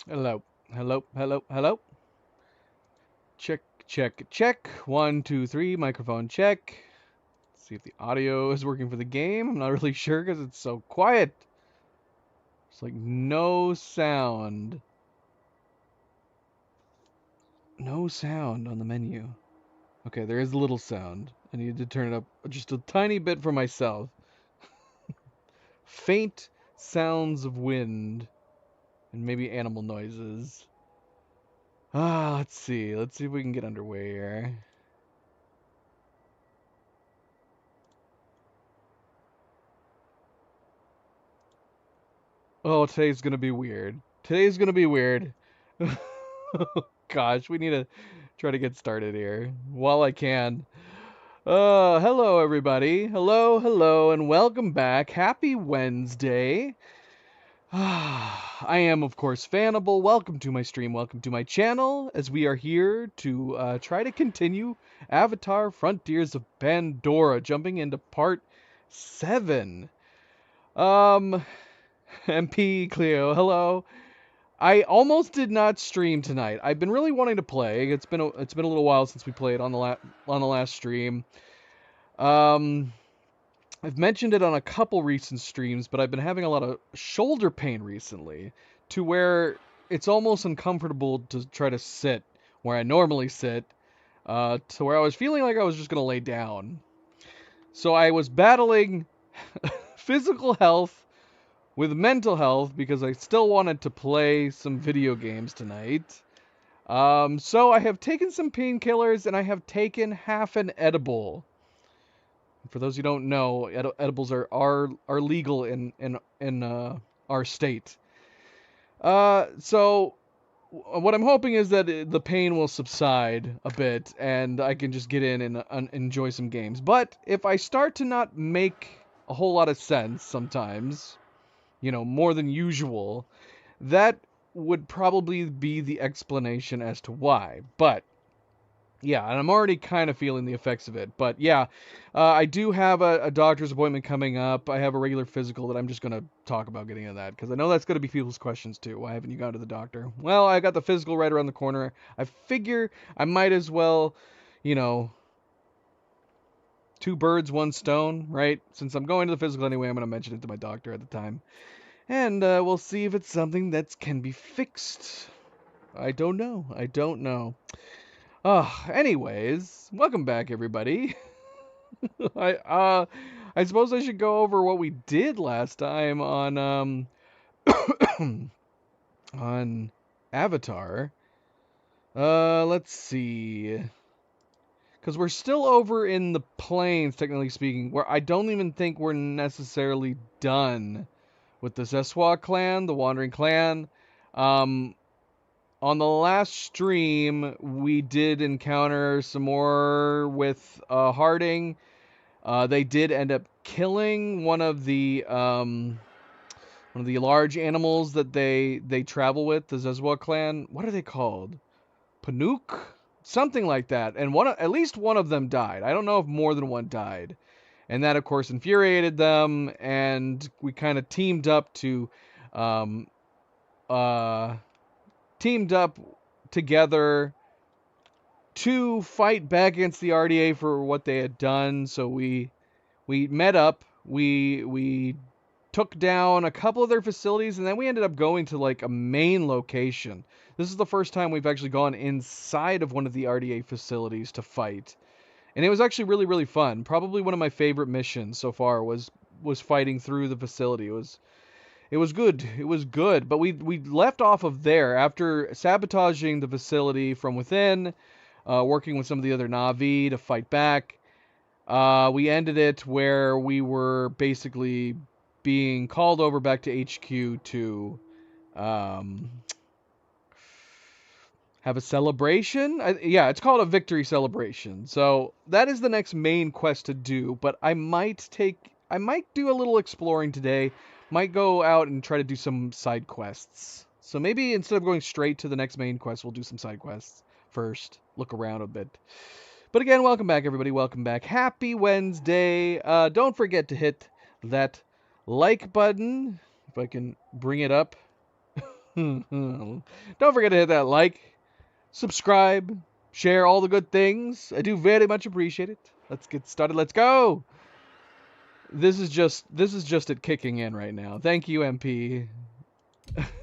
Hello, hello, hello, hello. Check, check, check. One, two, three. Microphone check. See if the audio is working for the game. I'm not really sure because it's so quiet. It's like no sound. No sound on the menu. Okay, there is a little sound. I need to turn it up just a tiny bit for myself. Faint sounds of wind and maybe animal noises. Let's see. Let's see if we can get underway here. Oh, today's gonna be weird. Today's gonna be weird. Gosh, we need to try to get started here while I can. Hello everybody. Hello, hello, and welcome back. Happy Wednesday. I am, of course, Fanable. Welcome to my stream. Welcome to my channel as we are here to try to continue Avatar Frontiers of Pandora, jumping into part 7. Um, MP Cleo, hello. I almost did not stream tonight. I've been really wanting to play. It's been a little while since we played on the last stream. Um, I've mentioned it on a couple recent streams, but I've been having a lot of shoulder pain recently, to where it's almost uncomfortable to try to sit where I normally sit. To where I was feeling like I was just gonna lay down. So I was battling physical health with mental health because I still wanted to play some video games tonight. So I have taken some painkillers and I have taken half an edible. For those who don't know, edibles are legal in our state. So what I'm hoping is that the pain will subside a bit and I can just get in and enjoy some games. But if I start to not make a whole lot of sense sometimes, more than usual, that would probably be the explanation as to why. But yeah, and I'm already kind of feeling the effects of it. But yeah, I do have a doctor's appointment coming up. I have a regular physical that I'm just going to talk about getting into that because I know that's going to be people's questions too. Why haven't you gone to the doctor? Well, I got the physical right around the corner. I figure I might as well, you know, two birds, one stone, right? Since I'm going to the physical anyway, I'm going to mention it to my doctor at the time. And we'll see if it's something that can be fixed. I don't know. I don't know. Anyways, welcome back, everybody. I suppose I should go over what we did last time on on Avatar. Let's see. Because we're still over in the plains, technically speaking, where I don't even think we're necessarily done with the Zeswa clan, the Wandering Clan. Um, on the last stream, we did encounter some more with Harding. They did end up killing one of the large animals that they travel with, the Zezwa clan. What are they called? Panook? Something like that. And at least one of them died. I don't know if more than one died. And that, of course, infuriated them, and we kind of um, uh, teamed up together to fight back against the RDA for what they had done. So we met up. We took down a couple of their facilities, and then we ended up going to like a main location. This is the first time we've actually gone inside of one of the RDA facilities to fight. And it was actually really, really fun. Probably one of my favorite missions so far was fighting through the facility. It was good. It was good. But we left off of there after sabotaging the facility from within, working with some of the other Na'vi to fight back. We ended it where we were basically being called over back to HQ to um, have a celebration. Yeah, it's called a victory celebration. So that is the next main quest to do. But I might do a little exploring today. Might go out and try to do some side quests. So maybe instead of going straight to the next main quest, we'll do some side quests first. Look around a bit. But again, welcome back, everybody. Welcome back. Happy Wednesday. Don't forget to hit that like button, if I can bring it up. Don't forget to hit that like, subscribe, share all the good things. I do very much appreciate it. Let's get started. Let's go. This is just it kicking in right now. Thank you, MP.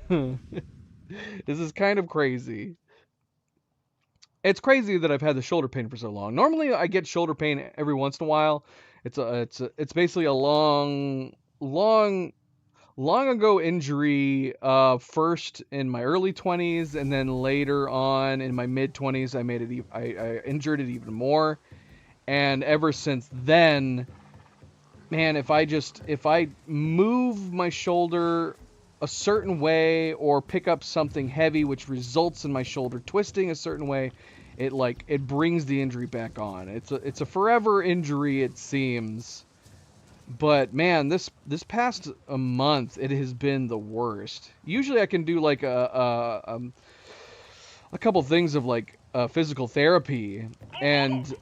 This is kind of crazy. It's crazy that I've had the shoulder pain for so long. Normally, I get shoulder pain every once in a while. It's basically a long ago injury. First in my early 20s, and then later on in my mid 20s, I injured it even more. And ever since then, man, if I move my shoulder a certain way or pick up something heavy which results in my shoulder twisting a certain way, it brings the injury back on. It's a forever injury, it seems. But man, this past a month it has been the worst. Usually I can do like a couple things of like physical therapy, and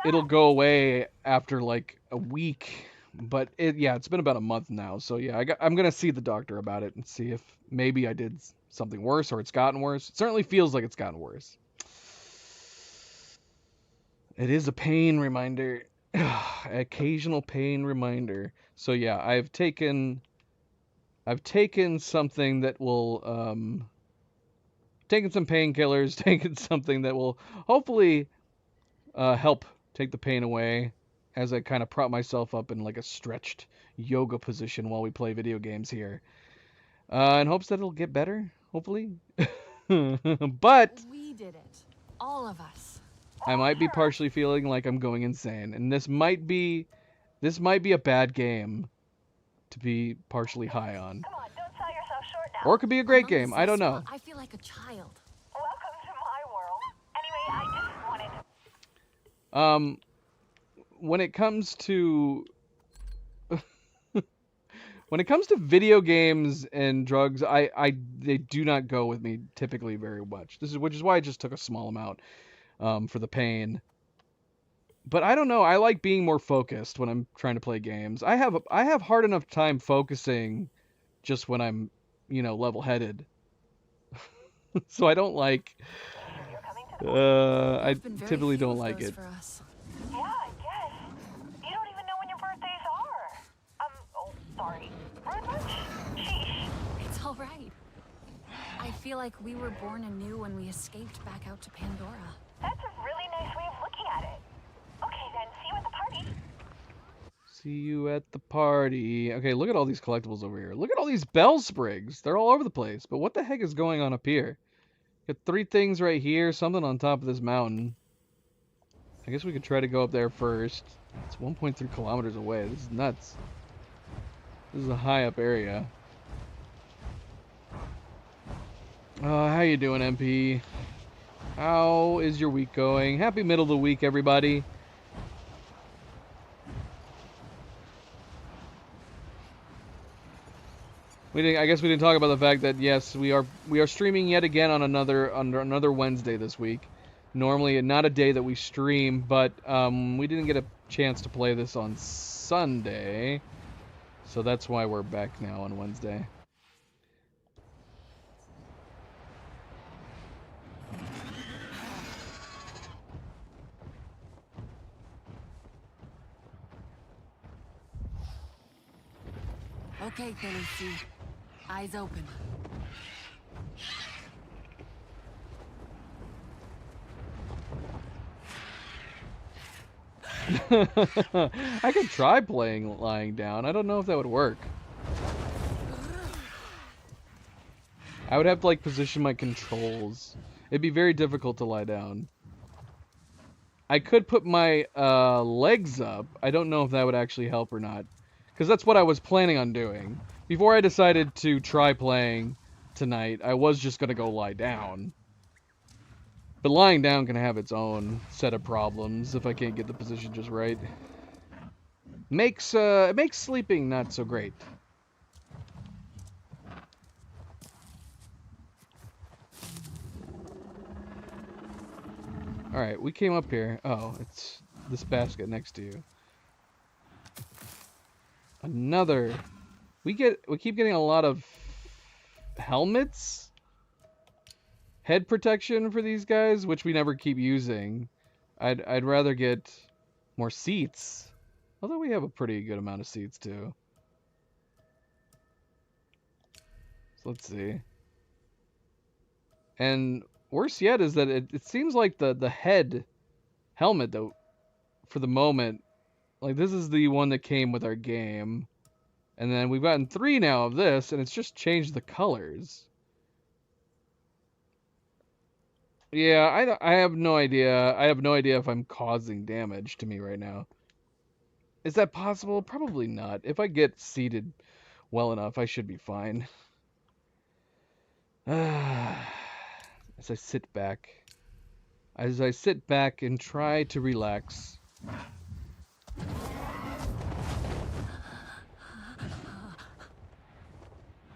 it'll go away after like a week. But it's been about a month now. So yeah, I'm gonna see the doctor about it and see if maybe I did something worse or it's gotten worse. It certainly feels like it's gotten worse. It is a pain reminder. Occasional pain reminder. So yeah, I've taken something that will taken some painkillers, taken something that will hopefully help take the pain away as I kind of prop myself up in like a stretched yoga position while we play video games here. In hopes that it'll get better, hopefully. But we did it. All of us. I might be partially feeling like I'm going insane, and this might be a bad game to be partially high on. Come on, don't sell yourself short now. Or it could be a great game. I don't know. I feel like a child. Welcome to my world. Anyway, I just wanted... When it comes to when it comes to video games and drugs, they do not go with me typically very much. Which is why I just took a small amount for the pain. But I don't know. I like being more focused when I'm trying to play games. I have hard enough time focusing just when I'm, level-headed. So I don't like. I typically don't like it. Yeah, I guess. You don't even know when your birthdays are. Oh, sorry. Sheesh. It's all right. I feel like we were born anew when we escaped back out to Pandora. That's a really nice way of looking at it. Okay, then, see you at the party. See you at the party. Okay, look at all these collectibles over here. Look at all these bell sprigs. They're all over the place. But what the heck is going on up here? Got 3 things right here, something on top of this mountain. I guess we could try to go up there first. It's 1.3 kilometers away. This is nuts. This is a high up area. How you doing, MP? How is your week going? Happy middle of the week, everybody. I guess we didn't talk about the fact that yes, we are streaming yet again on another Wednesday this week. Normally not a day that we stream, but we didn't get a chance to play this on Sunday, so that's why we're back now on Wednesday. Okay, Khaleesi. Eyes open. I could try playing lying down. I don't know if that would work. I would have to like position my controls. It'd be very difficult to lie down. I could put my legs up. I don't know if that would actually help or not. Because that's what I was planning on doing. Before I decided to try playing tonight, I was just going to go lie down. But lying down can have its own set of problems if I can't get the position just right. It makes sleeping not so great. Alright, we came up here. Oh, it's this basket next to you. Another. We keep getting a lot of helmets, head protection for these guys, which we never keep using. I'd rather get more seats, although we have a pretty good amount of seats too. So let's see. And worse yet is that it seems like the head helmet, though, for the moment, like this is the one that came with our game. And then we've gotten 3 now of this, and it's just changed the colors. Yeah, I have no idea. I have no idea if I'm causing damage to me right now. Is that possible? Probably not. If I get seated well enough, I should be fine. As I sit back. As I sit back and try to relax.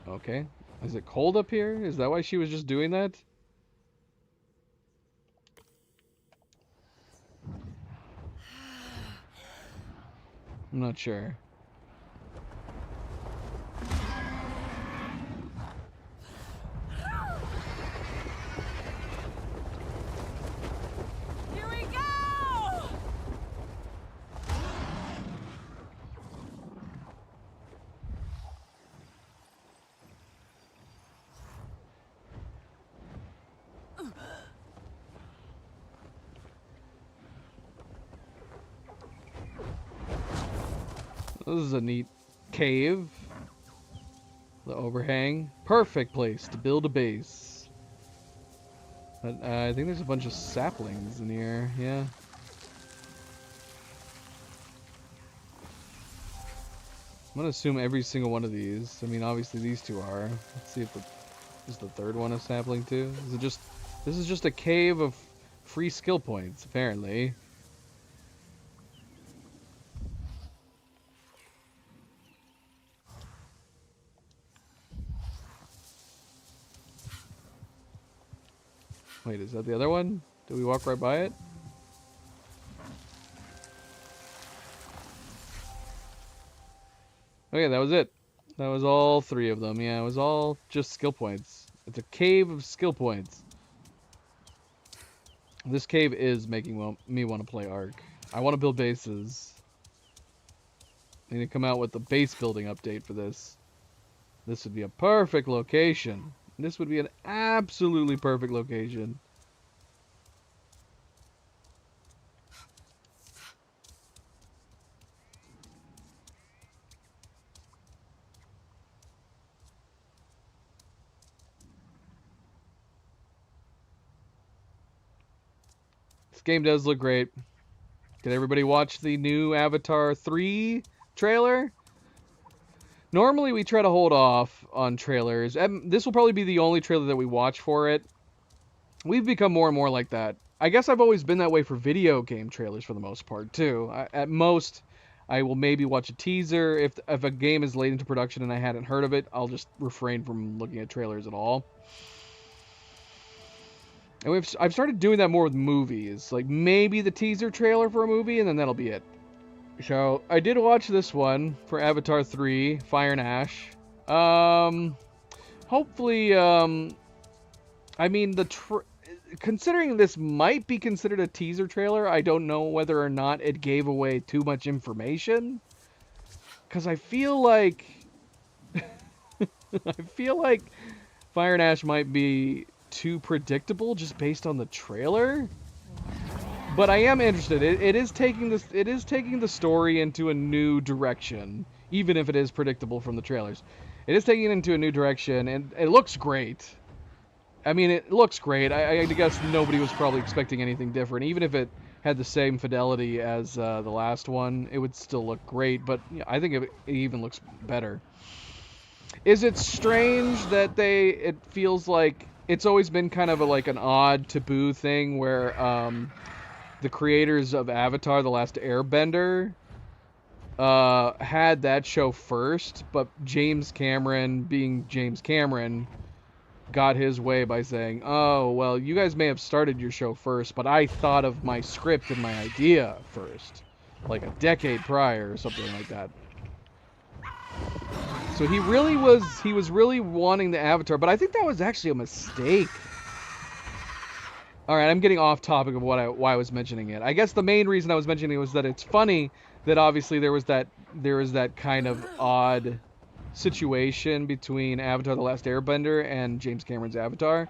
Okay. Is it cold up here? Is that why she was just doing that? I'm not sure. Here we go! This is a neat cave. The overhang. Perfect place to build a base. But I think there's a bunch of saplings in here. Yeah. I'm gonna assume every single one of these. I mean, obviously these 2 are. Let's see if is the 3rd one a sapling too. Is it just? This is just a cave of free skill points, apparently. Wait, is that the other one? Did we walk right by it? Okay, that was it. That was all 3 of them. Yeah, it was all just skill points. It's a cave of skill points. This cave is making me want to play Ark. I want to build bases. I need to come out with the base building update for this. This would be a perfect location. This would be an absolutely perfect location. This game does look great. Did everybody watch the new Avatar 3 trailer? Normally we try to hold off on trailers. This will probably be the only trailer that we watch for it. We've become more and more like that. I guess I've always been that way for video game trailers for the most part, too. At most, I will maybe watch a teaser. If a game is late into production and I hadn't heard of it, I'll just refrain from looking at trailers at all. And I've started doing that more with movies. Like, maybe the teaser trailer for a movie, and then that'll be it. So, I did watch this one for Avatar 3, Fire and Ash. Hopefully, I mean, considering this might be considered a teaser trailer, I don't know whether or not it gave away too much information. Because I feel like... I feel like Fire and Ash might be too predictable just based on the trailer. But I am interested. It is taking the story into a new direction, even if it is predictable from the trailers. It is taking it into a new direction, and it looks great. I mean, it looks great. I guess nobody was probably expecting anything different. Even if it had the same fidelity as the last one, it would still look great. But yeah, I think it even looks better. Is it strange that it feels like it's always been kind of like an odd taboo thing where the creators of Avatar: The Last Airbender had that show first, but James Cameron, being James Cameron, got his way by saying, oh, well, you guys may have started your show first, but I thought of my script and my idea first, like a decade prior or something like that. So he was really wanting the Avatar, but I think that was actually a mistake. All right, I'm getting off topic of why I was mentioning it. I guess the main reason I was mentioning it was that it's funny that obviously there was that kind of odd situation between Avatar: The Last Airbender and James Cameron's Avatar.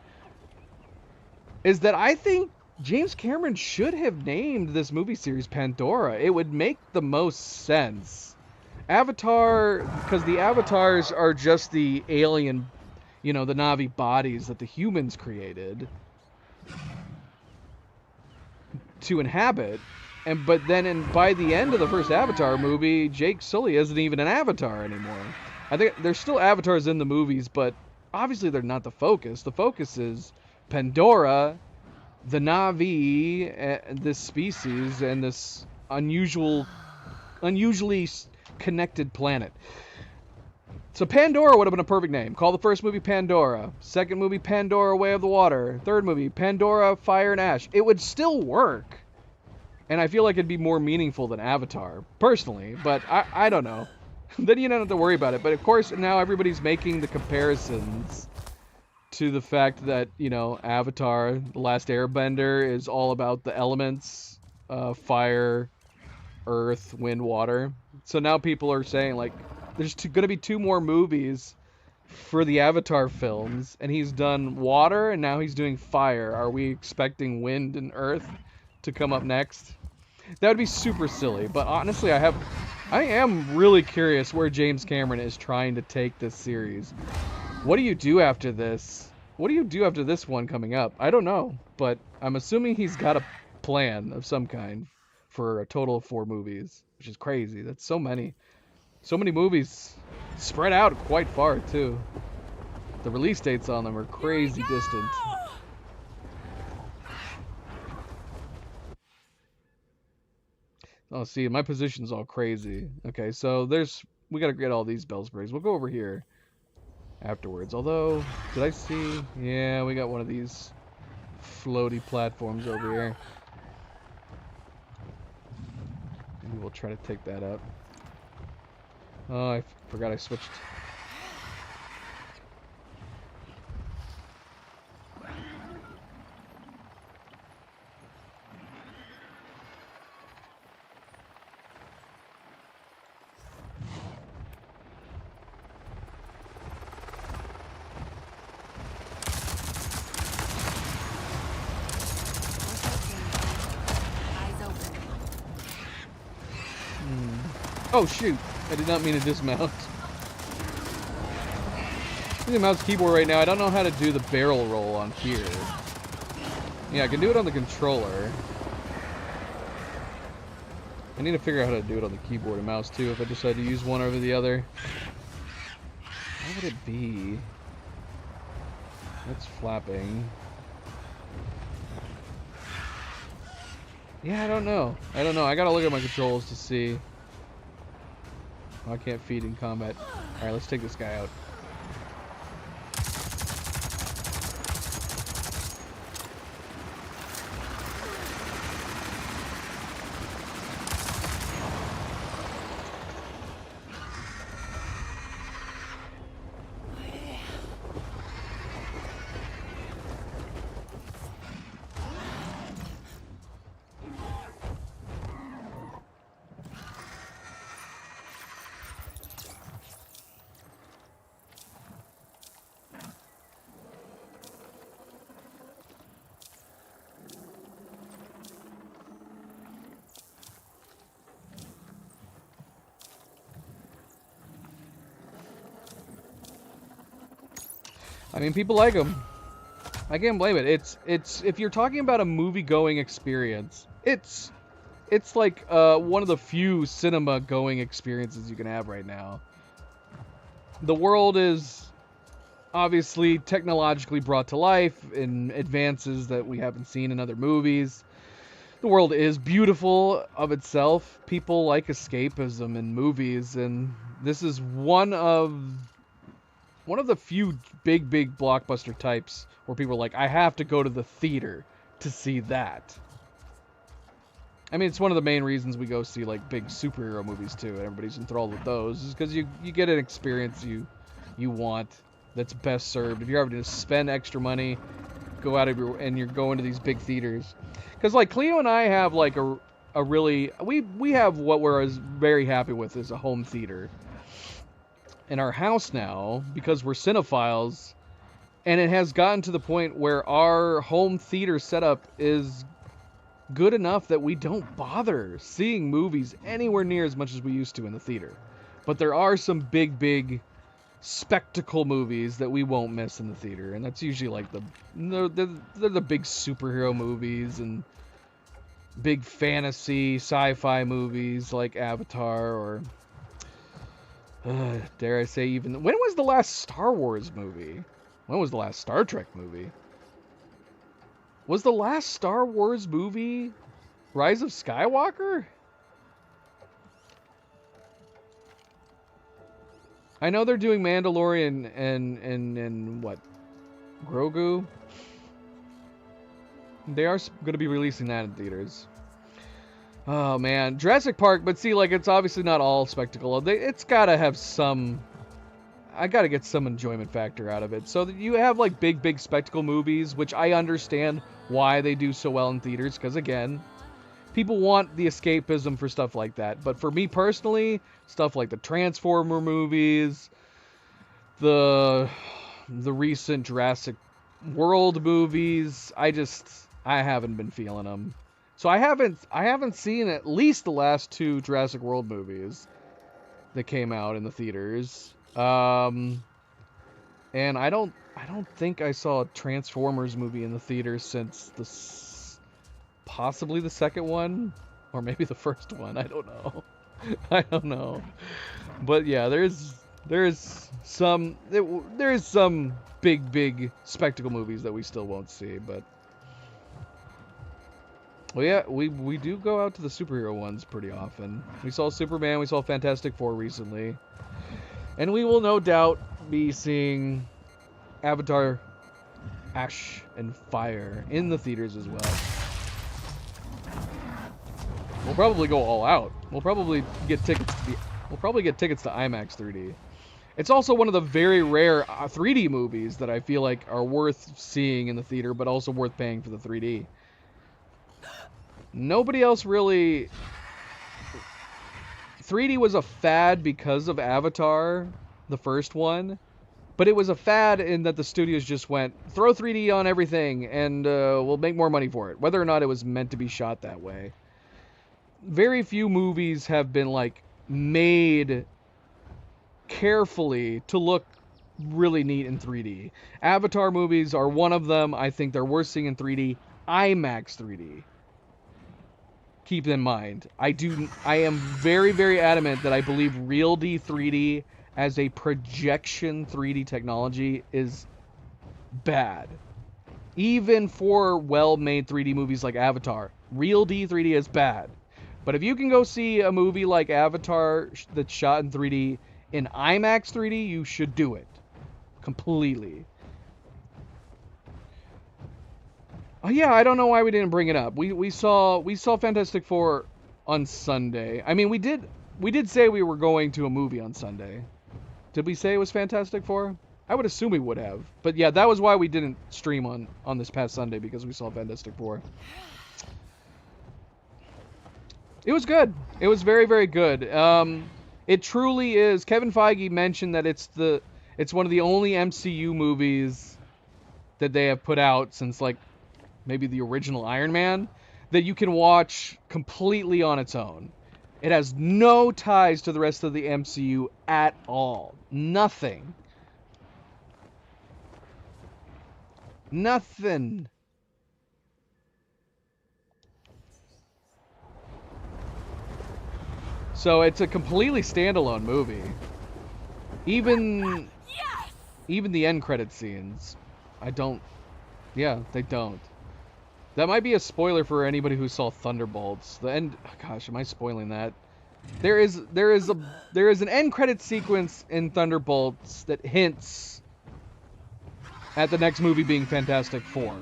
Is that I think James Cameron should have named this movie series Pandora. It would make the most sense. Avatar, because the avatars are just the alien, the Na'vi bodies that the humans created to inhabit, but then by the end of the first Avatar movie, Jake Sully isn't even an avatar anymore. I think there's still avatars in the movies, but obviously they're not the focus. The focus is Pandora, the Na'vi, this species, and this unusually connected planet. So Pandora would have been a perfect name. Call the first movie Pandora. Second movie Pandora Way of the Water. Third movie Pandora Fire and Ash. It would still work. And I feel like it'd be more meaningful than Avatar, personally. But I don't know. Then you don't have to worry about it. But of course, now everybody's making the comparisons to the fact that, Avatar, The Last Airbender, is all about the elements. Fire, earth, wind, water. So now people are saying, like, there's going to be 2 more movies for the Avatar films, and he's done water, and now he's doing fire. Are we expecting wind and earth to come up next? That would be super silly, but honestly, I am really curious where James Cameron is trying to take this series. What do you do after this? What do you do after this one coming up? I don't know, but I'm assuming he's got a plan of some kind for a total of 4 movies, which is crazy. That's so many. So many movies spread out quite far, too. The release dates on them are crazy distant. Oh, see, my position's all crazy. Okay, so we gotta get all these Bellsprays. We'll go over here afterwards. Although, did I see? Yeah, we got one of these floaty platforms over here. Maybe we'll try to take that up. Oh, I forgot I switched. Oh shoot, I did not mean to dismount. I'm using the mouse keyboard right now. I don't know how to do the barrel roll on here. Yeah, I can do it on the controller. I need to figure out how to do it on the keyboard and mouse too if I decide to use one over the other. What would it be? That's flapping. Yeah, I don't know. I gotta look at my controls to see. Oh, I can't feed in combat. Alright, let's take this guy out. I mean, people like them. I can't blame it. It's if you're talking about a movie-going experience, it's like one of the few cinema-going experiences you can have right now. The world is obviously technologically brought to life in advances that we haven't seen in other movies. The world is beautiful of itself. People like escapism in movies, and this is one of the few big blockbuster types where people are like, I have to go to the theater to see that. I mean, it's one of the main reasons we go see like big superhero movies too, and everybody's enthralled with those, is because you get an experience you want that's best served. If you're having to spend extra money, go out of your and you're going to these big theaters, because like Cleo and I have like a really we have what we're very happy with is a home theater in our house now because we're cinephiles, and it has gotten to the point where our home theater setup is good enough that we don't bother seeing movies anywhere near as much as we used to in the theater. But there are some big spectacle movies that we won't miss in the theater, and that's usually like they're the big superhero movies and big fantasy sci-fi movies like Avatar, or dare I say, even when was the last Star Wars movie? When was the last Star Trek movie? Was the last Star Wars movie Rise of Skywalker? I know they're doing Mandalorian and what? Grogu? They are going to be releasing that in theaters. Oh man, Jurassic Park, but see, like, it's obviously not all spectacle. It's got to have some... I got to get some enjoyment factor out of it. So that you have like big spectacle movies, which I understand why they do so well in theaters, because again, people want the escapism for stuff like that. But for me personally, stuff like the Transformer movies, the recent Jurassic World movies, I haven't been feeling them. So I haven't seen at least the last 2 Jurassic World movies that came out in the theaters. And I don't think I saw a Transformers movie in the theater since possibly the second one, or maybe the first one. I don't know. I don't know. But yeah, there's some big spectacle movies that we still won't see. But well, yeah, we do go out to the superhero ones pretty often. We saw Superman. We saw Fantastic Four recently. And we will no doubt be seeing Avatar Ash and Fire in the theaters as well. We'll probably go all out. We'll probably get tickets to IMAX 3D. It's also one of the very rare 3D movies that I feel like are worth seeing in the theater, but also worth paying for the 3D. Nobody else really... 3D was a fad because of Avatar, the first one, but it was a fad in that the studios just went, throw 3D on everything and we'll make more money for it, whether or not it was meant to be shot that way. Very few movies have been like made carefully to look really neat in 3D. Avatar movies are one of them. I think they're worth seeing in 3D. IMAX 3D. Keep in mind, I am very adamant that I believe RealD 3D as a projection 3D technology is bad. Even for well-made 3D movies like Avatar, RealD 3D is bad. But if you can go see a movie like Avatar that's shot in 3D in IMAX 3D, you should do it. Completely. Oh yeah, I don't know why we didn't bring it up. We saw Fantastic Four on Sunday. I mean, we did say we were going to a movie on Sunday. Did we say it was Fantastic Four? I would assume we would have. But yeah, that was why we didn't stream on this past Sunday, because we saw Fantastic Four. It was good. It was very good. It truly is. Kevin Feige mentioned that it's one of the only MCU movies that they have put out since like maybe the original Iron Man that you can watch completely on its own. It has no ties to the rest of the MCU at all. Nothing. Nothing. So it's a completely standalone movie. Even the end credit scenes, they don't. That might be a spoiler for anybody who saw Thunderbolts. The end. Oh gosh, am I spoiling that? There is an end credit sequence in Thunderbolts that hints at the next movie being Fantastic Four.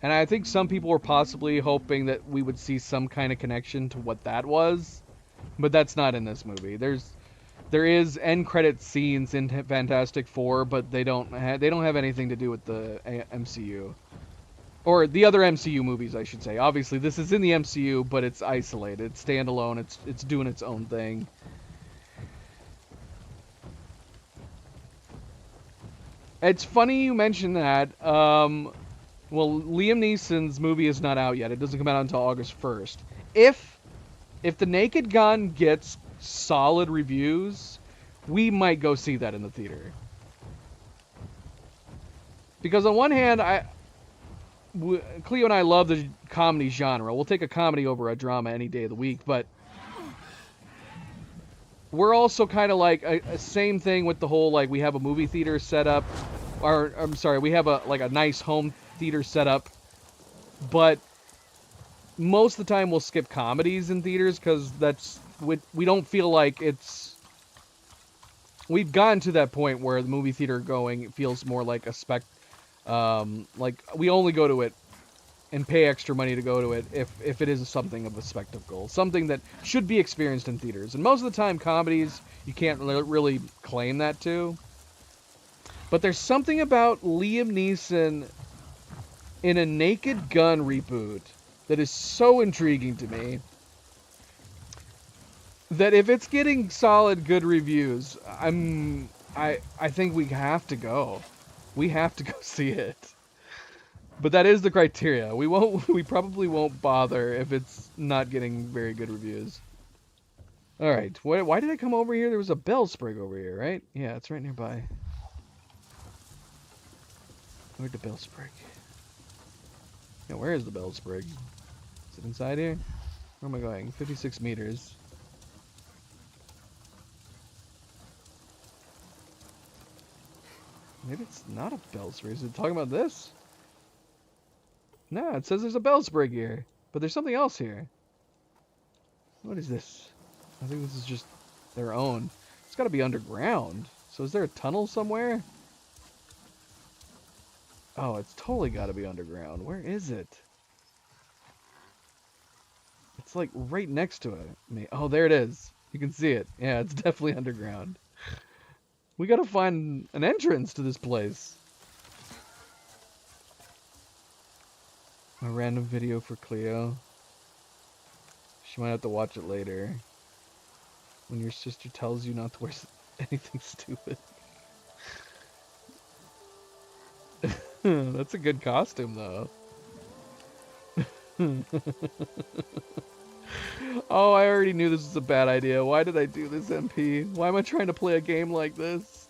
And I think some people were possibly hoping that we would see some kind of connection to what that was, but that's not in this movie. There is end credit scenes in Fantastic Four, but they don't have anything to do with the MCU or the other MCU movies, I should say. Obviously, this is in the MCU, but it's isolated, it's standalone. It's doing its own thing. It's funny you mention that. Well, Liam Neeson's movie is not out yet. It doesn't come out until August 1st. If The Naked Gun gets solid reviews, we might go see that in the theater. Because on one hand, Cleo and I love the comedy genre. We'll take a comedy over a drama any day of the week, but we're also kind of like a same thing with the whole, like, we have a movie theater set up, or I'm sorry, we have a nice home theater set up, but most of the time we'll skip comedies in theaters because we don't feel like we've gotten to that point where the movie theater going feels more like like we only go to it and pay extra money to go to it if it is something of a spectacle, something that should be experienced in theaters. And most of the time comedies, you can't really claim that to. But there's something about Liam Neeson in a Naked Gun reboot that is so intriguing to me that if it's getting solid good reviews, I think we have to go. We have to go see it. But that is the criteria. We probably won't bother if it's not getting very good reviews. All right. Why did I come over here? There was a bell sprig over here, right? Yeah, it's right nearby. Where'd the bell sprig? Yeah, where is the bell sprig? Is it inside here? Where am I going? 56 meters. Maybe it's not a bell sprig. Is it talking about this? No, it says there's a bell sprig here. But there's something else here. What is this? I think this is just their own. It's got to be underground. So is there a tunnel somewhere? Oh, it's totally got to be underground. Where is it? It's like right next to it. Oh, there it is. You can see it. Yeah, it's definitely underground. We got to find an entrance to this place. A random video for Cleo. She might have to watch it later. When your sister tells you not to wear anything stupid. That's a good costume, though. Oh, I already knew this was a bad idea. Why did I do this, MP? Why am I trying to play a game like this?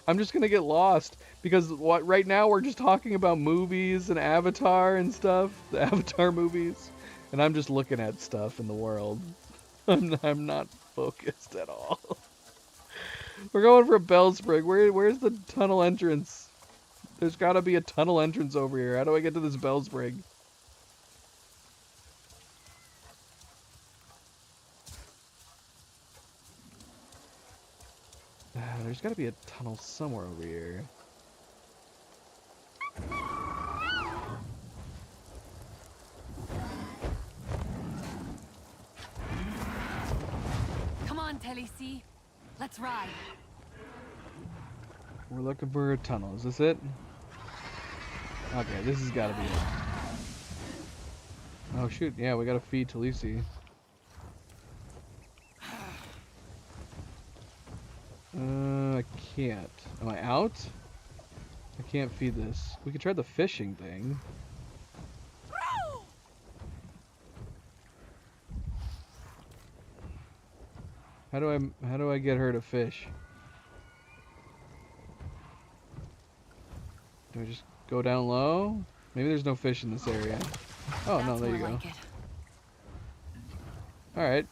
I'm just gonna get lost. Because right now we're just talking about movies and Avatar and stuff. The Avatar movies. And I'm just looking at stuff in the world. I'm not focused at all. We're going for a bell sprig. Where's the tunnel entrance? There's gotta be a tunnel entrance over here. How do I get to this bell sprig? There's gotta be a tunnel somewhere over here. Come on, Tennessee. Let's ride. We're looking for a tunnel. Is this it? Okay, this has gotta be it. Oh shoot, yeah, we gotta feed Talisi. I can't. Am I out? I can't feed this. We could try the fishing thing. How do I get her to fish? Do I just go down low? Maybe there's no fish in this area. Oh no, there you go. Alright.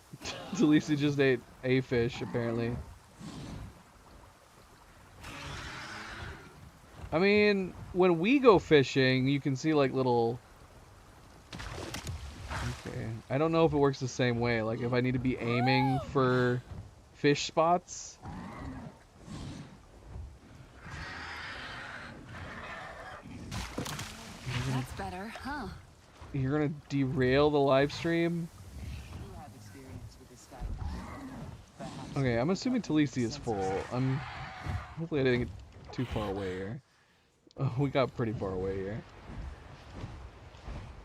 Talisi just ate a fish, apparently. I mean, when we go fishing, you can see like little... Okay. I don't know if it works the same way. Like if I need to be aiming for fish spots. better, huh? You're gonna derail the live stream? You have experience with this guy. Perhaps Okay, I'm you assuming can help me Talisi is sense full. Hopefully I didn't get too far away here. Oh, we got pretty far away here.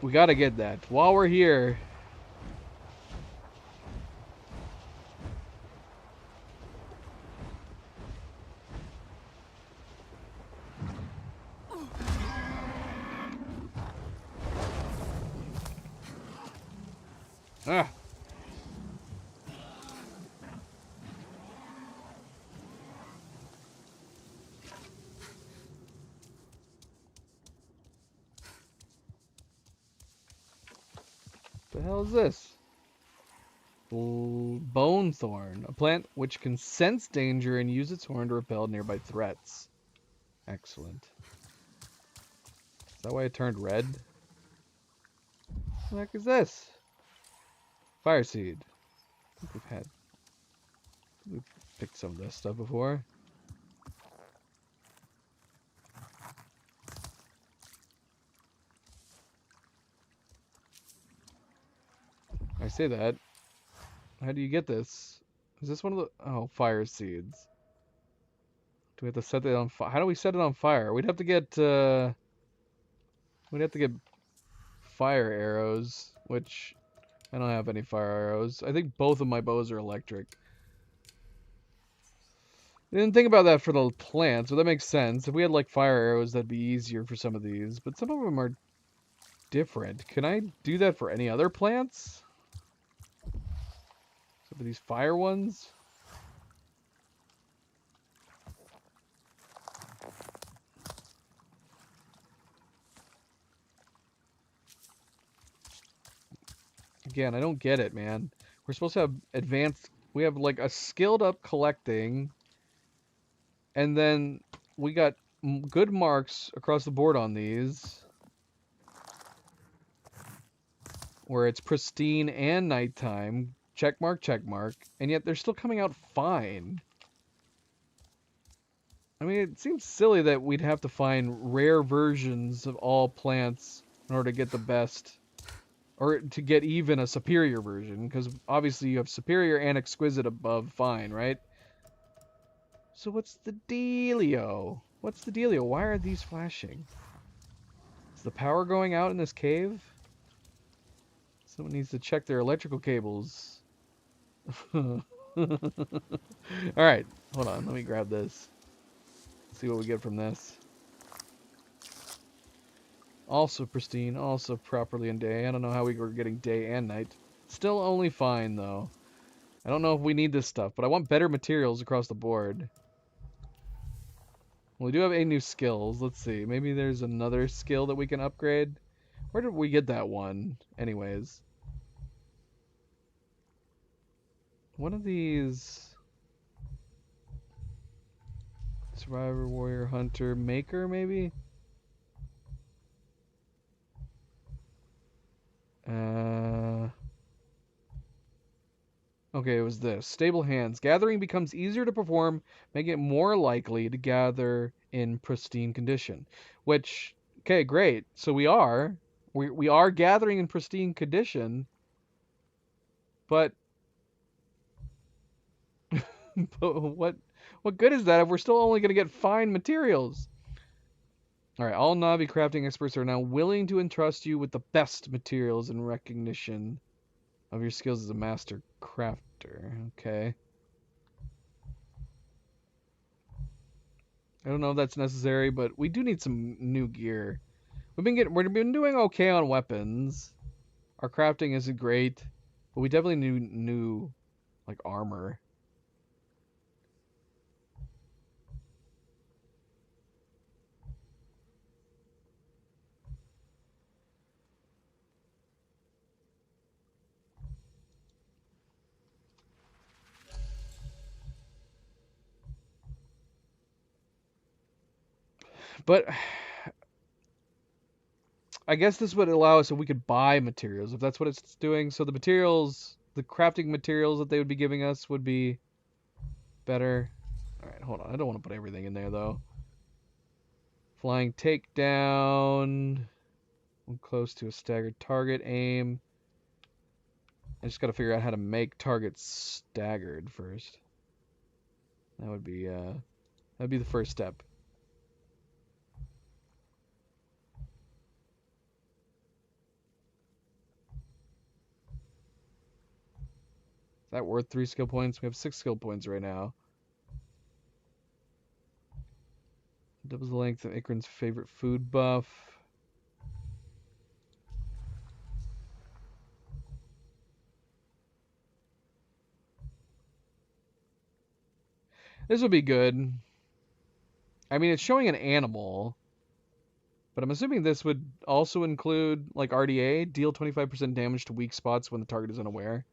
We gotta get that while we're here. Ah! The hell is this? Bone thorn, a plant which can sense danger and use its horn to repel nearby threats. Excellent. Is that why it turned red? What the heck is this? Fire seed. I think we've picked some of this stuff before. I say that. How do you get this? Is this one of the... Oh, fire seeds. Do we have to set it on fire? How do we set it on fire? We'd have to get, fire arrows, which I don't have any fire arrows. I think both of my bows are electric. I didn't think about that for the plants, but that makes sense. If we had, like, fire arrows, that'd be easier for some of these. But some of them are different. Can I do that for any other plants? So for these fire ones? Again, I don't get it, man. We're supposed to have advanced... We have, like, a skilled up collecting. And then we got good marks across the board on these. Where it's pristine and nighttime. Check mark, check mark. And yet they're still coming out fine. I mean, it seems silly that we'd have to find rare versions of all plants in order to get the best. Or to get even a superior version. Because obviously you have superior and exquisite above fine, right? So what's the dealio? What's the dealio? Why are these flashing? Is the power going out in this cave? Someone needs to check their electrical cables. Alright, hold on. Let me grab this. See what we get from this. Also pristine, also properly in day. I don't know how we were getting day and night. Still only fine, though. I don't know if we need this stuff, but I want better materials across the board. Well, we do have 8 new skills. Let's see. Maybe there's another skill that we can upgrade. Where did we get that one? Anyways. One of these... Survivor, Warrior, Hunter, Maker, maybe? Okay, it was this. Stable hands. Gathering becomes easier to perform, making it more likely to gather in pristine condition. Which, okay, great. So we are. We are gathering in pristine condition. But... but what good is that if we're still only going to get fine materials? Alright, all Navi crafting experts are now willing to entrust you with the best materials in recognition of your skills as a master crafter. Okay. I don't know if that's necessary, but we do need some new gear. We've been doing okay on weapons. Our crafting isn't great, but we definitely need new like armor. But I guess this would allow us if we could buy materials, if that's what it's doing. So the materials, the crafting materials that they would be giving us would be better. Alright, hold on. I don't want to put everything in there, though. Flying takedown. When close to a staggered target, aim. I just got to figure out how to make targets staggered first. That'd be the first step. Is that worth 3 skill points? We have 6 skill points right now. Doubles the length of Ikran's favorite food buff. This would be good. I mean, it's showing an animal, but I'm assuming this would also include, like, RDA, deal 25% damage to weak spots when the target is unaware.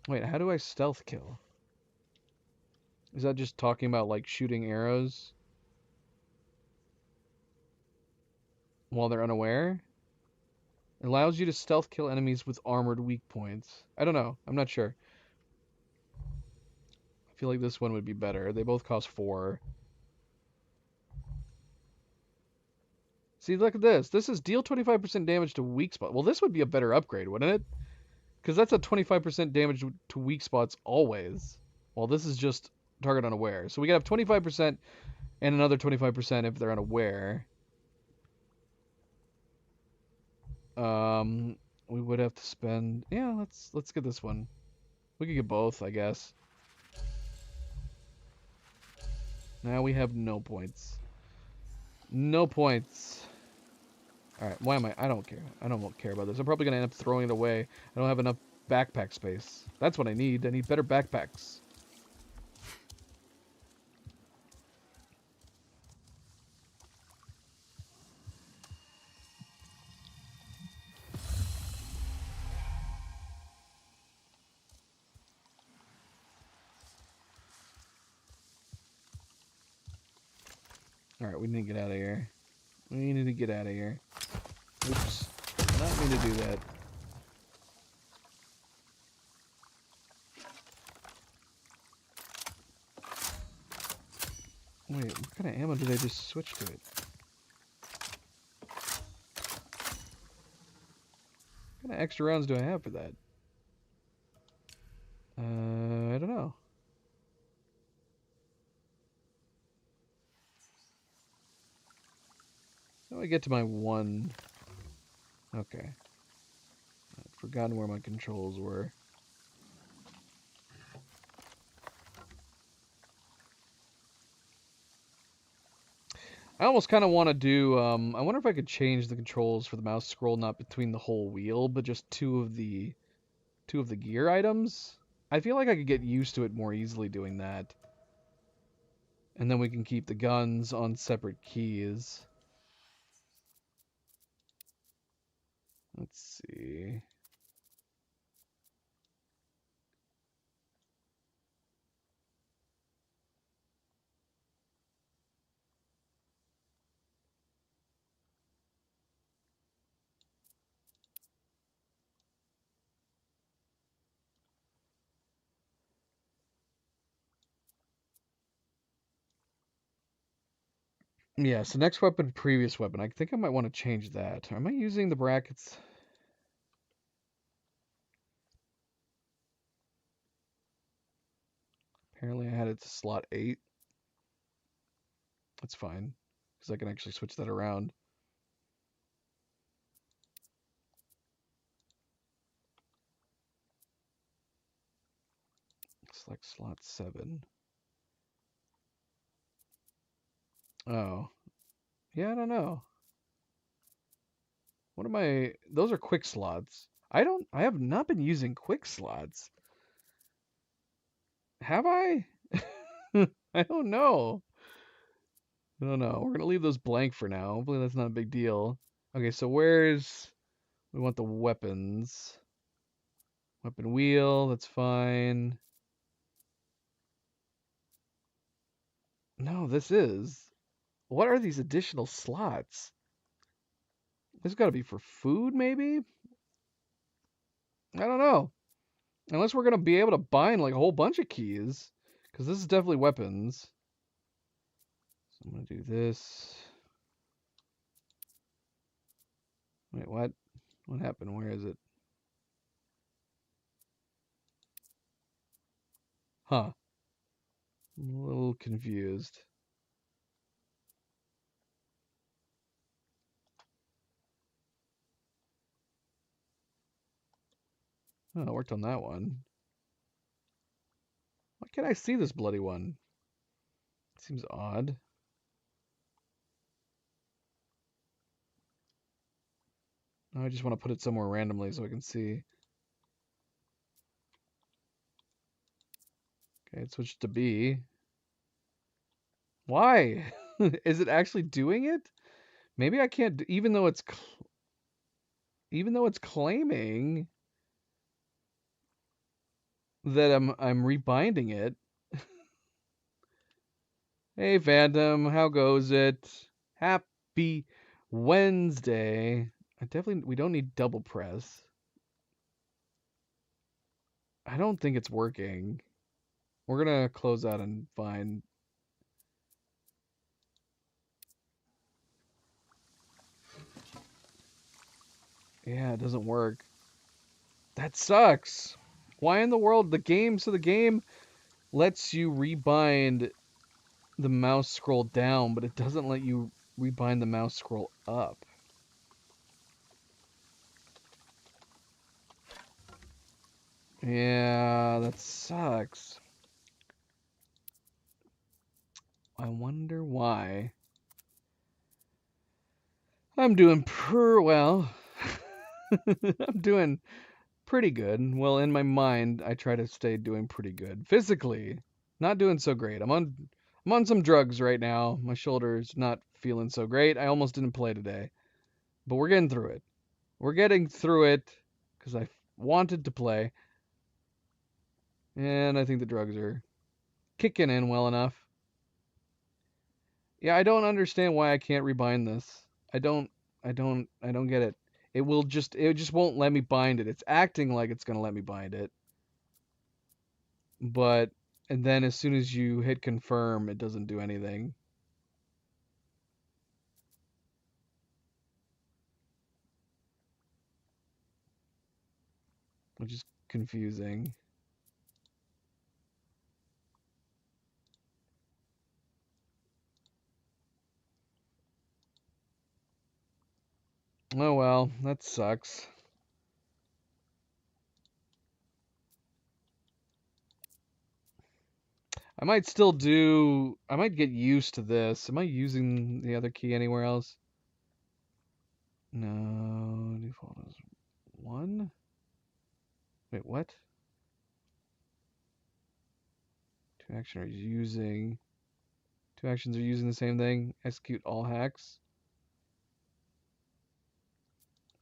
Wait, how do I stealth kill? Is that just talking about, like, shooting arrows while they're unaware? It allows you to stealth kill enemies with armored weak points. I don't know. I'm not sure. I feel like this one would be better. They both cost 4. See, look at this. This is deal 25% damage to weak spots. Well, this would be a better upgrade, wouldn't it? Because that's a 25% damage to weak spots always. Well, this is just target unaware. So we can have 25% and another 25% if they're unaware. We would have to spend... Yeah, let's get this one. We could get both, I guess. Now we have no points. No points. Alright, why am I don't care. I don't care about this. I'm probably going to end up throwing it away. I don't have enough backpack space. That's what I need. I need better backpacks. Alright, we need to get out of here. We need to get out of here. Oops. Did not mean to do that. Wait, what kind of ammo did I just switch to it? What kind of extra rounds do I have for that? I don't know. How do I get to my 1? Okay. I'd forgotten where my controls were. I almost kind of want to do, I wonder if I could change the controls for the mouse scroll, not between the whole wheel, but just two of the gear items. I feel like I could get used to it more easily doing that. And then we can keep the guns on separate keys. Let's see. Yeah, so next weapon, previous weapon. I think I might want to change that. Am I using the brackets? Apparently I had it to slot 8. That's fine, because I can actually switch that around. Select slot 7. Oh. Yeah, I don't know. What am I... Those are quick slots. I have not been using quick slots. Have I? I don't know. I don't know. We're going to leave those blank for now. Hopefully that's not a big deal. Okay, so where's... We want the weapons. Weapon wheel, that's fine. No, this is... What are these additional slots? This got to be for food, maybe? I don't know. Unless we're going to be able to bind like a whole bunch of keys. Because this is definitely weapons. So I'm going to do this. Wait, what? What happened? Where is it? Huh. I'm a little confused. Oh, I worked on that one. Why can't I see this bloody one? Seems odd. Oh, I just want to put it somewhere randomly so I can see. Okay, it switched to B. Why? Is it actually doing it? Maybe I can't, even though it's claiming that I'm rebinding it. Hey Phantom, how goes it? Happy Wednesday. We don't need double press. I don't think it's working. We're gonna close out and find. Yeah, it doesn't work. That sucks. Why in the world? The game lets you rebind the mouse scroll down, but it doesn't let you rebind the mouse scroll up. Yeah, that sucks. I wonder why. I'm doing well. I'm doing pretty good. Well, in my mind, I try to stay doing pretty good. Physically, not doing so great. I'm on some drugs right now. My shoulder's not feeling so great. I almost didn't play today. But we're getting through it. We're getting through it because I wanted to play. And I think the drugs are kicking in well enough. Yeah, I don't understand why I can't rebind this. I don't get it. It just won't let me bind it. It's acting like it's gonna let me bind it. But and then as soon as you hit confirm, it doesn't do anything. Which is confusing. Oh well, that sucks. I might get used to this. Am I using the other key anywhere else? No, default is 1. Wait, what? Two actions are using the same thing. Execute all hacks.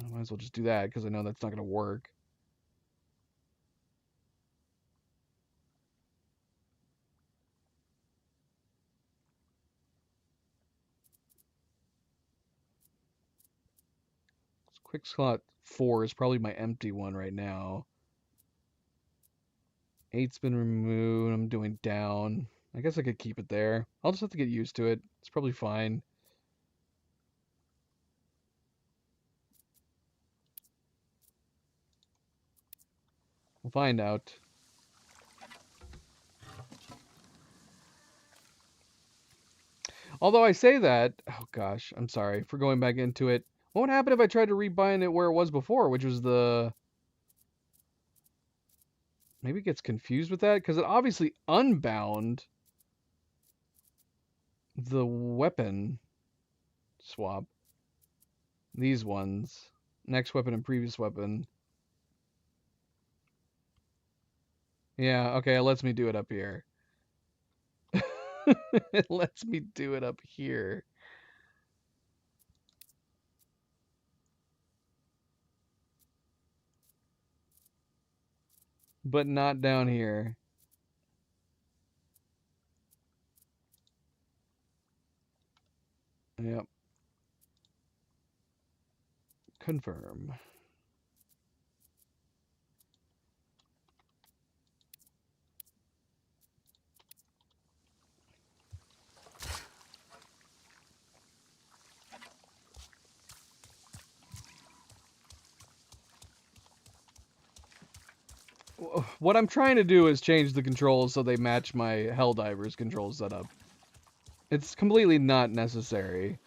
I might as well just do that because I know that's not going to work. Quick slot 4 is probably my empty one right now. 8's been removed. I'm doing down. I guess I could keep it there. I'll just have to get used to it. It's probably fine. We'll find out. Although I say that, oh gosh, I'm sorry for going back into it. What would happen if I tried to rebind it where it was before, which was the... Maybe it gets confused with that because it obviously unbound the weapon swap. These ones. Next weapon and previous weapon. Yeah, okay, it lets me do it up here. It lets me do it up here. But not down here. Yep. Confirm. what I'm trying to do is change the controls so they match my Helldivers control setup. It's completely not necessary.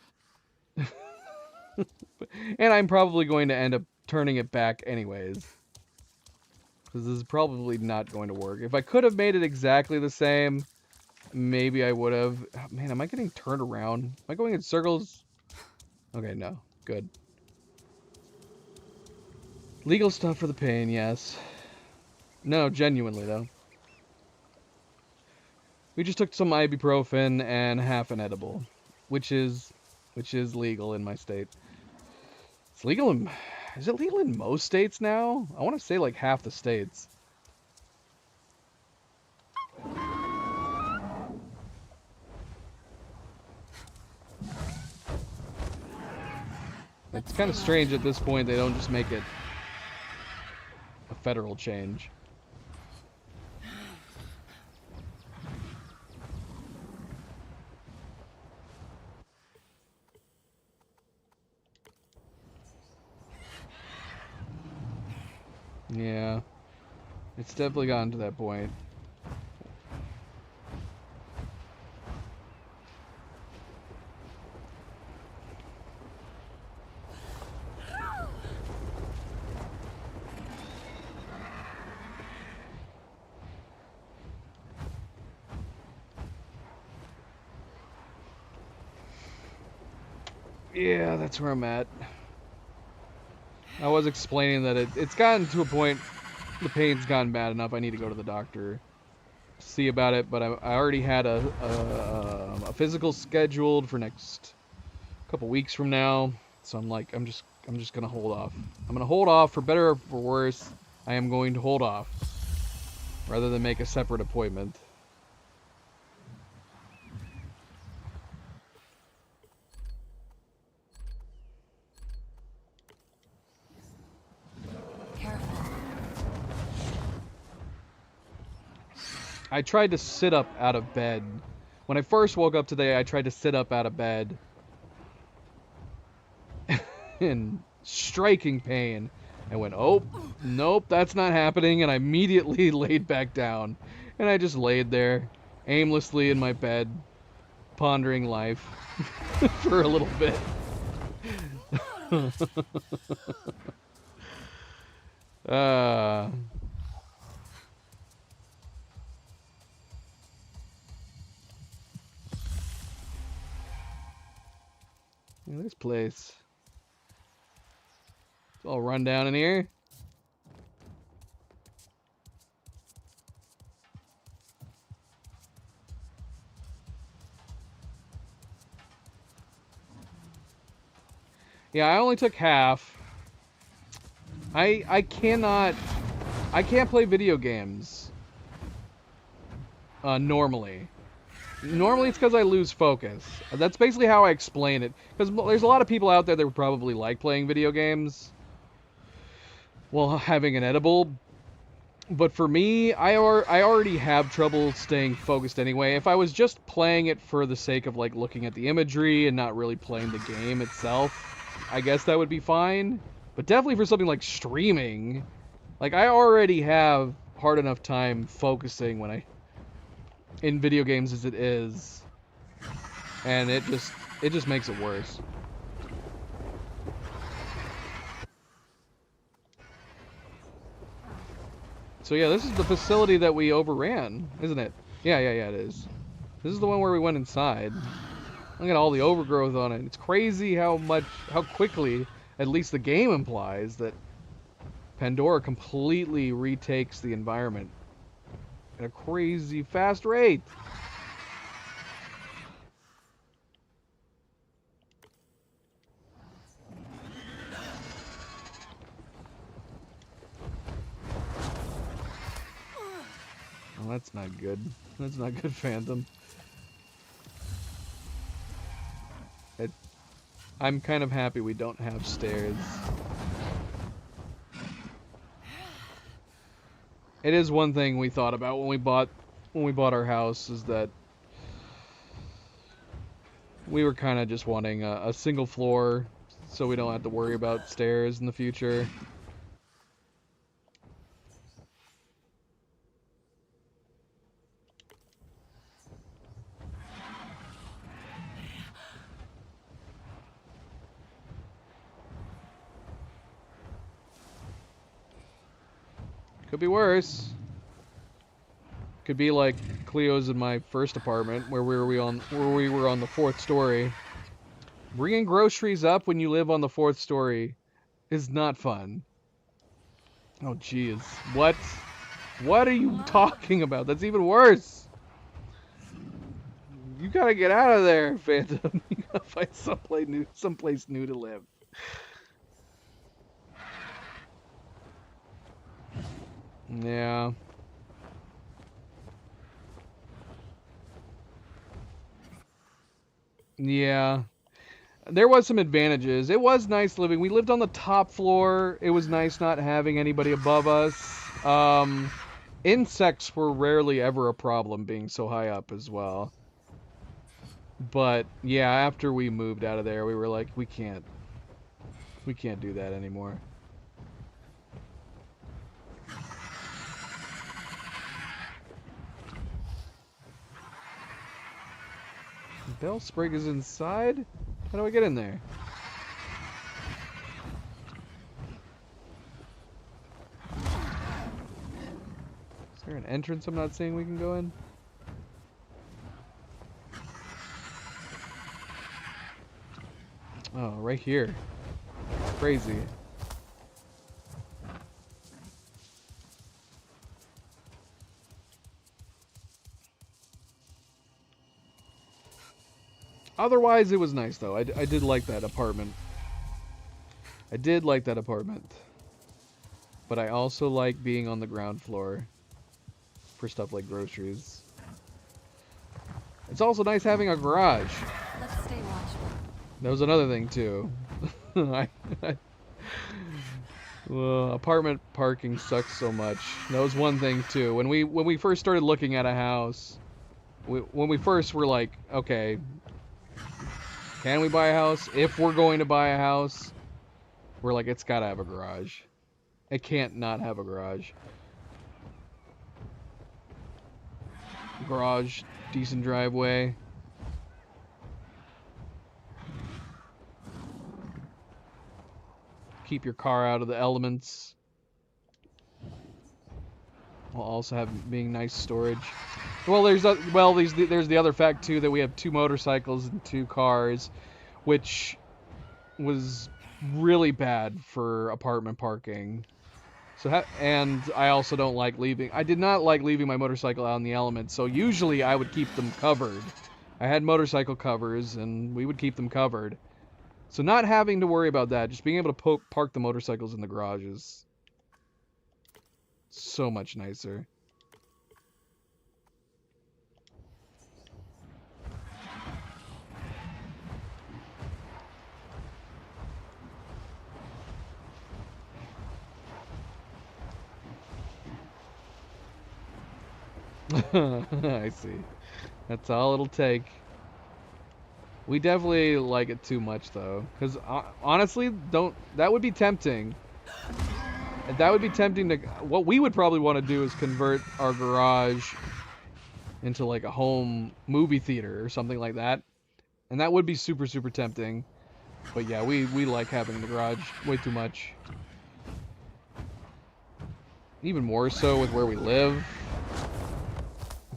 And I'm probably going to end up turning it back anyways. Because this is probably not going to work. If I could have made it exactly the same, maybe I would have. Oh, man, am I getting turned around? Am I going in circles? Okay, no. Good. Legal stuff for the pain, yes. No, genuinely, though. We just took some ibuprofen and half an edible. Which is legal in my state. It's legal in... Is it legal in most states now? I want to say like half the states. It's kind of strange at this point they don't just make it a federal change. Yeah, it's definitely gotten to that point. Yeah, that's where I'm at. I was explaining that it's gotten to a point, the pain's gotten bad enough, I need to go to the doctor to see about it, but I already had a physical scheduled for next couple weeks from now, so I'm like, I'm just gonna hold off. I'm gonna hold off, for better or for worse, I am going to hold off, rather than make a separate appointment. I tried to sit up out of bed. When I first woke up today, I tried to sit up out of bed. In striking pain. I went, oh, nope, that's not happening. And I immediately laid back down. And I just laid there, aimlessly in my bed, pondering life for a little bit. This place. It's all run down in here. Yeah, I only took half. I can't play video games. Normally. Normally it's because I lose focus. That's basically how I explain it. Because there's a lot of people out there that would probably like playing video games while having an edible. But for me, I already have trouble staying focused anyway. If I was just playing it for the sake of like looking at the imagery and not really playing the game itself, I guess that would be fine. But definitely for something like streaming, like I already have hard enough time focusing in video games as it is, and it just makes it worse. So yeah, this is the facility that we overran, isn't it? Yeah, it is. This is the one where we went inside. Look at all the overgrowth on it. It's crazy how quickly, at least the game implies, that Pandora completely retakes the environment at a crazy fast rate. Well, that's not good. That's not good, Phantom. I'm kind of happy we don't have stairs. It is one thing we thought about when we bought our house, is that we were kind of just wanting a single floor so we don't have to worry about stairs in the future. Could be worse. Could be like Cleo's in my first apartment, where we were on the 4th story. Bringing groceries up when you live on the 4th story is not fun. Oh, jeez. What? What are you talking about? That's even worse. You gotta get out of there, Phantom. You gotta find someplace new to live. Yeah. Yeah. There was some advantages. It was nice living. We lived on the top floor. It was nice not having anybody above us. Insects were rarely ever a problem being so high up as well. But yeah, after we moved out of there, we were like, we can't do that anymore. Bellsprig is inside? How do I get in there? Is there an entrance I'm not seeing we can go in? Oh, right here. Crazy. Otherwise, it was nice, though. I did like that apartment. I did like that apartment. But I also like being on the ground floor for stuff like groceries. It's also nice having a garage. Let's stay watchful. That was another thing, too. Well, apartment parking sucks so much. That was one thing, too. When we first started looking at a house, when we first were like, okay, can we buy a house? If we're going to buy a house, we're like, it's gotta have a garage. It can't not have a garage. Garage, decent driveway. Keep your car out of the elements. While also being nice storage. Well, there's the other fact too that we have 2 motorcycles and 2 cars, which was really bad for apartment parking. So and I also don't like leaving. I did not like leaving my motorcycle out in the elements. So usually I would keep them covered. I had motorcycle covers and we would keep them covered. So not having to worry about that, just being able to park the motorcycles in the garage is so much nicer. I see. That's all it'll take. We definitely like it too much, though. Because, honestly, that would be tempting. That would be tempting to... What we would probably want to do is convert our garage into, like, a home movie theater or something like that. And that would be super, super tempting. But, yeah, we like having the garage way too much. Even more so with where we live.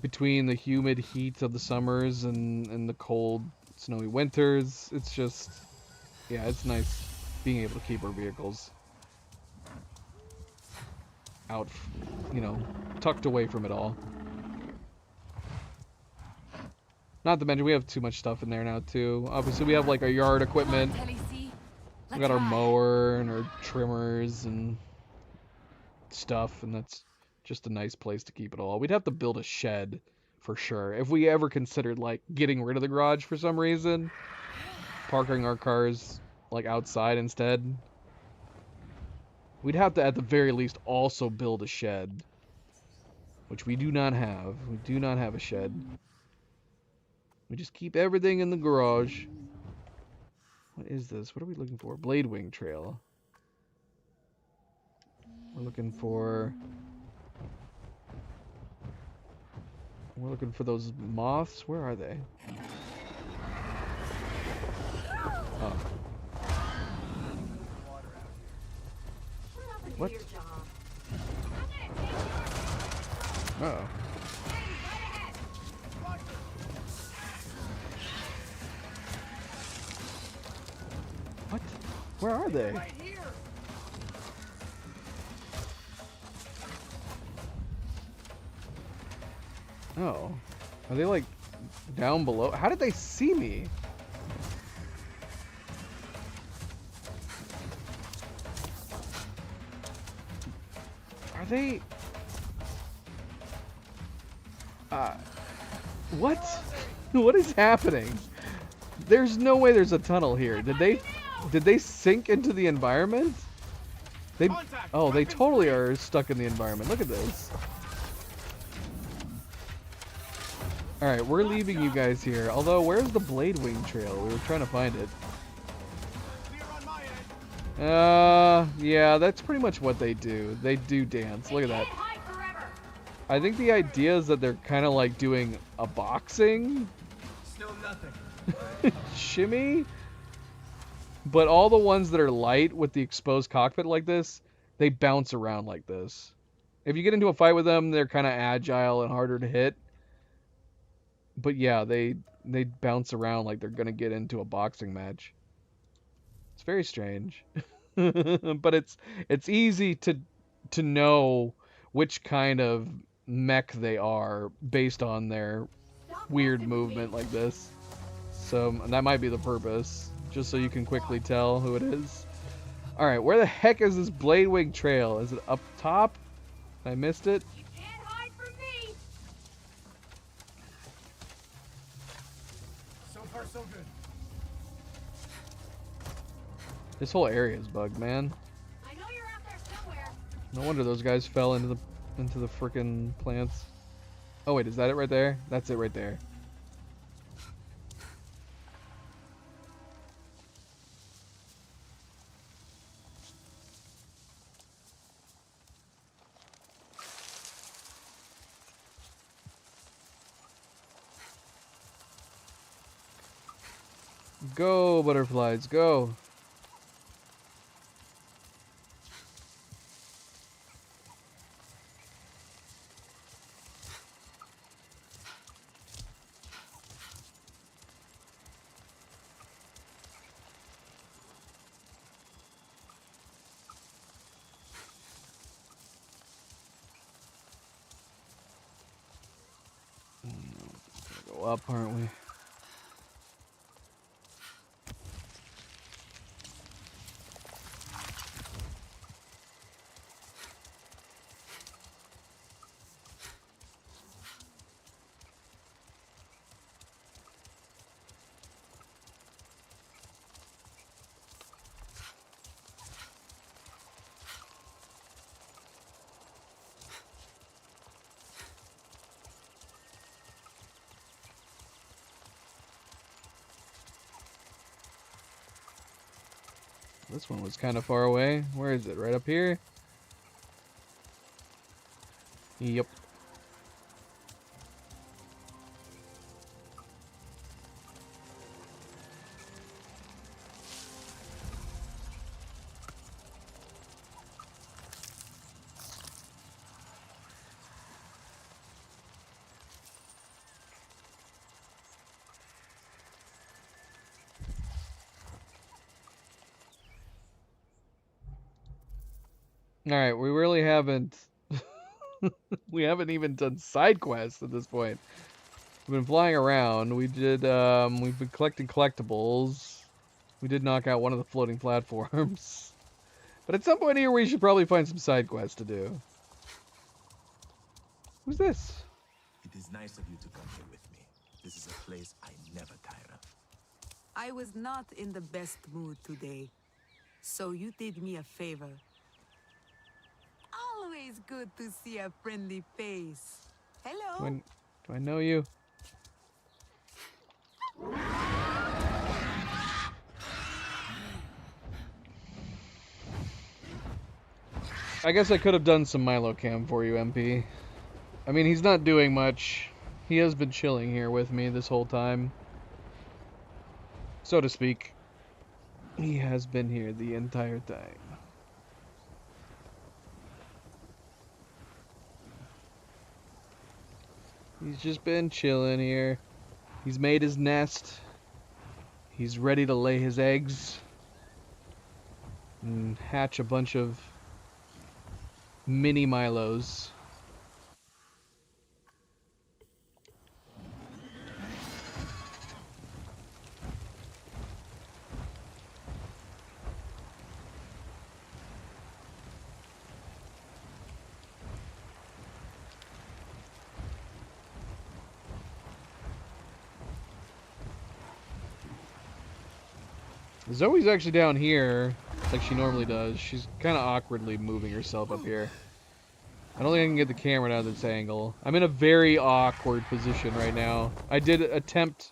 Between the humid heat of the summers and the cold, snowy winters, it's just, yeah, it's nice being able to keep our vehicles out, you know, tucked away from it all. Not to mention we have too much stuff in there now too. Obviously we have like our yard equipment. We got our mower and our trimmers and stuff, and that's just a nice place to keep it all. We'd have to build a shed for sure. If we ever considered like getting rid of the garage for some reason, parking our cars like outside instead, we'd have to at the very least also build a shed, which we do not have. We do not have a shed. We just keep everything in the garage. What is this? What are we looking for? Bladewing Trail. We're looking for those moths. Where are they? Oh. What? Uh-oh. What? Where are they? Oh. Are they like down below? How did they see me? Are they... What? What is happening? There's no way there's a tunnel here. Did they sink into the environment? Oh, they totally are stuck in the environment. Look at this. Alright, we're leaving you guys here. Although, where's the Blade Wing Trail? We were trying to find it. Yeah, that's pretty much what they do. They do dance. Look at that. I think the idea is that they're kind of like doing a boxing Still nothing. shimmy. But all the ones that are light with the exposed cockpit like this, they bounce around like this. If you get into a fight with them, they're kind of agile and harder to hit. But yeah, they bounce around like they're gonna get into a boxing match. It's very strange. But it's easy to know which kind of mech they are based on their weird movement like this. So that might be the purpose, just so you can quickly tell who it is. Alright, where the heck is this Blade Wing Trail? Is it up top? I missed it. You can't hide from me. So far, so good. This whole area is bugged, man. I know you're out there somewhere. No wonder those guys fell into the frickin' plants. Oh wait, is that it right there? That's it right there. Go, butterflies, go. Go up, aren't we? This one was kind of far away. Where is it? Right up here? Yep. Alright, we really haven't... we haven't even done side quests at this point. We've been flying around. We've been collecting collectibles. We did knock out one of the floating platforms. But at some point here, we should probably find some side quests to do. Who's this? It is nice of you to come here with me. This is a place I never tire of. I was not in the best mood today, so you did me a favor. Always good to see a friendly face. Hello. Do I know you? I guess I could have done some Milo Cam for you, MP. I mean, he's not doing much. He has been chilling here with me this whole time. So to speak. He has been here the entire time. He's just been chilling here. He's made his nest. He's ready to lay his eggs and hatch a bunch of mini Milos. Zoe's actually down here, like she normally does. She's kind of awkwardly moving herself up here. I don't think I can get the camera down to this angle. I'm in a very awkward position right now. I did attempt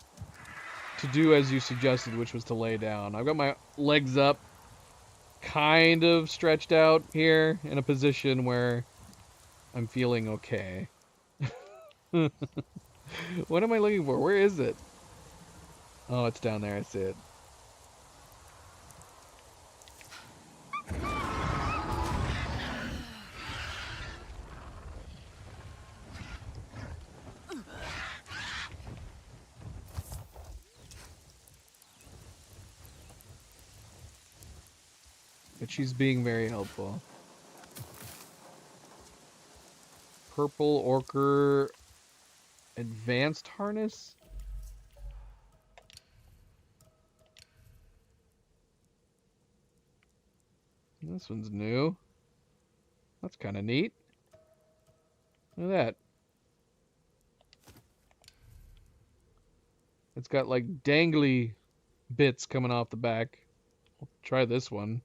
to do as you suggested, which was to lay down. I've got my legs up, kind of stretched out here, in a position where I'm feeling okay. What am I looking for? Where is it? Oh, it's down there. I see it. But she's being very helpful. Purple Orcher Advanced Harness? This one's new. That's kind of neat. Look at that. It's got like dangly bits coming off the back. I'll try this one.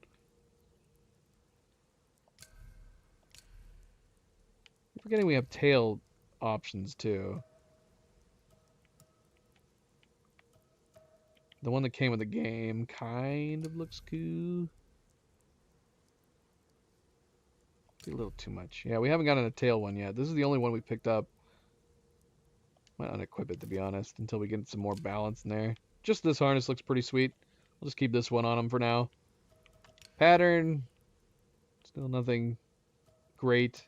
I'm forgetting we have tail options too. The one that came with the game kind of looks cool. A little too much. Yeah, we haven't gotten a tail one yet. This is the only one we picked up. Might unequip it, to be honest, until we get some more balance in there. Just this harness looks pretty sweet. I'll just keep this one on him for now. Pattern. Still nothing great.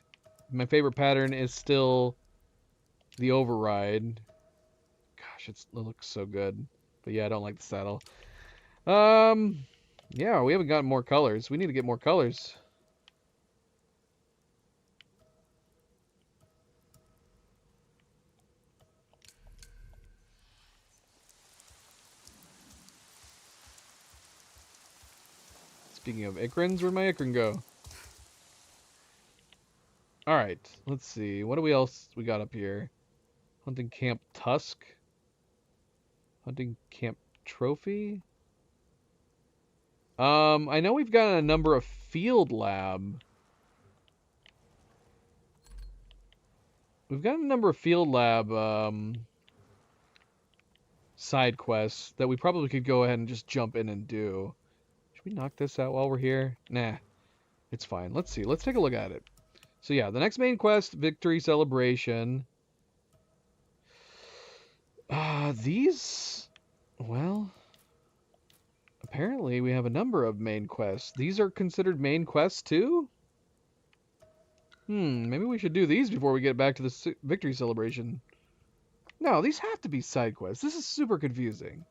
My favorite pattern is still the Override. Gosh, it looks so good. But yeah, I don't like the saddle. Yeah, we haven't gotten more colors. We need to get more colors. Speaking of Icrins, where'd my Icrin go? Alright, let's see. What do we else we got up here? Hunting Camp Tusk. Hunting Camp Trophy. I know we've got a number of Field Lab. We've got a number of Field Lab side quests that we probably could go ahead and just jump in and do. Should we knock this out while we're here? Nah, it's fine. Let's see. Let's take a look at it. So yeah, the next main quest, Victory Celebration. These, well, apparently we have a number of main quests. These are considered main quests too? Maybe we should do these before we get back to the Victory Celebration. No, these have to be side quests. This is super confusing.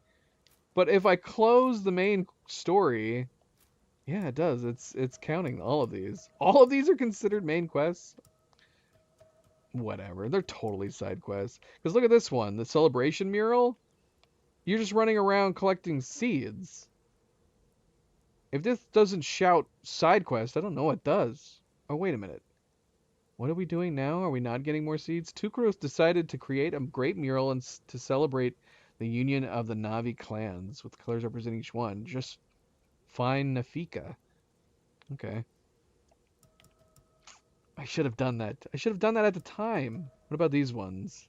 But if I close the main story, yeah, it does. It's counting all of these. All of these are considered main quests. Whatever. They're totally side quests. Because look at this one, the Celebration mural. You're just running around collecting seeds. If this doesn't shout side quest, I don't know what does. Oh, wait a minute. What are we doing now? Are we not getting more seeds? Tukros decided to create a great mural and to celebrate the union of the Na'vi clans, with colors representing each one. Just find Nafika. Okay. I should have done that. I should have done that at the time. What about these ones?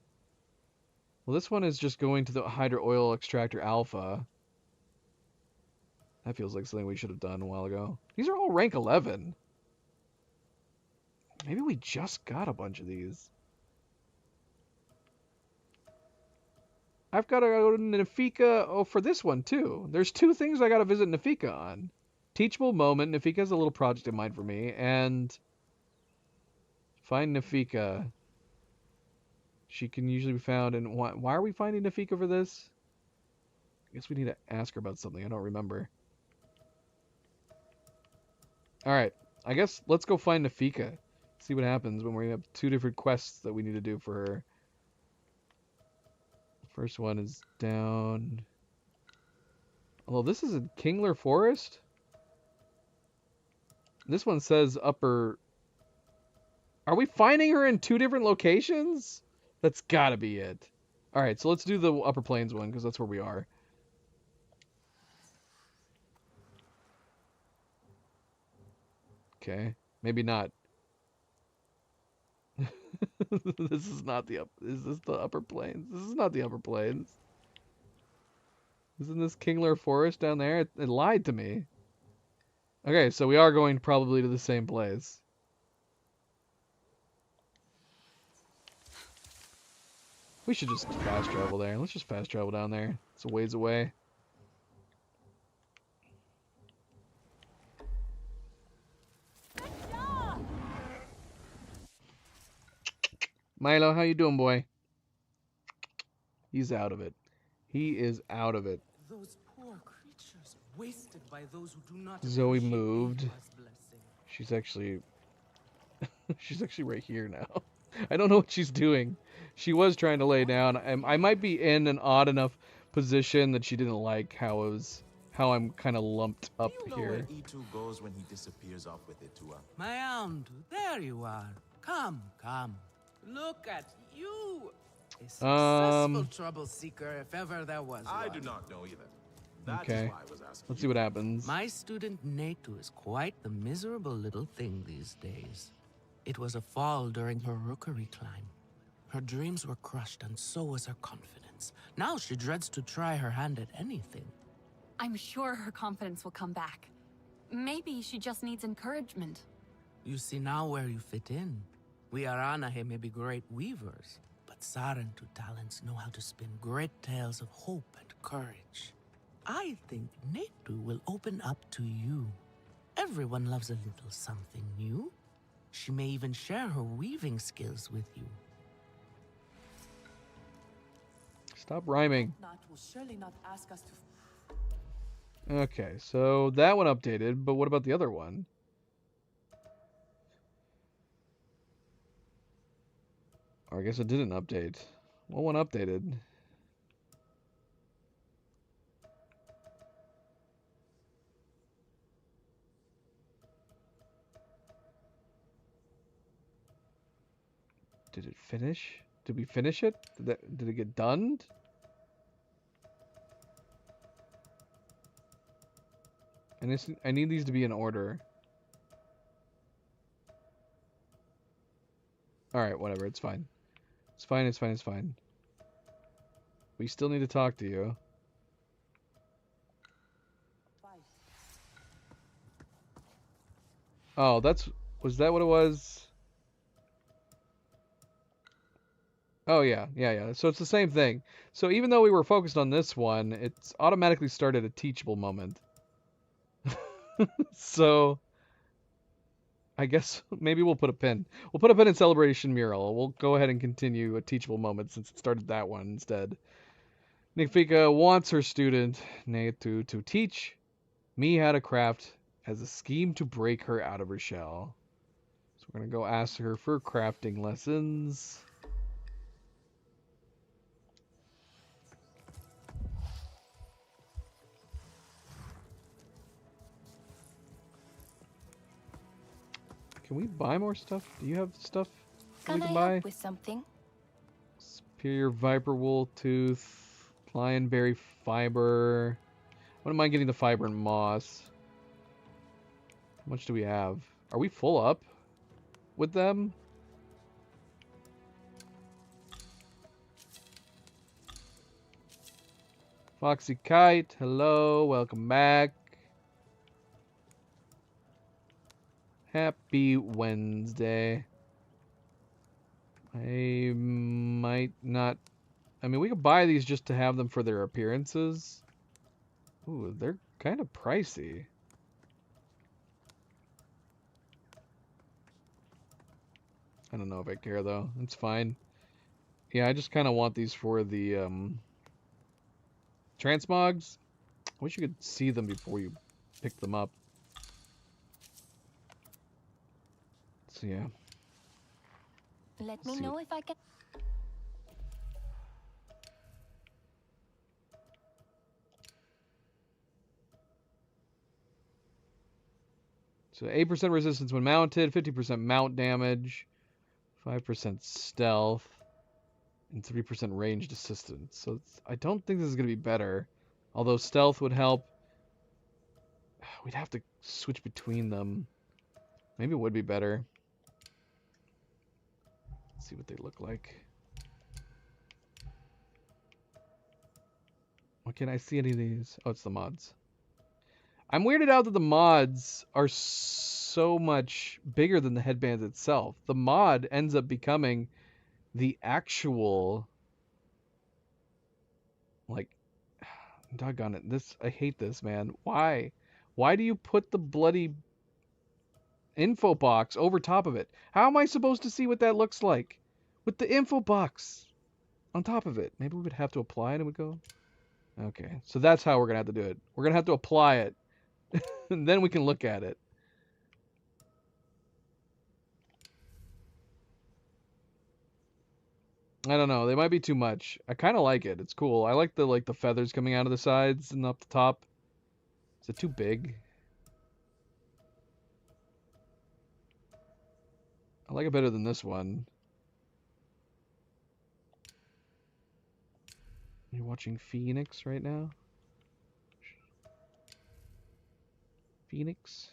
Well, this one is just going to the Hydro Oil Extractor Alpha. That feels like something we should have done a while ago. These are all rank 11. Maybe we just got a bunch of these. I've got to go to Nafika. Oh, for this one, too. There's two things I got to visit Nafika on. Teachable Moment. Nafika has a little project in mind for me. And find Nafika. She can usually be found in... Why are we finding Nafika for this? I guess we need to ask her about something. I don't remember. Alright. I guess let's go find Nafika. See what happens when we have two different quests that we need to do for her. First one is down... Although this is in Kingler Forest? This one says upper... Are we finding her in two different locations? That's gotta be it. Alright, so let's do the Upper Plains one, because that's where we are. Okay, maybe not. This is not the Is this the Upper Plains? This is not the Upper Plains. Isn't this Kingler Forest down there? It lied to me. Okay, so we are going probably to the same place. We should just fast travel there. Let's just fast travel down there. It's a ways away. Milo, how you doing, boy? He's out of it. He is out of it. Those poor creatures wasted by those who do not Zoe appreciate moved. Ava's blessing. She's actually... she's actually right here now. I don't know what she's doing. She was trying to lay down. I might be in an odd enough position that she didn't like how I'm kind of lumped up Do you know where here. E2 goes when he disappears off with Itua? My aunt, there you are. Come, come. Look at you. A successful trouble seeker, if ever there was I one. do not know either. That is Okay. why I was asking. Let's see what happens. My student Netu is quite the miserable little thing these days. It was a fall during her rookery climb. Her dreams were crushed, and so was her confidence. Now she dreads to try her hand at anything. I'm sure her confidence will come back. Maybe she just needs encouragement. You see now where you fit in. We Aranahe may be great weavers, but Sarentu talents know how to spin great tales of hope and courage. I think Netu will open up to you. Everyone loves a little something new. She may even share her weaving skills with you. Stop rhyming. Nat will surely not ask us to. Okay, so that one updated, but what about the other one? Or I guess it didn't update. What one updated? Did it finish? Did we finish it? Did it get done? And I need these to be in order. Alright, whatever, it's fine. It's fine, it's fine, it's fine. We still need to talk to you. Oh, was that what it was? Oh yeah. So it's the same thing. So even though we were focused on this one, it's automatically started a teachable moment. So I guess maybe we'll put a pin. We'll put a pin in Celebration Mural. We'll go ahead and continue a teachable moment since it started that one instead. Nafika wants her student, Netu, to teach me how to craft as a scheme to break her out of her shell. So we're going to go ask her for crafting lessons. Can we buy more stuff? Do you have stuff that we can buy? Help with something? Superior Viper Wool Tooth, Lionberry Fiber. Wouldn't mind getting the fiber and moss. How much do we have? Are we full up with them? Foxy Kite, hello, welcome back. Happy Wednesday. I might not... I mean, we could buy these just to have them for their appearances. Ooh, they're kind of pricey. I don't know if I care, though. It's fine. Yeah, I just kind of want these for the transmogs. I wish you could see them before you pick them up. So yeah. Let me See know what- if I can. So 8% resistance when mounted, 50% mount damage, 5% stealth, and 3% ranged assistance. So I don't think this is going to be better. Although stealth would help. We'd have to switch between them. Maybe it would be better. Let's see what they look like. Why can't I see any of these? Oh, it's the mods. I'm weirded out that the mods are so much bigger than the headband itself. The mod ends up becoming the actual, like, doggone it. I hate this, man. Why? Why do you put the bloody info box over top of it? How am I supposed to see what that looks like with the info box on top of it? Maybe we would have to apply it and it would go. Okay, so that's how we're gonna have to do it. We're gonna have to apply it, and then we can look at it. I don't know. They might be too much. I kind of like it. It's cool. I like the feathers coming out of the sides and up the top. Is it too big? I like it better than this one. You're watching Phoenix right now? Phoenix?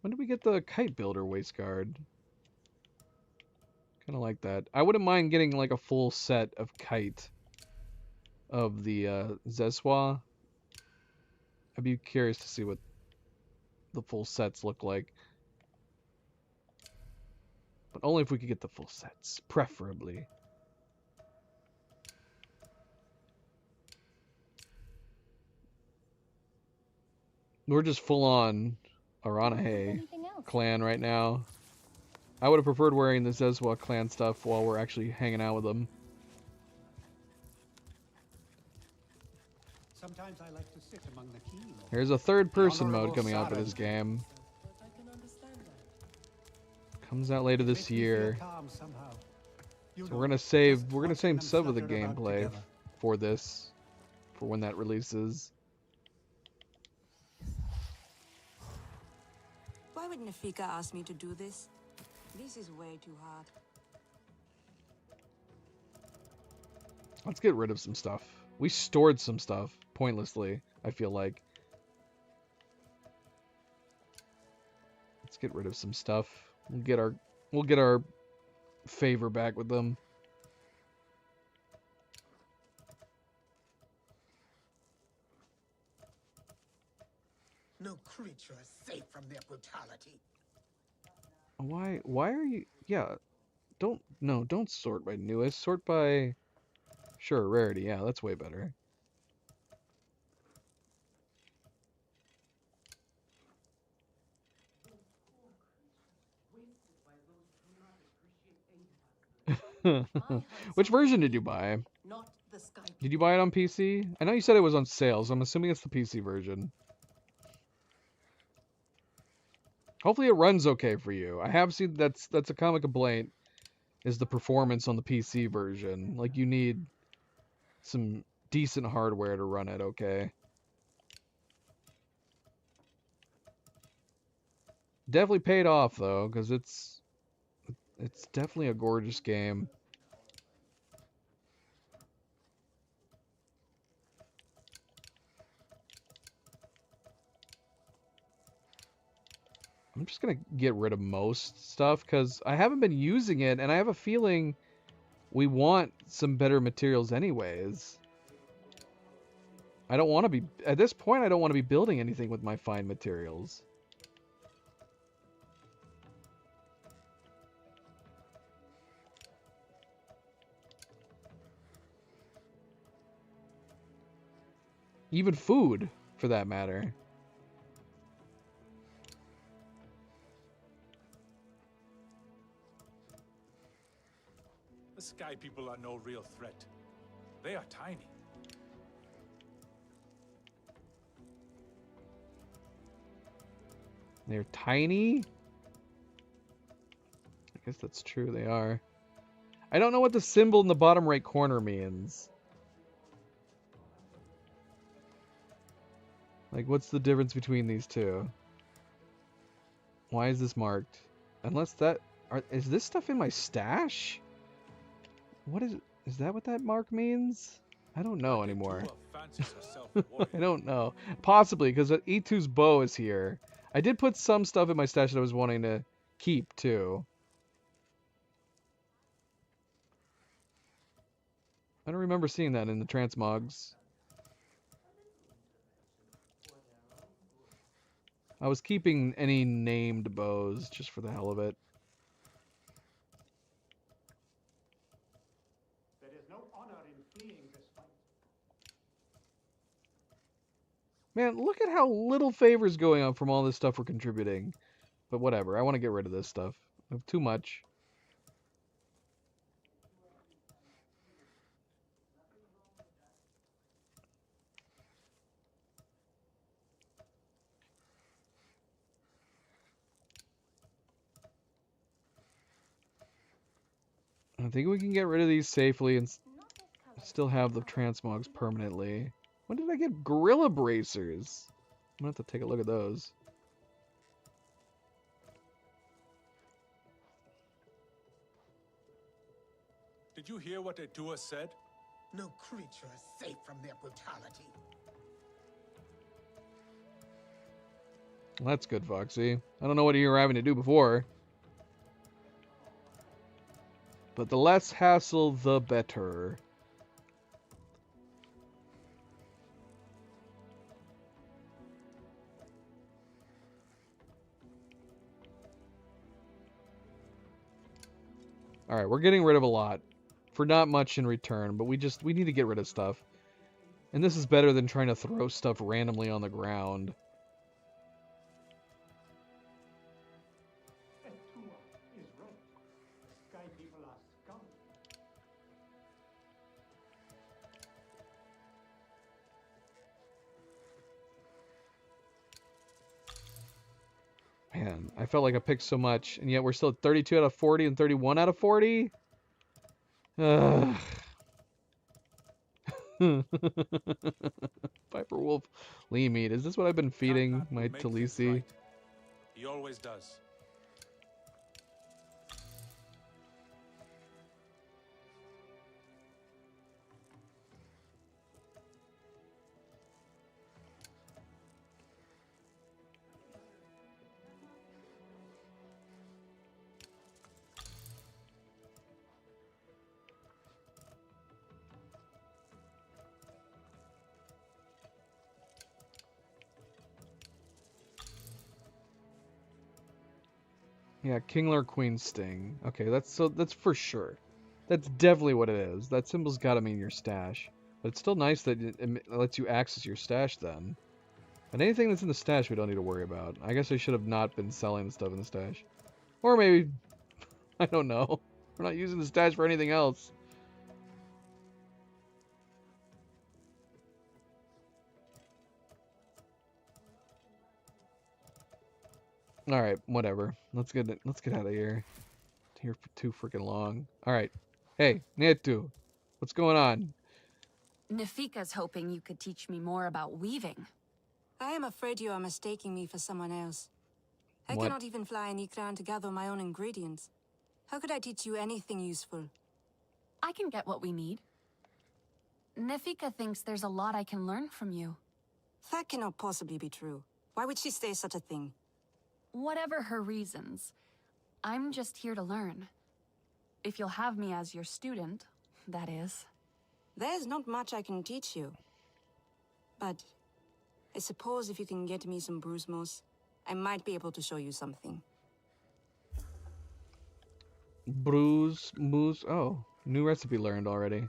When did we get the Kite Builder waist guard? Kind of like that. I wouldn't mind getting like a full set of Kite of the Zeswa. I'd be curious to see what the full sets look like. But only if we could get the full sets, preferably. We're just full on Aranahe clan right now. I would have preferred wearing the Zeswa clan stuff while we're actually hanging out with them. Sometimes I like to sit among the keel. There's a third-person Honorable mode coming out for this Saren. game. But I can understand that. Comes out later this Makes me feel year. calm somehow. You So know, we're gonna just save watching them some of the flutter about gameplay together. for this, for when that releases. Why would Nafika ask me to do this? This is way too hard. Let's get rid of some stuff. We stored some stuff pointlessly, I feel like. Let's get rid of some stuff. We'll get our favor back with them. No creature is safe from their brutality. Why are you... Yeah, don't sort by newest. Sort by... Sure, rarity. Yeah, that's way better. Which version did you buy? Not the sky. Did you buy it on PC? I know you said it was on sale, so I'm assuming it's the PC version. Hopefully it runs okay for you. I have seen that's a common complaint, is the performance on the PC version. Like, you need some decent hardware to run it okay. Definitely paid off though, because it's definitely a gorgeous game. I'm just gonna get rid of most stuff because I haven't been using it, and I have a feeling we want some better materials anyways. I don't want to be, at this point, I don't want to be building anything with my fine materials. Even food, for that matter. The Sky People are no real threat. They are tiny. They're tiny? I guess that's true, they are. I don't know what the symbol in the bottom right corner means. Like, what's the difference between these two? Why is this marked? Unless that... is this stuff in my stash? What is that what that mark means? I don't know anymore. I don't know. Possibly, because E2's bow is here. I did put some stuff in my stash that I was wanting to keep, too. I don't remember seeing that in the transmogs. I was keeping any named bows just for the hell of it. There is no honor in fleeing this fight. Man, look at how little favors going on from all this stuff we're contributing. But whatever, I want to get rid of this stuff. I have too much. I think we can get rid of these safely and still have the transmogs permanently. When did I get gorilla bracers? I'm gonna have to take a look at those. Did you hear what Edua said? No creature is safe from their brutality. Well, that's good, Foxy. I don't know what you were having to do before. But the less hassle, the better. Alright, we're getting rid of a lot. For not much in return, but we need to get rid of stuff. And this is better than trying to throw stuff randomly on the ground. Etua is right. Sky People are scum. Man, I felt like I picked so much, and yet we're still at 32 out of 40 and 31 out of 40? Ugh. Viper Wolf lean meat. Is this what I've been feeding my Talisi? Right. He always does. Yeah, Kingler Queen Sting. Okay, that's for sure. That's definitely what it is. That symbol's got to mean your stash. But it's still nice that it lets you access your stash then. And anything that's in the stash we don't need to worry about. I guess I should have not been selling the stuff in the stash. Or maybe, I don't know. We're not using the stash for anything else. All right, whatever. Let's get out of here. Here for too freaking long. All right. Hey, Netu, what's going on? Nafika's hoping you could teach me more about weaving. I am afraid you are mistaking me for someone else. I What? cannot even fly an Ikran to gather my own ingredients. How could I teach you anything useful? I can get what we need. Nafika thinks there's a lot I can learn from you. That cannot possibly be true. Why would she say such a thing? Whatever her reasons, I'm just here to learn. If you'll have me as your student, that is. There's not much I can teach you. But I suppose if you can get me some bruise moss, I might be able to show you something. Bruise moose. Oh, new recipe learned already.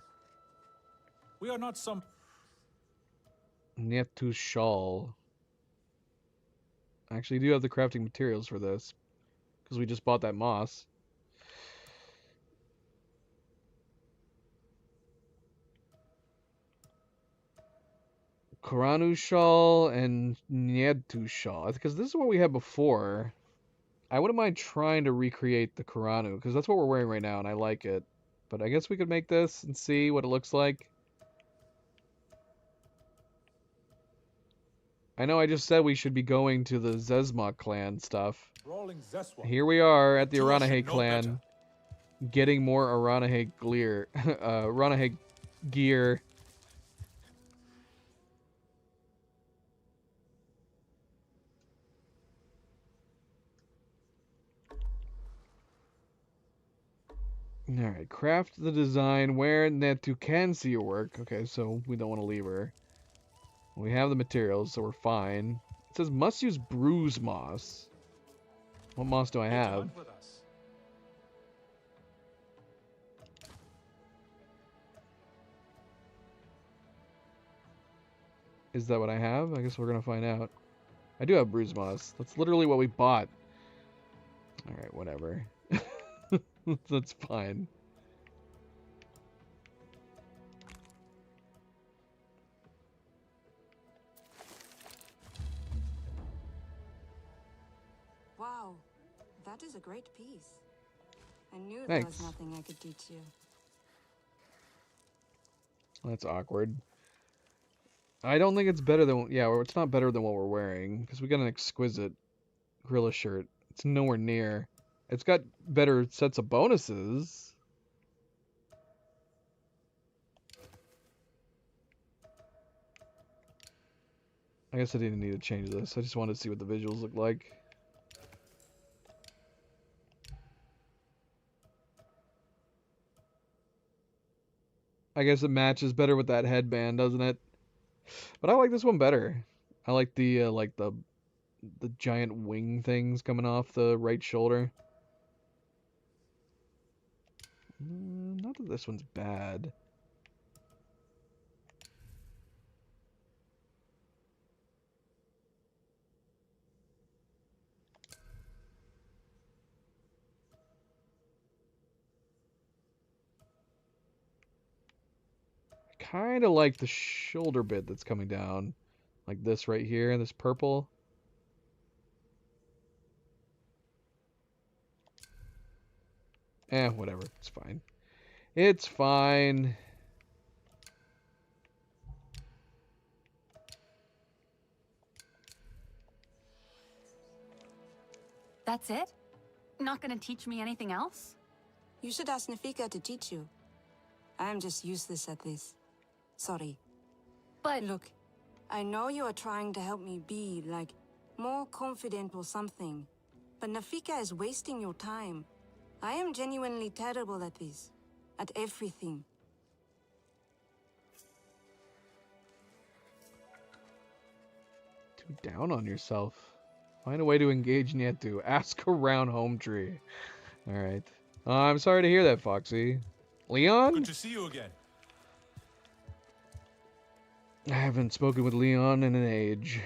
We are not some... Netu shawl. I actually do have the crafting materials for this because we just bought that moss. Koranu shawl and Nyetu shawl. Because this is what we had before. I wouldn't mind trying to recreate the Koranu because that's what we're wearing right now and I like it. But I guess we could make this and see what it looks like. I know I just said we should be going to the Zesmok clan stuff. Brawling Zeswa. Here we are at the Two should Aranahe know clan. better. Getting more Aranahe gear. Aranahe gear. Alright, craft the design where Netu can see your work. Okay, so we don't want to leave her. We have the materials, so we're fine. It says must use bruise moss. What moss do I Take have? on with us. Is that what I have? I guess we're gonna find out. I do have bruise moss. That's literally what we bought. Alright, whatever. That's fine. Wow, that is a great piece. I knew there Thanks. was nothing I could teach you. That's awkward. I don't think it's better than... Yeah, it's not better than what we're wearing. Because we got an exquisite gorilla shirt. It's nowhere near. It's got better sets of bonuses. I guess I didn't need to change this. I just wanted to see what the visuals look like. I guess it matches better with that headband, doesn't it? But I like this one better. I like the giant wing things coming off the right shoulder. Not that this one's bad. I kind of like the shoulder bit that's coming down. Like this right here, this purple. Whatever. It's fine. It's fine. That's it? Not gonna teach me anything else? You should ask Nafika to teach you. I'm just useless at this. Sorry. But Look, I know you are trying to help me be, like, more confident or something. But Nafika is wasting your time. I am genuinely terrible at this. At everything. Too down on yourself. Find a way to engage Nietu. Ask around home tree. Alright. I'm sorry to hear that, Foxy. Leon? Good to see you again. I haven't spoken with Leon in an age.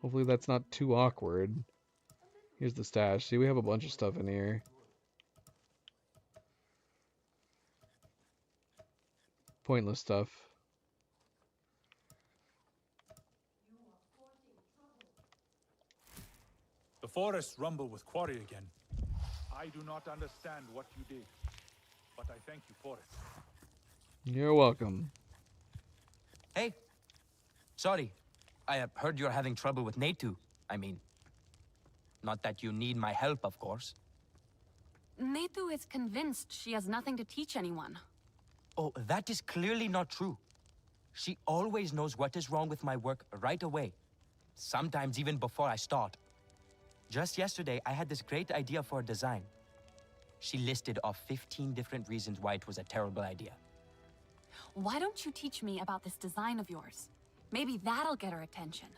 Hopefully that's not too awkward. Here's the stash. See, we have a bunch of stuff in here. Pointless stuff. The forests rumble with quarry again. I do not understand what you did, but I thank you for it. You're welcome. Hey. Sorry. I heard you're having trouble with Netu. I mean, not that you need my help, of course. Netu is convinced she has nothing to teach anyone. Oh, that is clearly not true. She always knows what is wrong with my work right away. Sometimes even before I start. Just yesterday, I had this great idea for a design. She listed off 15 different reasons why it was a terrible idea. Why don't you teach me about this design of yours? Maybe that'll get her attention.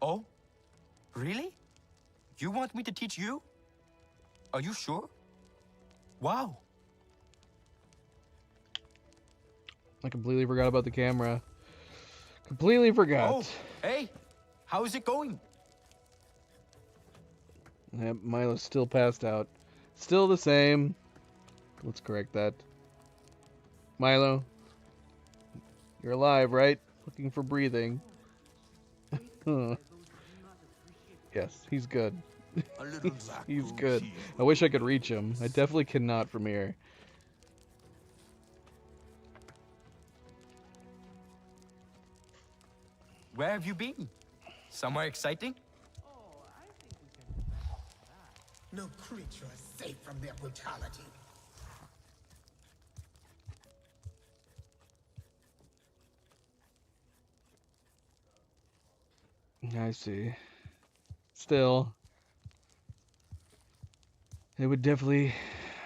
Oh? Really? You want me to teach you? Are you sure? Wow. I completely forgot about the camera. Completely forgot. Oh, hey, how is it going? Yep, Milo's still passed out. Still the same. Let's correct that. Milo, you're alive, right? Looking for breathing. Yes, he's good. He's good. I wish I could reach him. I definitely cannot from here. Where have you been? Somewhere exciting? No creature is safe from their brutality. I see. Still, it would definitely,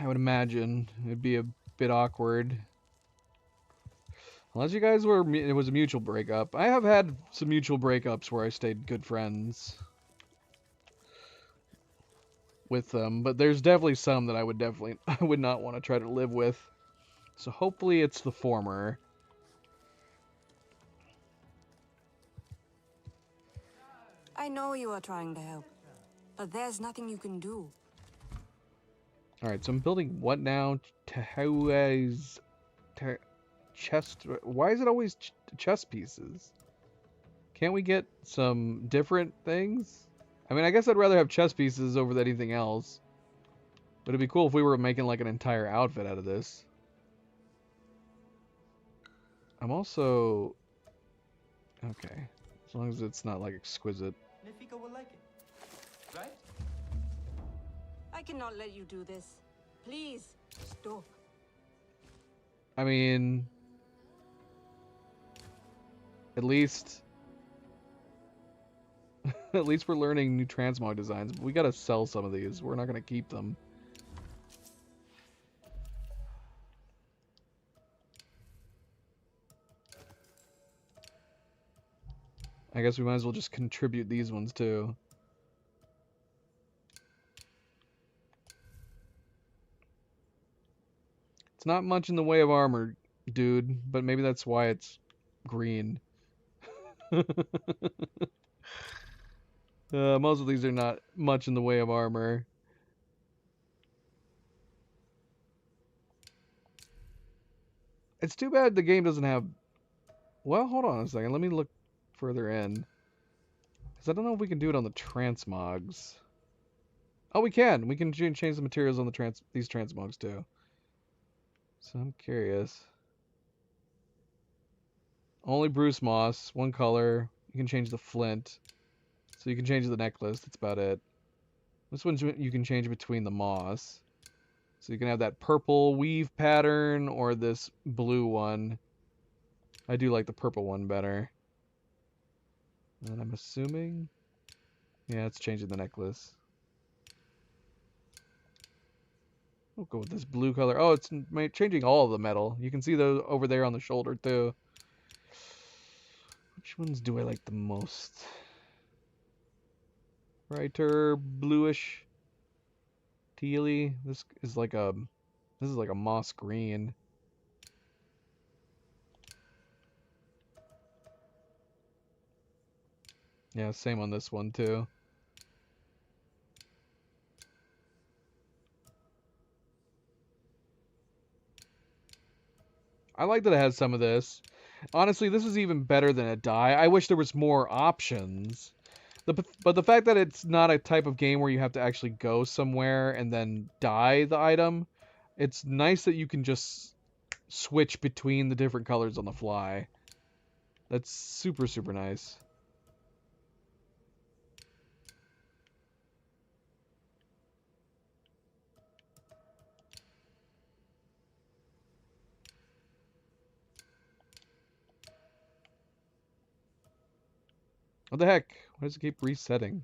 I would imagine, it'd be a bit awkward. Unless you guys were, it was a mutual breakup. I have had some mutual breakups where I stayed good friends with them, but there's definitely some that I would not want to try to live with. So hopefully it's the former. I know you are trying to help, but there's nothing you can do. Alright, so I'm building what now? Chest... Why is it always chest pieces? Can't we get some different things? I mean, I guess I'd rather have chest pieces over anything else. But it'd be cool if we were making like an entire outfit out of this. I'm also... Okay. As long as it's not like exquisite. Nefika will like it, right? I cannot let you do this. Please, stop. I mean... At least... At least we're learning new transmog designs. But we gotta sell some of these. We're not gonna keep them. I guess we might as well just contribute these ones too. It's not much in the way of armor, dude, but maybe that's why it's green. Most of these are not much in the way of armor. It's too bad the game doesn't have... Well, hold on a second. Let me look further in. Because I don't know if we can do it on the transmogs. Oh, we can. We can change the materials on these transmogs too. So I'm curious. Only Bruce Moss, one color. You can change the flint. So you can change the necklace. That's about it. This one's you can change between the moss. So you can have that purple weave pattern or this blue one. I do like the purple one better. And I'm assuming... Yeah, it's changing the necklace. We'll go with this blue color. Oh, it's changing all of the metal. You can see those over there on the shoulder too. Which ones do I like the most? Brighter, bluish, tealy. This is like a moss green. Yeah, same on this one too. I like that it has some of this. Honestly, this is even better than a dye. I wish there was more options. But the fact that it's not a type of game where you have to actually go somewhere and then dye the item, it's nice that you can just switch between the different colors on the fly. That's super, super nice. What the heck? Why does it keep resetting?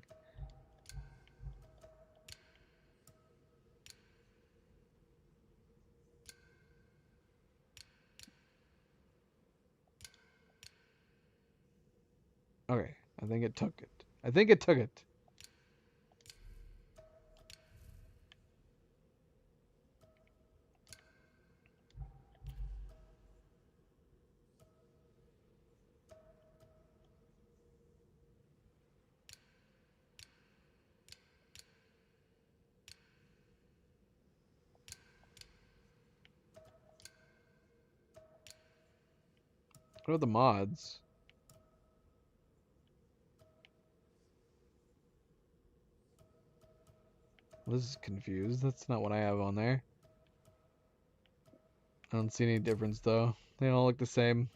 Okay, I think it took it. I think it took it. What are the mods? This is confused. That's not what I have on there. I don't see any difference though. They all look the same.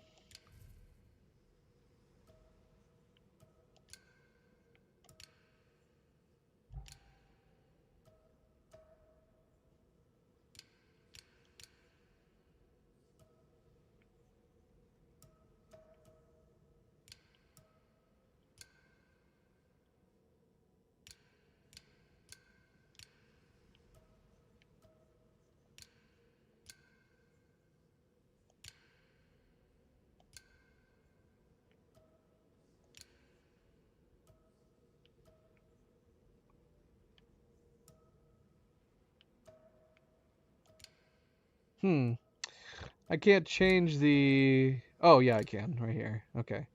I can't change the... Oh, yeah, I can. Right here. Okay. I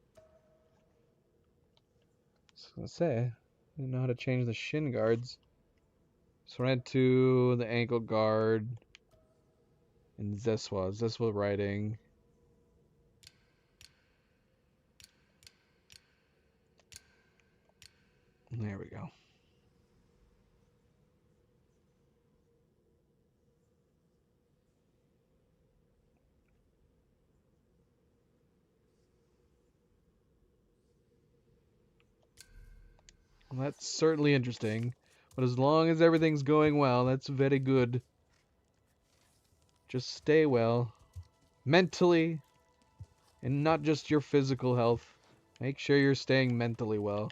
was gonna say, I didn't know how to change the shin guards. So I went to the ankle guard and Zeswa riding. There we go. Well, that's certainly interesting. But as long as everything's going well, that's very good. Just stay well. Mentally. And not just your physical health. Make sure you're staying mentally well.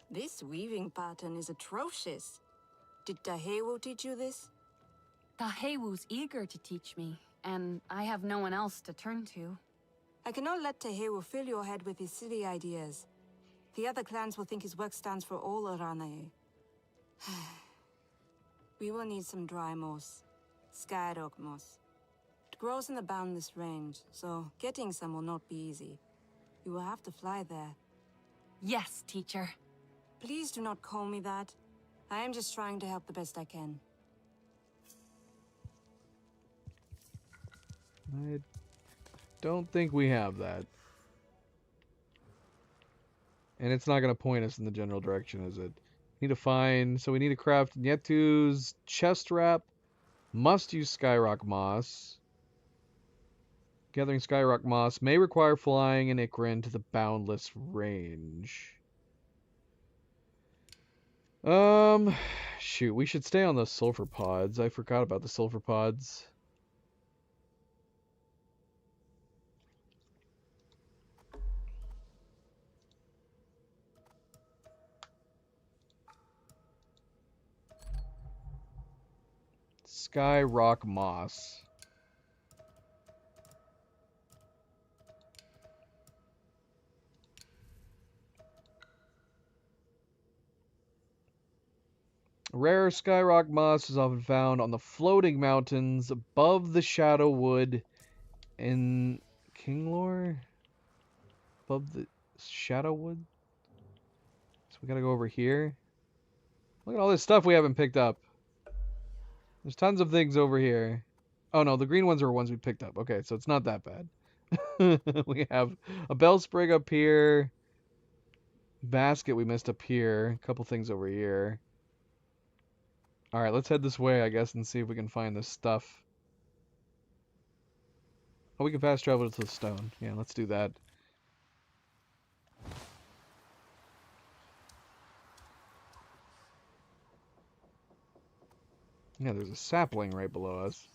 This weaving pattern is atrocious. Did Dahewo teach you this? Tahewu's eager to teach me, and I have no one else to turn to. I cannot let Dahewo fill your head with his silly ideas. The other clans will think his work stands for all Aranae. We will need some dry moss. Skyrock moss. It grows in the boundless range, so getting some will not be easy. You will have to fly there. Yes, teacher. Please do not call me that. I am just trying to help the best I can. I don't think we have that. And it's not going to point us in the general direction, is it? Need to find... So we need to craft Nyetu's chest wrap. Must use Skyrock moss. Gathering Skyrock moss may require flying an Ikrin to the boundless range. Shoot, we should stay on the sulfur pods. I forgot about the sulfur pods. Skyrock moss. Rare Skyrock moss is often found on the floating mountains above the Shadow Wood in Kinglore? Above the Shadow Wood? So we gotta go over here. Look at all this stuff we haven't picked up. There's tons of things over here. Oh no, the green ones are ones we picked up. Okay, so it's not that bad. We have a bell sprig up here. Basket we missed up here. A couple things over here. Alright, let's head this way, I guess, and see if we can find this stuff. Oh, we can fast travel to the stone. Yeah, let's do that. Yeah, there's a sapling right below us.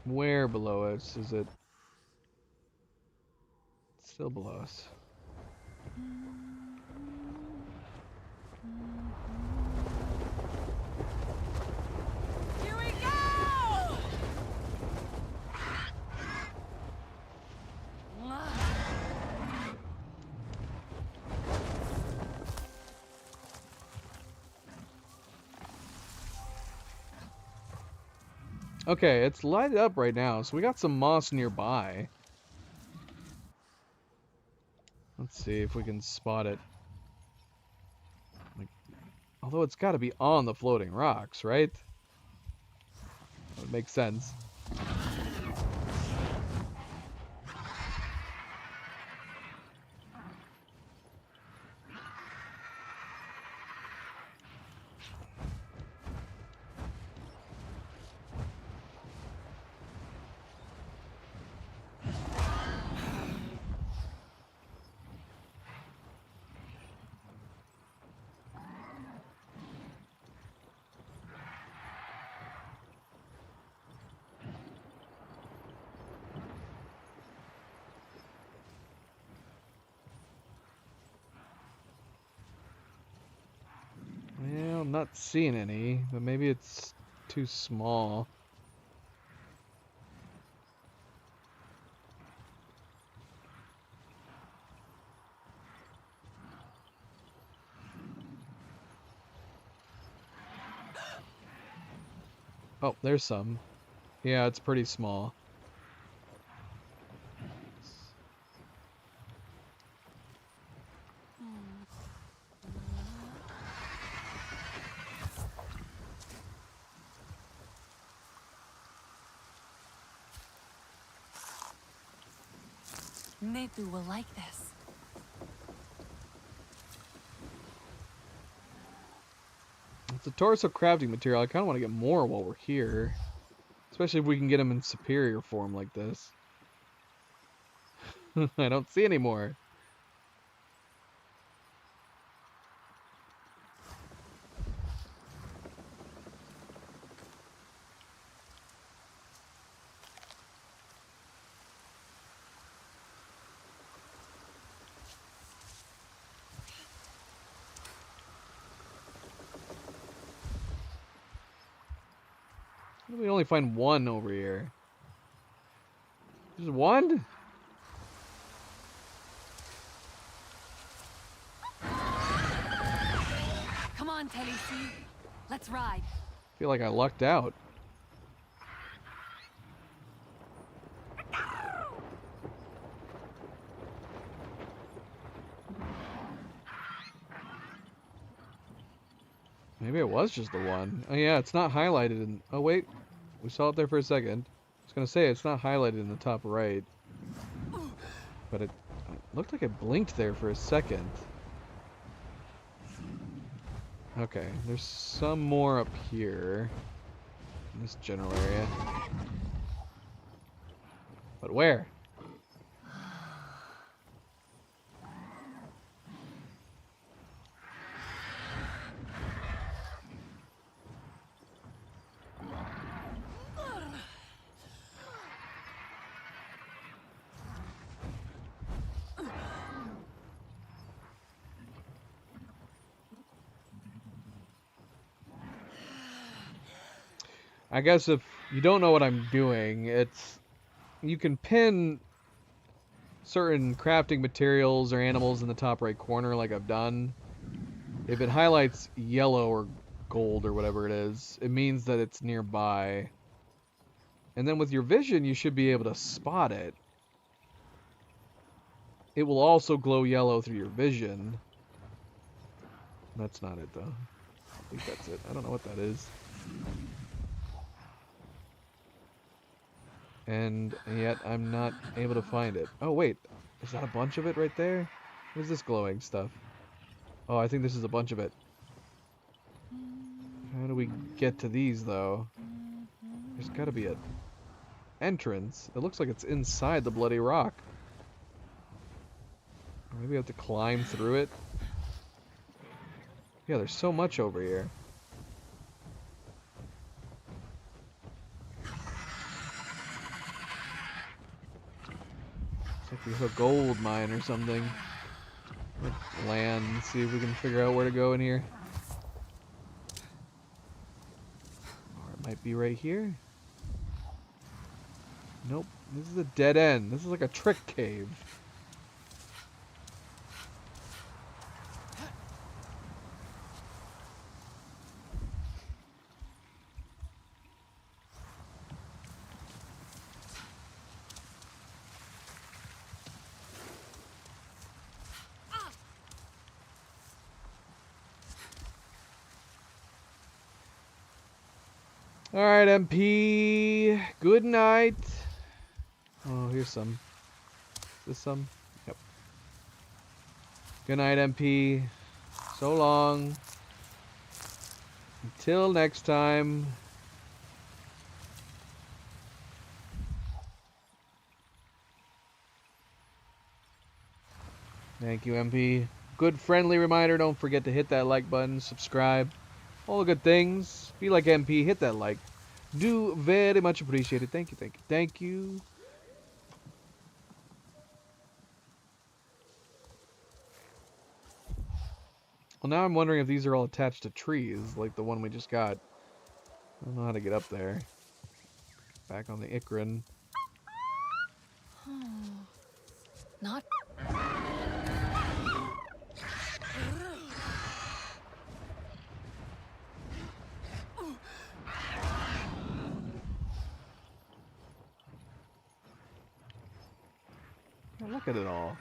Where below us is it? It's still below us. Here we go! Okay, it's lighted up right now, so we got some moss nearby. Let's see if we can spot it. Like, although it's got to be on the floating rocks, right? That would make sense. Well, I'm not seeing any, but maybe it's too small. Oh, there's some. Yeah, it's pretty small. Netu will like this. It's a torso crafting material. I kind of want to get more while we're here. Especially if we can get them in superior form like this. I don't see any more. We only find one over here. Just one? Come on, Telisi. Let's ride. I feel like I lucked out. Maybe it was just the one. Oh yeah, it's not highlighted in... Oh wait, we saw it there for a second. I was gonna say, it's not highlighted in the top right. But it looked like it blinked there for a second. Okay, there's some more up here. In this general area. But where? I guess if you don't know what I'm doing, it's... You can pin certain crafting materials or animals in the top right corner like I've done. If it highlights yellow or gold or whatever it is, it means that it's nearby. And then with your vision, you should be able to spot it. It will also glow yellow through your vision. That's not it, though. I think that's it. I don't know what that is. And yet I'm not able to find it. Oh, wait. Is that a bunch of it right there? What is this glowing stuff? Oh, I think this is a bunch of it. How do we get to these, though? There's got to be an entrance. It looks like it's inside the bloody rock. Or maybe I have to climb through it. Yeah, there's so much over here. It's like a gold mine or something. Let's land and see if we can figure out where to go in here. Or it might be right here. Nope. This is a dead end. This is like a trick cave. Alright, MP. Good night. Oh, here's some. Is this some? Yep. Good night, MP. So long. Until next time. Thank you, MP. Good friendly reminder, don't forget to hit that like button, subscribe, all the good things. Be like MP, hit that like. Do very much appreciated. Thank you, thank you, thank you. Well, now I'm wondering if these are all attached to trees, like the one we just got. I don't know how to get up there. Back on the Ikran. Not. Oh, look at it all.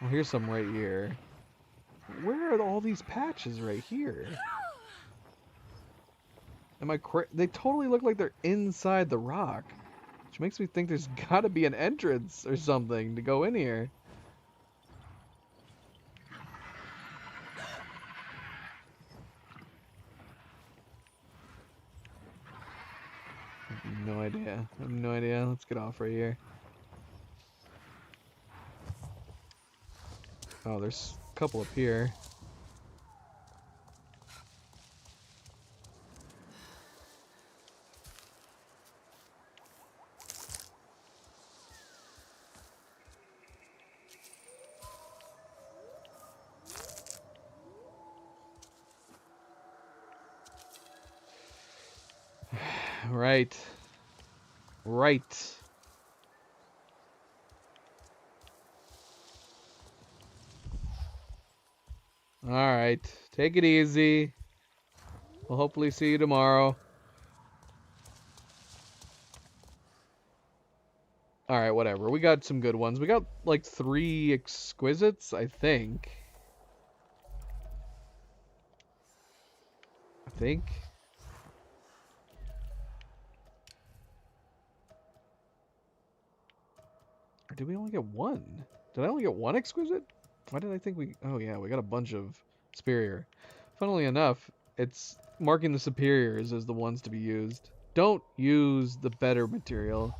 Well, here's some right here. Where are all these patches right here? Am I they totally look like they're inside the rock. Which makes me think there's gotta be an entrance or something to go in here. I have no idea. I have no idea. Let's get off right here. Oh, there's a couple up here. Right. Right. Alright. Take it easy. We'll hopefully see you tomorrow. Alright, whatever. We got some good ones. We got like 3 exquisites, I think. Or did we only get 1? Did I only get 1 exquisite? Why did I think we... Oh yeah, we got a bunch of superior. Funnily enough, it's marking the superiors as the ones to be used. Don't use the better material.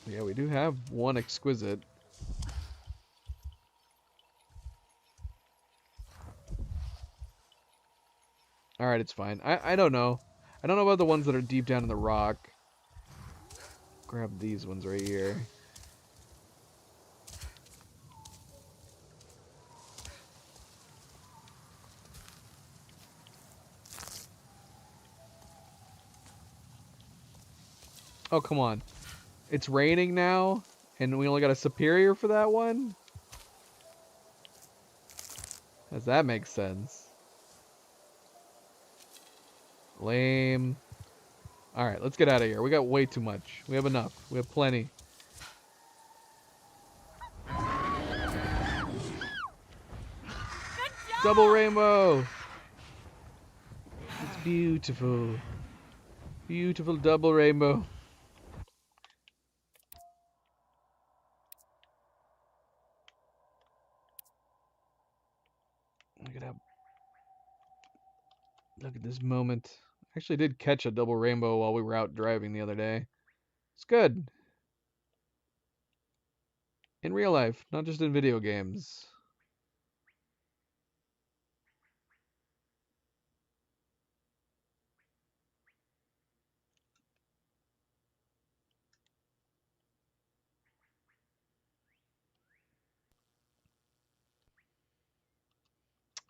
Yeah, we do have 1 exquisite. Alright, it's fine. I don't know. I don't know about the ones that are deep down in the rock. Grab these ones right here. Oh, come on. It's raining now, and we only got a superior for that one? Does that make sense? Lame. Alright, let's get out of here. We got way too much. We have enough. We have plenty. Double rainbow! It's beautiful. Beautiful double rainbow. Look at this moment. I actually did catch a double rainbow while we were out driving the other day. It's good. In real life, not just in video games.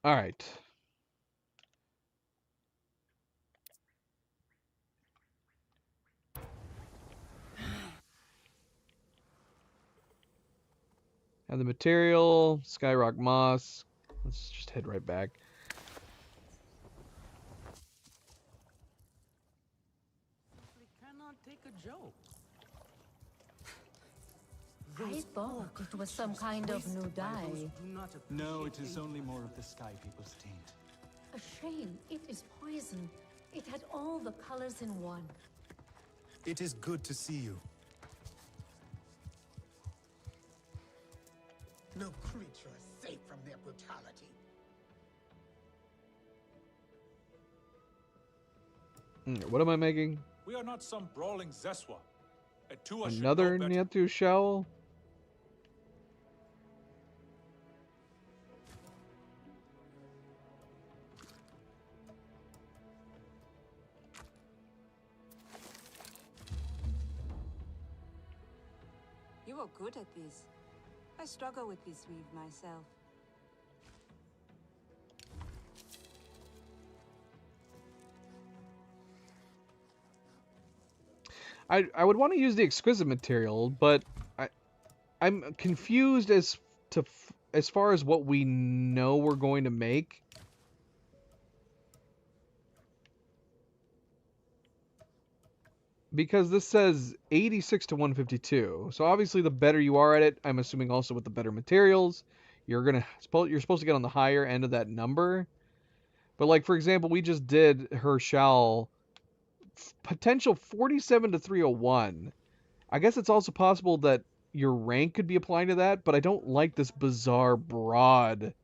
All right. Have the material, Skyrock Moss. Let's just head right back. We cannot take a joke. I thought it was some kind of new dye. No, it is only more of the Sky People's taint. A shame. It is poison. It had all the colors in one. It is good to see you. No creature is safe from their brutality. What am I making? We are not some brawling Zeswa. Etua should Another know better. Niatu shell? You are good at this. I struggle with this weave myself. I would want to use the exquisite material, but I'm confused as far as what we know we're going to make. Because this says 86 to 152. So obviously the better you are at it, I'm assuming also with the better materials, you're supposed to get on the higher end of that number. But like for example, we just did her shell potential 47 to 301. I guess it's also possible that your rank could be applying to that, but I don't like this bizarre broad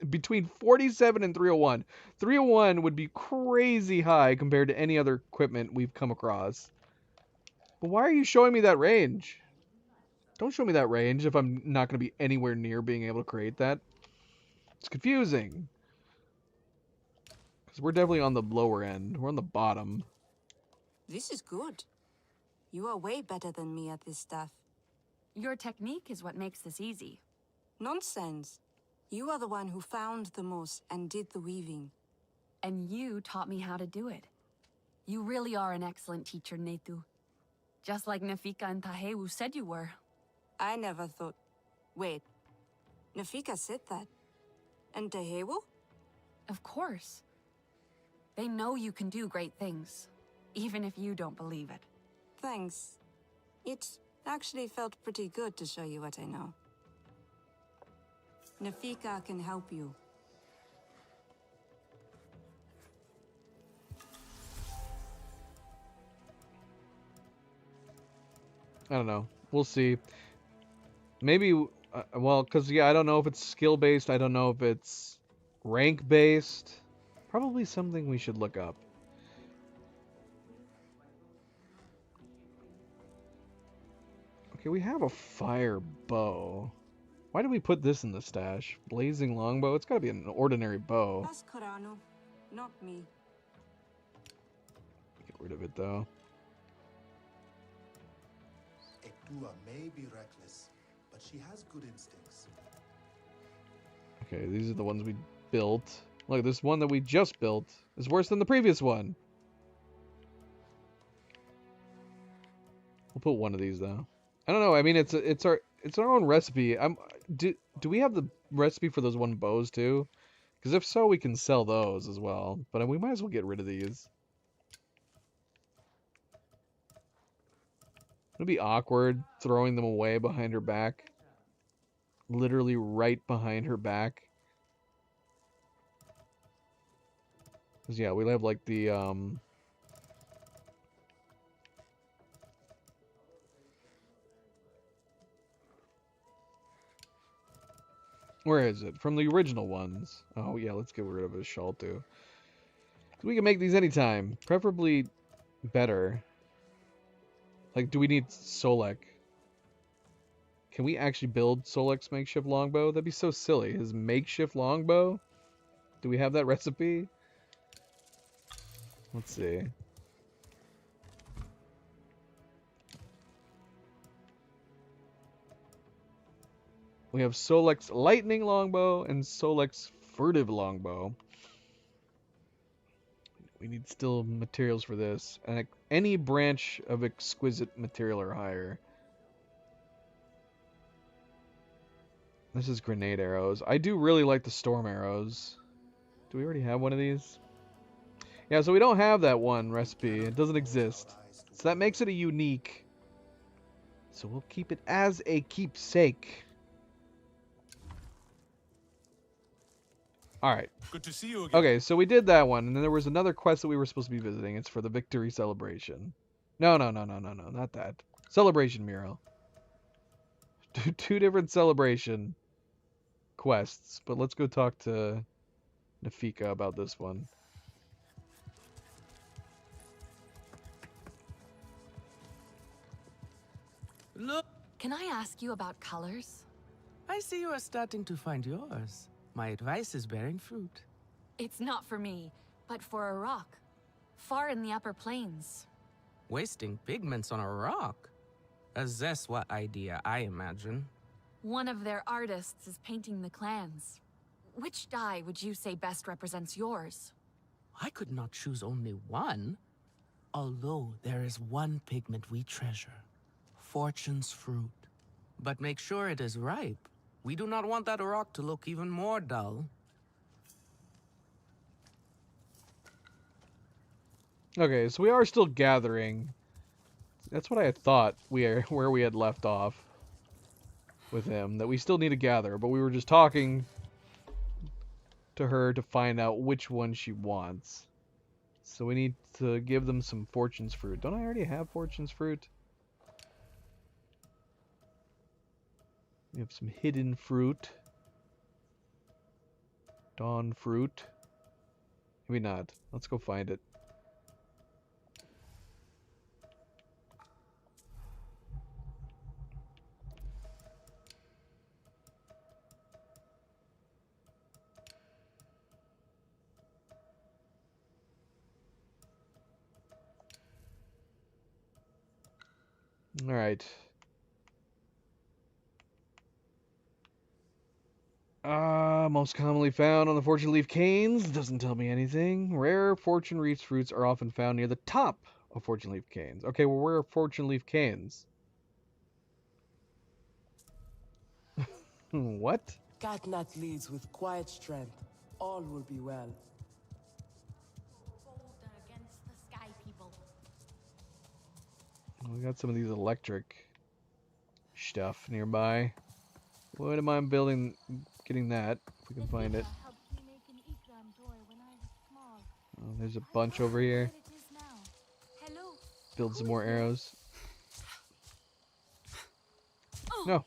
between 47 and 301. 301 would be crazy high compared to any other equipment we've come across. But why are you showing me that range? Don't show me that range if I'm not going to be anywhere near being able to create that. It's confusing. Because we're definitely on the lower end. We're on the bottom. This is good. You are way better than me at this stuff. Your technique is what makes this easy. Nonsense. You are the one who found the moss and did the weaving. And you taught me how to do it. You really are an excellent teacher, Netu. Just like Nafika and Taheu said you were. I never thought... Wait. Nafika said that. And Taheu? Of course. They know you can do great things, even if you don't believe it. Thanks. It actually felt pretty good to show you what I know. Nafika can help you. I don't know. We'll see. Maybe, well, because, yeah, I don't know if it's skill-based. I don't know if it's rank-based. Probably something we should look up. Okay, we have a fire bow. Why did we put this in the stash? Blazing longbow? It's gotta be an ordinary bow. Ask Corano, not me. Get rid of it, though. Etua may be reckless, but she has good instincts. Okay, these are the ones we built. Look, this one that we just built is worse than the previous one. We'll put one of these, though. I don't know. I mean, it's our own recipe. Do we have the recipe for those one bows too? Because if so, we can sell those as well. But we might as well get rid of these. It'd be awkward throwing them away behind her back. Literally right behind her back. Because yeah, we have like the where is it? From the original ones. Oh, yeah, let's get rid of his shawl, too. We can make these anytime. Preferably better. Like, do we need Solek? Can we actually build Solek's makeshift longbow? That'd be so silly. His makeshift longbow? Do we have that recipe? Let's see. We have Solek's lightning longbow and Solek's furtive longbow. We need still materials for this. And any branch of exquisite material or higher. This is grenade arrows. I do really like the storm arrows. Do we already have one of these? Yeah, so we don't have that one recipe. It doesn't exist. So that makes it a unique So we'll keep it as a keepsake. Alright. Good to see you again. Okay, so we did that one, and then there was another quest that we were supposed to be visiting. It's for the victory celebration. No, not that. Celebration mural. Two different celebration quests, but let's go talk to Nafika about this one. Look! Can I ask you about colors? I see you are starting to find yours. My advice is bearing fruit. It's not for me, but for a rock. Far in the upper plains. Wasting pigments on a rock? A Zeswa idea, I imagine. One of their artists is painting the clans. Which dye would you say best represents yours? I could not choose only one. Although there is one pigment we treasure. Fortune's fruit. But make sure it is ripe. We do not want that rock to look even more dull. Okay, so we are still gathering. That's what I had thought where we had left off with him. That we still need to gather, but we were just talking to her to find out which one she wants. So we need to give them some Fortune's fruit. Don't I already have Fortune's fruit? We have some hidden fruit. Dawn fruit. Maybe not. Let's go find it. All right. Most commonly found on the fortune leaf canes. Doesn't tell me anything. Rare fortune leaf fruits are often found near the top of fortune leaf canes. Okay, well, where are fortune leaf canes? What? Catnat leads with quiet strength. All will be well. Against the sky people. We got some of these electric stuff nearby. What am I building? Getting that, if we can find it. Oh, there's a bunch over here. Build some more arrows. No.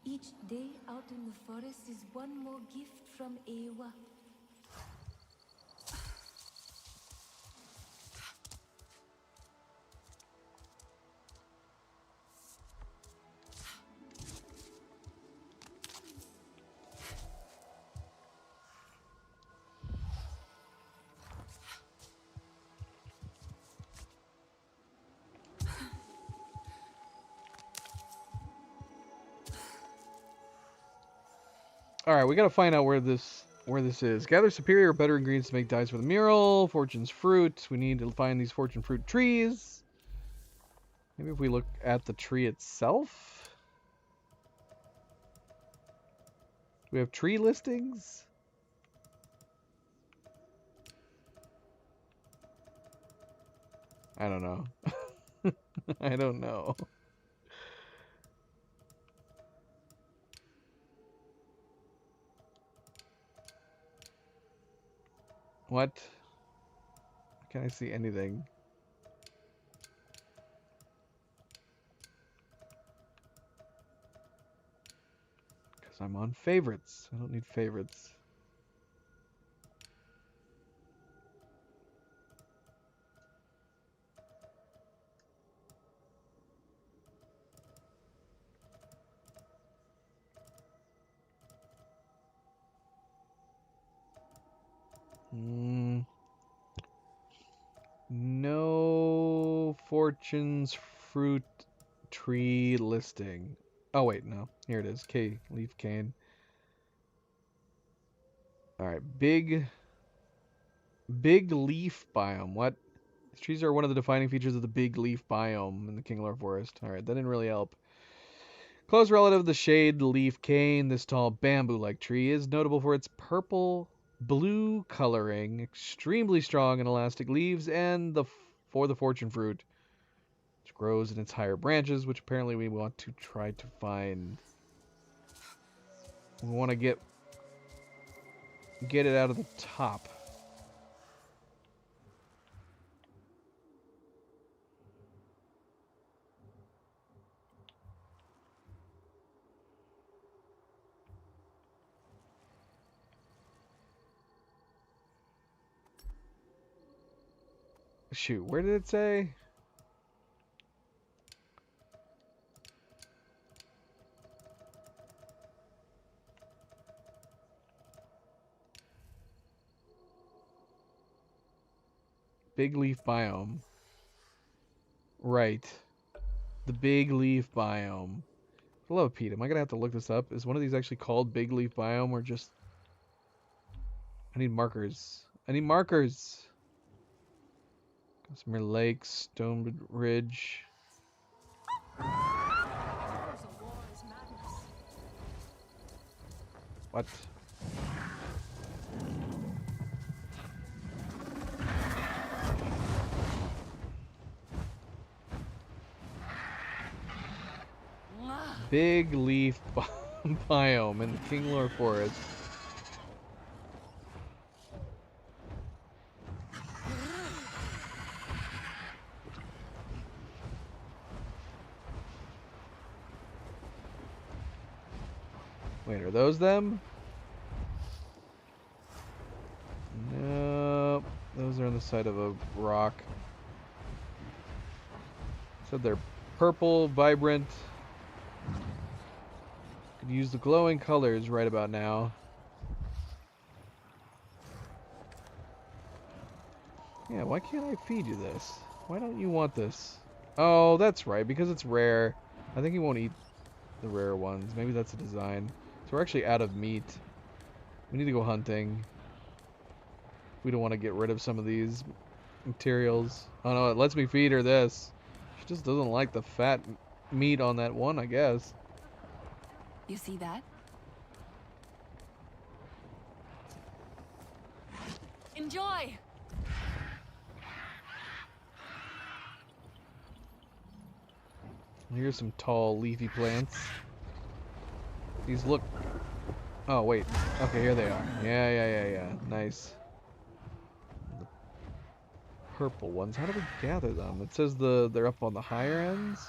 Each day out in the forest is one more gift from Ewa. Alright, we gotta find out where this is. Gather superior or better ingredients to make dyes for the mural. Fortune's fruit. We need to find these fortune fruit trees. Maybe if we look at the tree itself. Do we have tree listings? I don't know. I don't know. What? Can I see anything? Because I'm on favorites. I don't need favorites. No Fortune's fruit tree listing. Oh wait, no. Here it is. Leaf cane. Alright, big leaf biome. What? These trees are one of the defining features of the big leaf biome in the Kingler Forest. Alright, that didn't really help. Close relative of the shade leaf cane, this tall bamboo-like tree is notable for its purple-blue coloring, extremely strong and elastic leaves, and for the fortune fruit, which grows in its higher branches, which apparently we want to try to find. We want to get it out of the top. Shoot, where did it say? Big leaf biome. Right. The big leaf biome. Hello, Pete. Am I going to have to look this up? Is one of these actually called big leaf biome or just... I need markers. I need markers! Gossamer Lake, Stone Ridge. What? Big leaf biome in the Kinglore Forest. Wait, are those them? Nope. Those are on the side of a rock. Said they're purple, vibrant. Could use the glowing colors right about now. Yeah, why can't I feed you this? Why don't you want this? Oh, that's right, because it's rare. I think he won't eat the rare ones. Maybe that's a design. So we're actually out of meat. We need to go hunting. We don't want to get rid of some of these materials. Oh no, it lets me feed her this. She just doesn't like the fat meat on that one, I guess. You see that? Enjoy! Here's some tall leafy plants. These look... Oh, wait. Okay, here they are. Yeah. Nice. The purple ones. How do we gather them? It says they're up on the higher ends.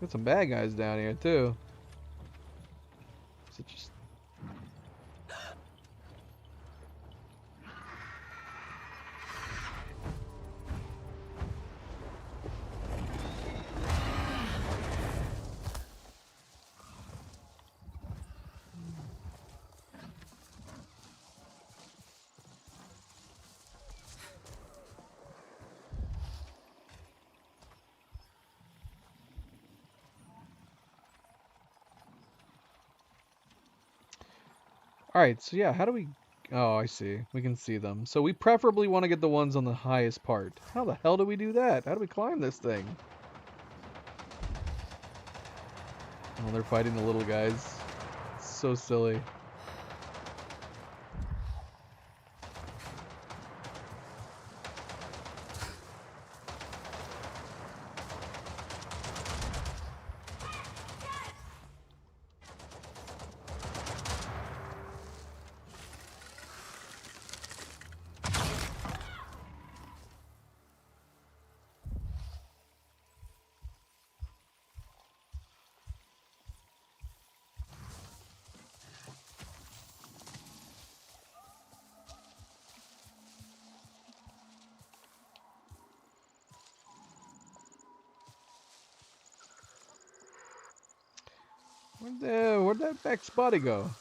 Got some bad guys down here, too. Is it just... Alright, so yeah, how do we... Oh, I see. We can see them. So we preferably want to get the ones on the highest part. How the hell do we do that? How do we climb this thing? Oh, they're fighting the little guys. It's so silly. Where'd that back spotty go?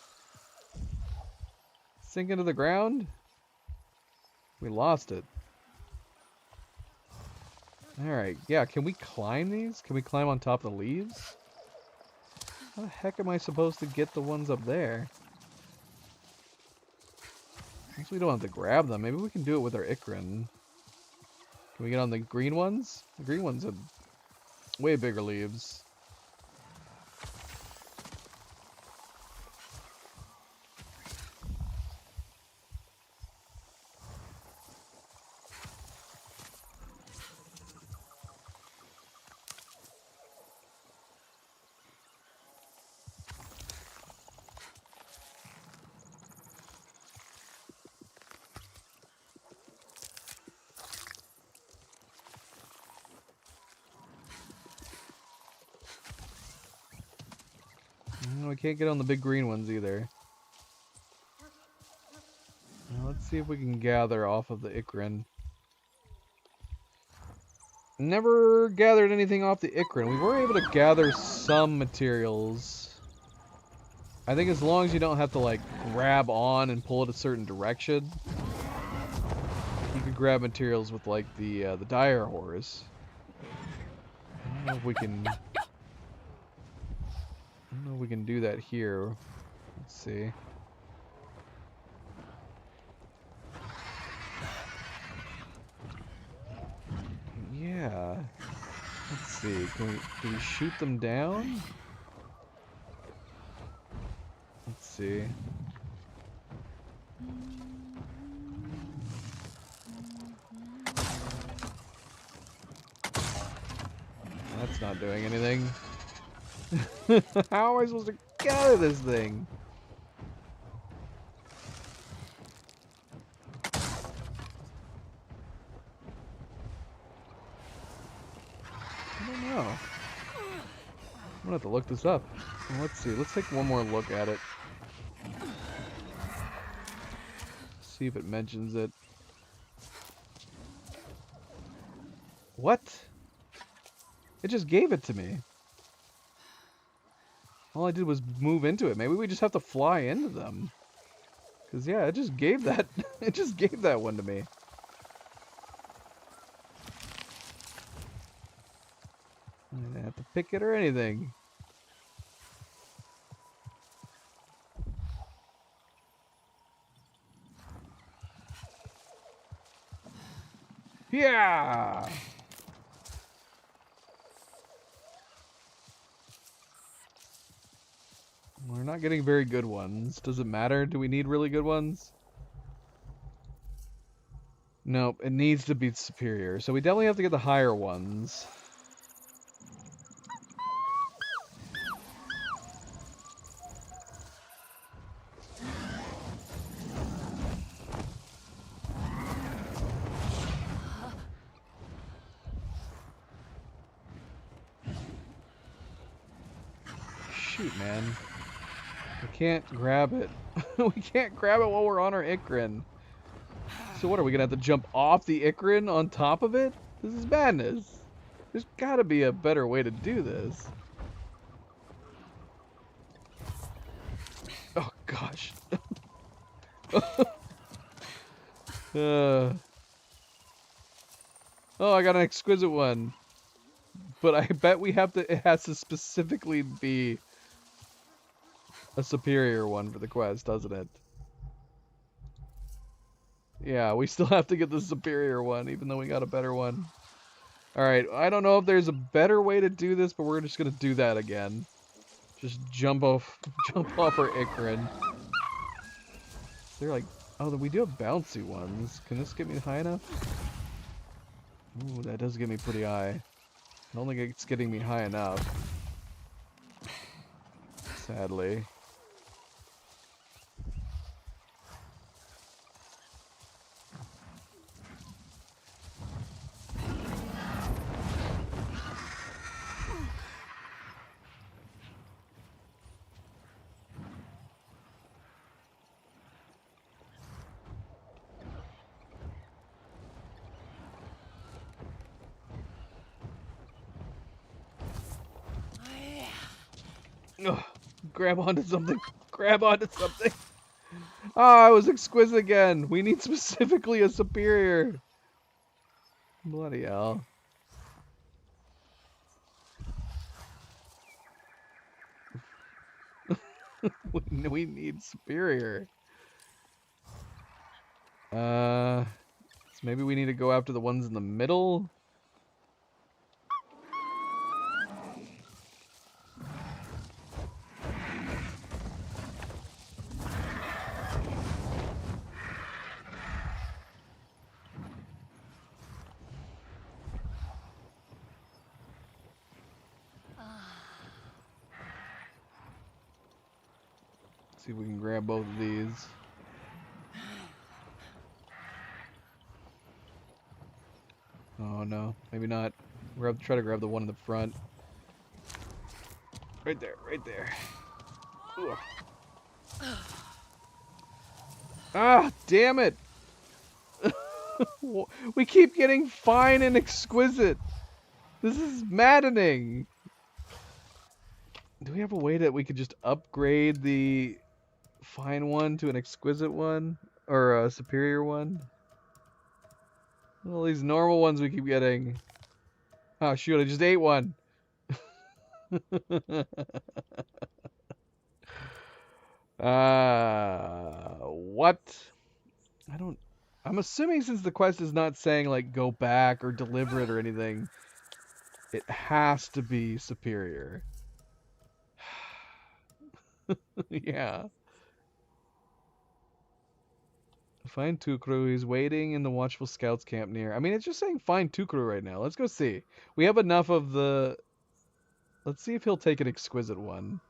Sink into the ground? We lost it. Alright, yeah, can we climb these? Can we climb on top of the leaves? How the heck am I supposed to get the ones up there? I guess we don't have to grab them. Maybe we can do it with our Ikrin. Can we get on the green ones? The green ones would Way bigger leaves. No, I can't get on the big green ones either. Now, let's see if we can gather off of the Ikrin. Never gathered anything off the Ikrin. We were able to gather some materials. I think as long as you don't have to like grab on and pull it a certain direction, you can grab materials with like the dire horse. I don't know if we can. I don't know if we can do that here. Let's see. Yeah. Let's see. Do we shoot them down? Let's see. That's not doing anything. How am I supposed to get out of this thing? I don't know. I'm gonna have to look this up. Well, let's see. Let's take one more look at it. See if it mentions it. What? It just gave it to me. All I did was move into it. Maybe we just have to fly into them. Cause yeah, it just gave that. It just gave that one to me. I didn't have to pick it or anything. Yeah. We're not getting very good ones. Does it matter? Do we need really good ones? Nope, it needs to be superior. So we definitely have to get the higher ones. Shoot, man. We can't grab it. We can't grab it while we're on our Ikrin. So what, are we gonna have to jump off the Ikrin on top of it? This is madness. There's gotta be a better way to do this. Oh gosh. Oh, I got an exquisite one. But I bet we have to, it has to specifically be a superior one for the quest, doesn't it? Yeah, we still have to get the superior one, even though we got a better one. Alright, I don't know if there's a better way to do this, but we're just gonna do that again. Just jump off our Ikrin. They're like, oh, we do have bouncy ones. Can this get me high enough? Ooh, that does get me pretty high. I don't think it's getting me high enough. Sadly. Ugh, grab onto something. Grab onto something. Ah, I was exquisite again. We need specifically a superior. Bloody hell. We need superior. So maybe we need to go after the ones in the middle. See if we can grab both of these. Oh no, maybe not. Try to grab the one in the front. Right there, right there. Ugh. Ah, damn it! We keep getting fine and exquisite. This is maddening. Do we have a way that we could just upgrade the fine one to an exquisite one? Or a superior one? All these normal ones we keep getting. Oh shoot, I just ate one. What? I'm assuming since the quest is not saying like go back or deliver it or anything, it has to be superior. Yeah. Find Tukru. He's waiting in the Watchful Scouts camp near. I mean, it's just saying find Tukru right now. Let's go see. We have enough of the... Let's see if he'll take an exquisite one.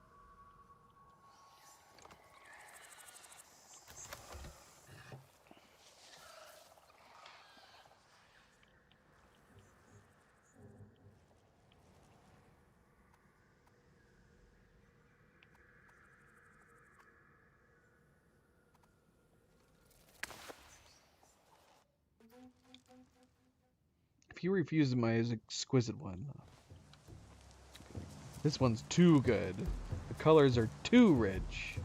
If he refuses my exquisite one. This one's too good. The colors are too rich.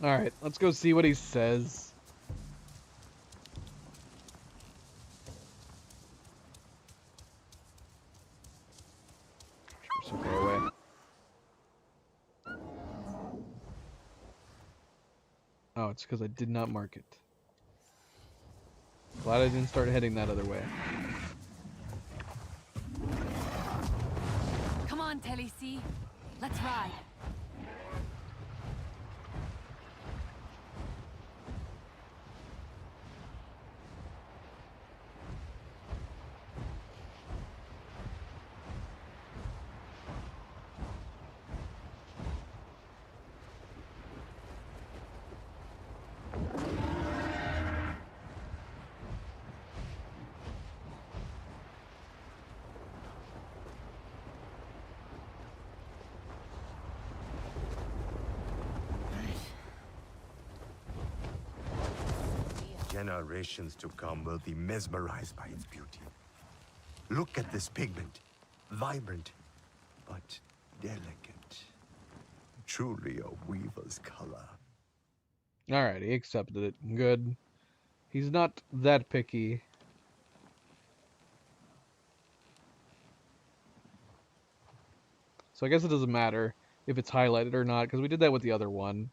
Alright, let's go see what he says. So go away. Oh, it's because I did not mark it. Glad I didn't start heading that other way. Come on, Telesi. Let's ride. Generations to come will be mesmerized by its beauty. Look at this pigment. Vibrant, but delicate. Truly a weaver's color. Alright, he accepted it. Good. He's not that picky. So I guess it doesn't matter if it's highlighted or not, because we did that with the other one.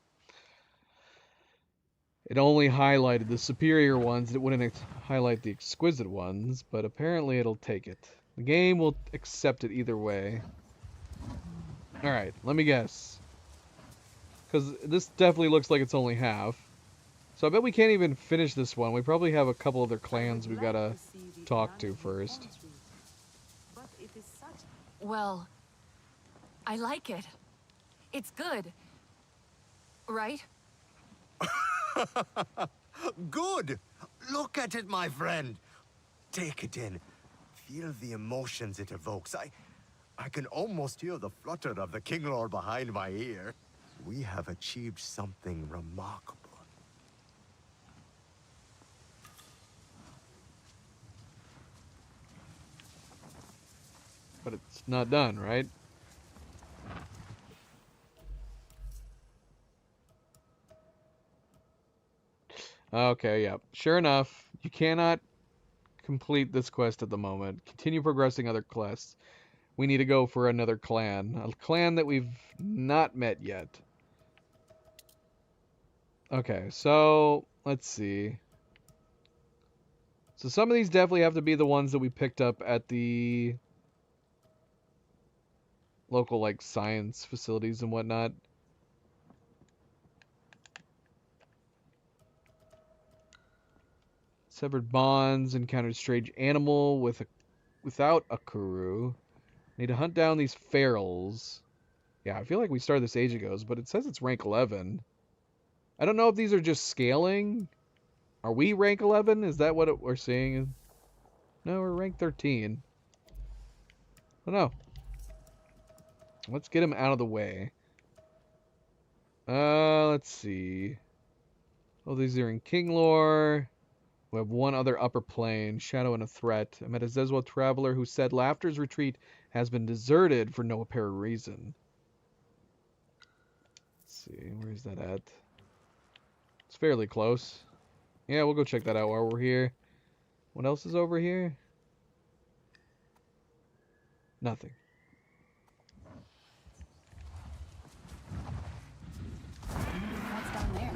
It only highlighted the superior ones. It wouldn't highlight the exquisite ones, but apparently it'll take it. The game will accept it either way. Alright, let me guess. Because this definitely looks like it's only half. So I bet we can't even finish this one. We probably have a couple other clans we've got to talk to first. Well, I like it. It's good. Right? Good! Look at it, my friend. Take it in. Feel the emotions it evokes. I can almost hear the flutter of the King Lord behind my ear. We have achieved something remarkable. But it's not done, right? Okay, yeah. Sure enough, you cannot complete this quest at the moment. Continue progressing other quests. We need to go for another clan. A clan that we've not met yet. Okay, so let's see. So some of these definitely have to be the ones that we picked up at the local, like, science facilities and whatnot. Severed bonds, encountered strange animal without a Kuru. Need to hunt down these ferals. Yeah, I feel like we started this age ago, but it says it's rank 11. I don't know if these are just scaling. Are we rank 11? Is that what we're seeing? No, we're rank 13. I don't know. Let's get him out of the way. Let's see. Oh, these are in Kinglore. We have one other upper plane, Shadow and a Threat. I met a Zezwa traveler who said Laughter's retreat has been deserted for no apparent reason. Let's see, where's that at? It's fairly close. Yeah, we'll go check that out while we're here. What else is over here? Nothing. What's down there?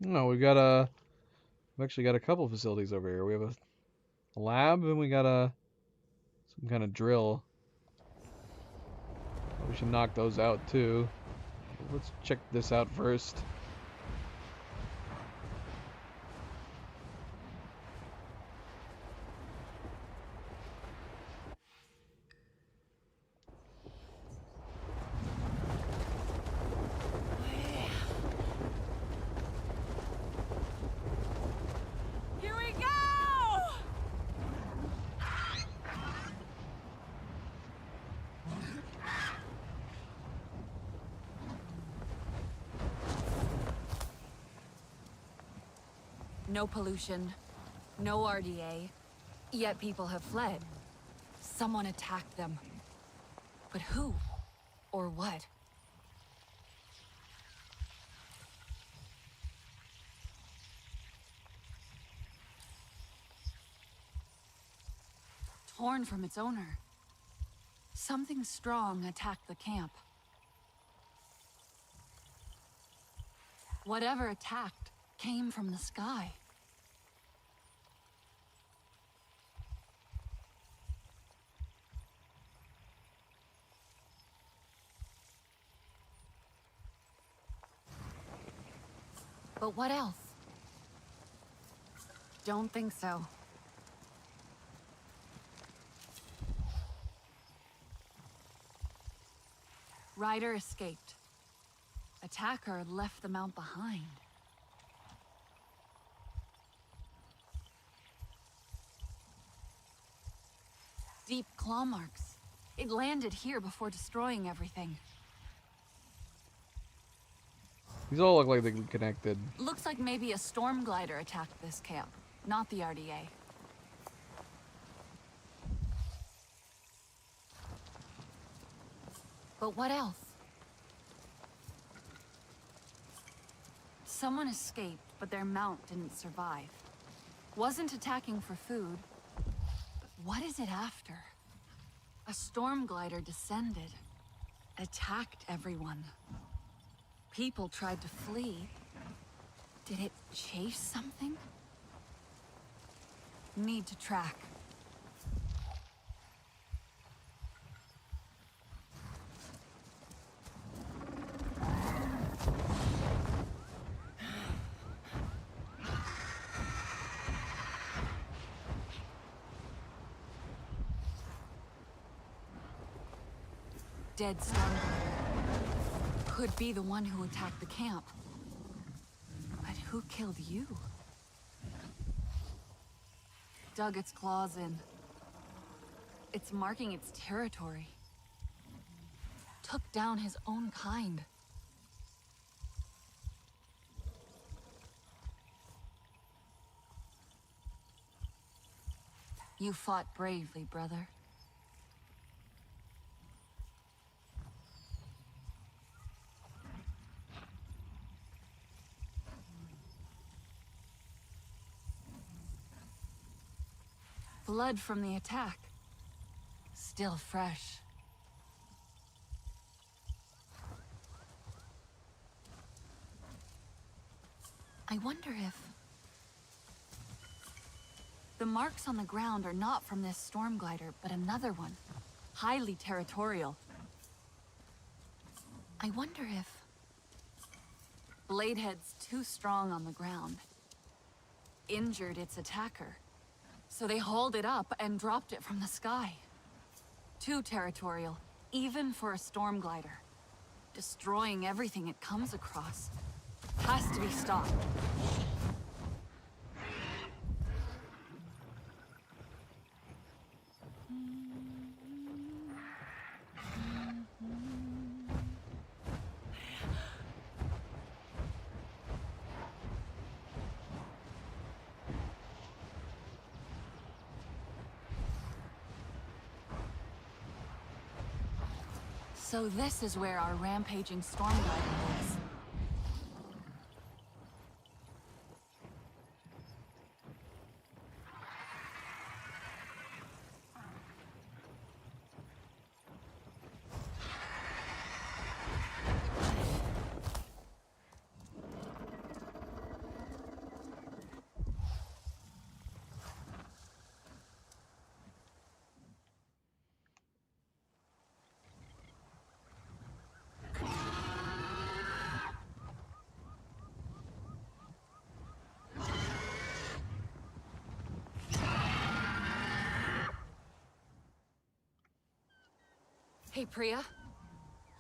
No, we've actually got a couple facilities over here. We have a lab and we got some kind of drill. We should knock those out too. Let's check this out first. Here we go! No pollution, no RDA, yet people have fled. Someone attacked them. But who? Or what? Torn from its owner. Something strong attacked the camp. Whatever attacked came from the sky. But what else? Don't think so. Ryder escaped. Attacker left the mount behind. Deep claw marks. It landed here before destroying everything. These all look like they're connected. Looks like maybe a storm glider attacked this camp, not the RDA. But what else? Someone escaped, but their mount didn't survive. Wasn't attacking for food. What is it after? A storm glider descended, attacked everyone. People tried to flee. Did it chase something? Need to track. Dead Stormglider. Could be the one who attacked the camp. But who killed you? Dug its claws in. It's marking its territory. Took down his own kind. You fought bravely, brother. Blood from the attack. Still fresh. I wonder if... The marks on the ground are not from this storm glider, but another one. Highly territorial. I wonder if... Bladehead's too strong on the ground. Injured its attacker. So they hauled it up and dropped it from the sky. Too territorial, even for a storm glider. Destroying everything it comes across. Has to be stopped. So this is where our rampaging storm glider lives. Hey, Priya.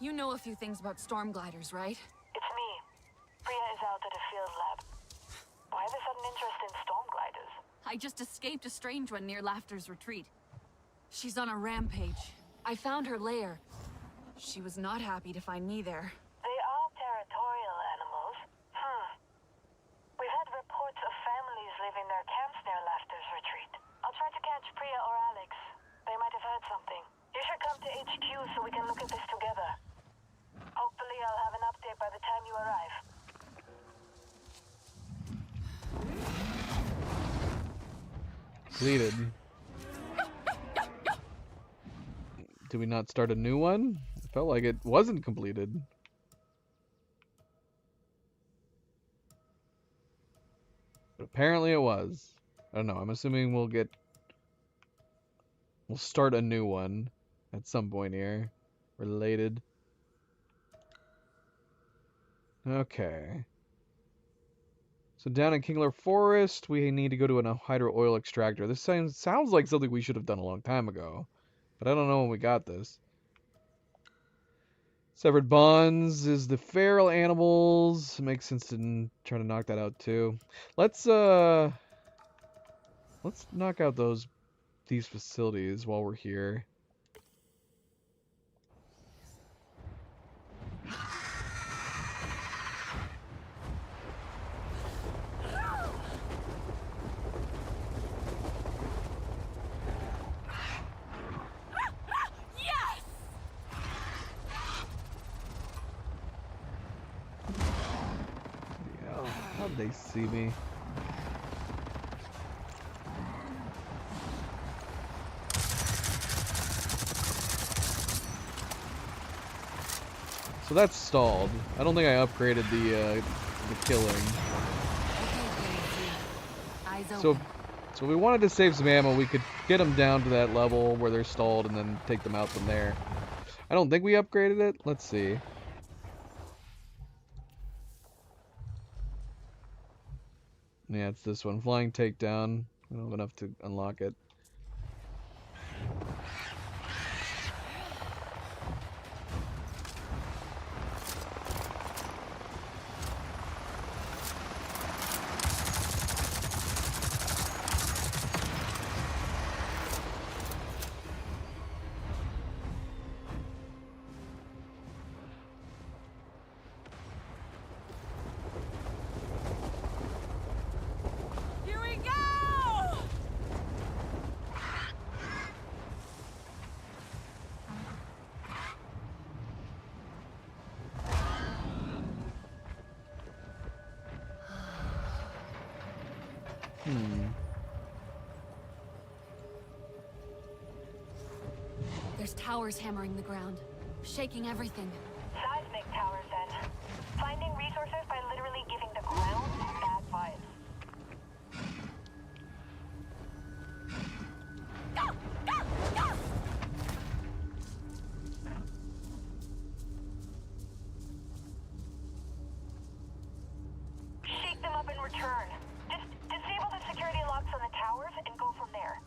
You know a few things about storm gliders, right? It's me. Priya is out at a field lab. Why the sudden interest in storm gliders? I just escaped a strange one near Laughter's retreat. She's on a rampage. I found her lair. She was not happy to find me there. They are territorial animals. We've had reports of families leaving their camps near Laughter's retreat. I'll try to catch Priya or Alex. They might have heard something. You should come to HQ so we can look at this together. Hopefully I'll have an update by the time you arrive. Completed. Did we not start a new one? It felt like it wasn't completed. But apparently it was. I don't know. I'm assuming we'll start a new one at some point here. Related. Okay. So down in Kingler Forest, we need to go to a hydro oil extractor. This sounds like something we should have done a long time ago. But I don't know when we got this. Severed Bonds is the feral animals. It makes sense to try to knock that out too. Let's knock out these facilities while we're here. How'd they see me? So that's stalled. I don't think I upgraded the killing. So if we wanted to save some ammo, we could get them down to that level where they're stalled and then take them out from there. I don't think we upgraded it. Let's see. Yeah, it's this one. Flying takedown. I don't have enough to unlock it. There's towers hammering the ground, shaking everything. Seismic towers, then. Finding resources by literally giving the ground bad vibes. Go! Go! Go! Shake them up in return. Just disable the security locks on the towers and go from there.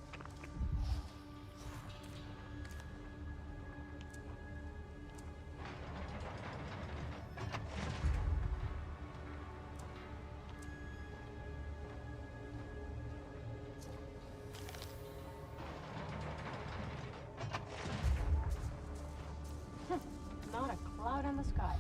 Not a cloud in the sky.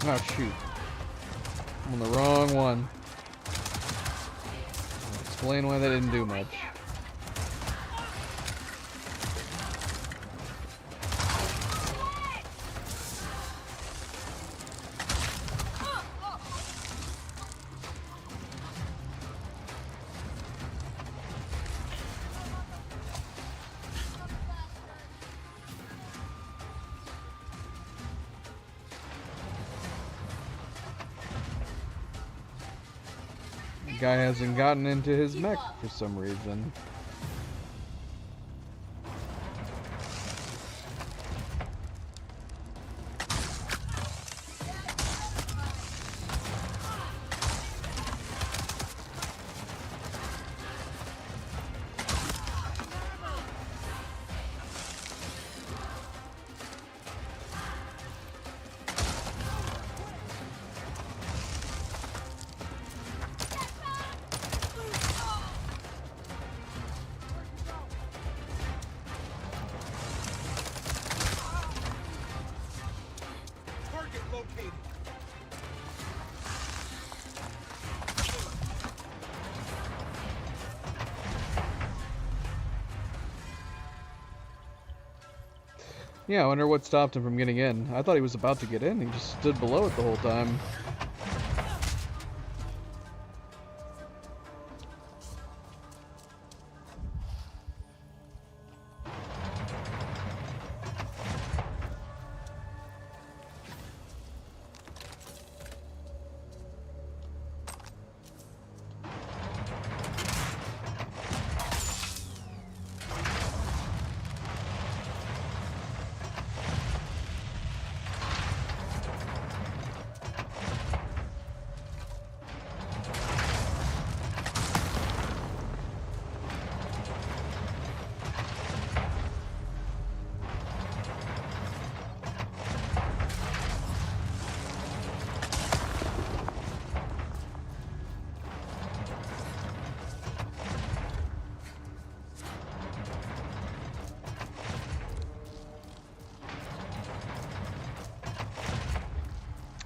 Oh shoot. I'm on the wrong one. I'll explain why they didn't do much. Guy hasn't gotten into his mech for some reason. Yeah, I wonder what stopped him from getting in. I thought he was about to get in. He just stood below it the whole time.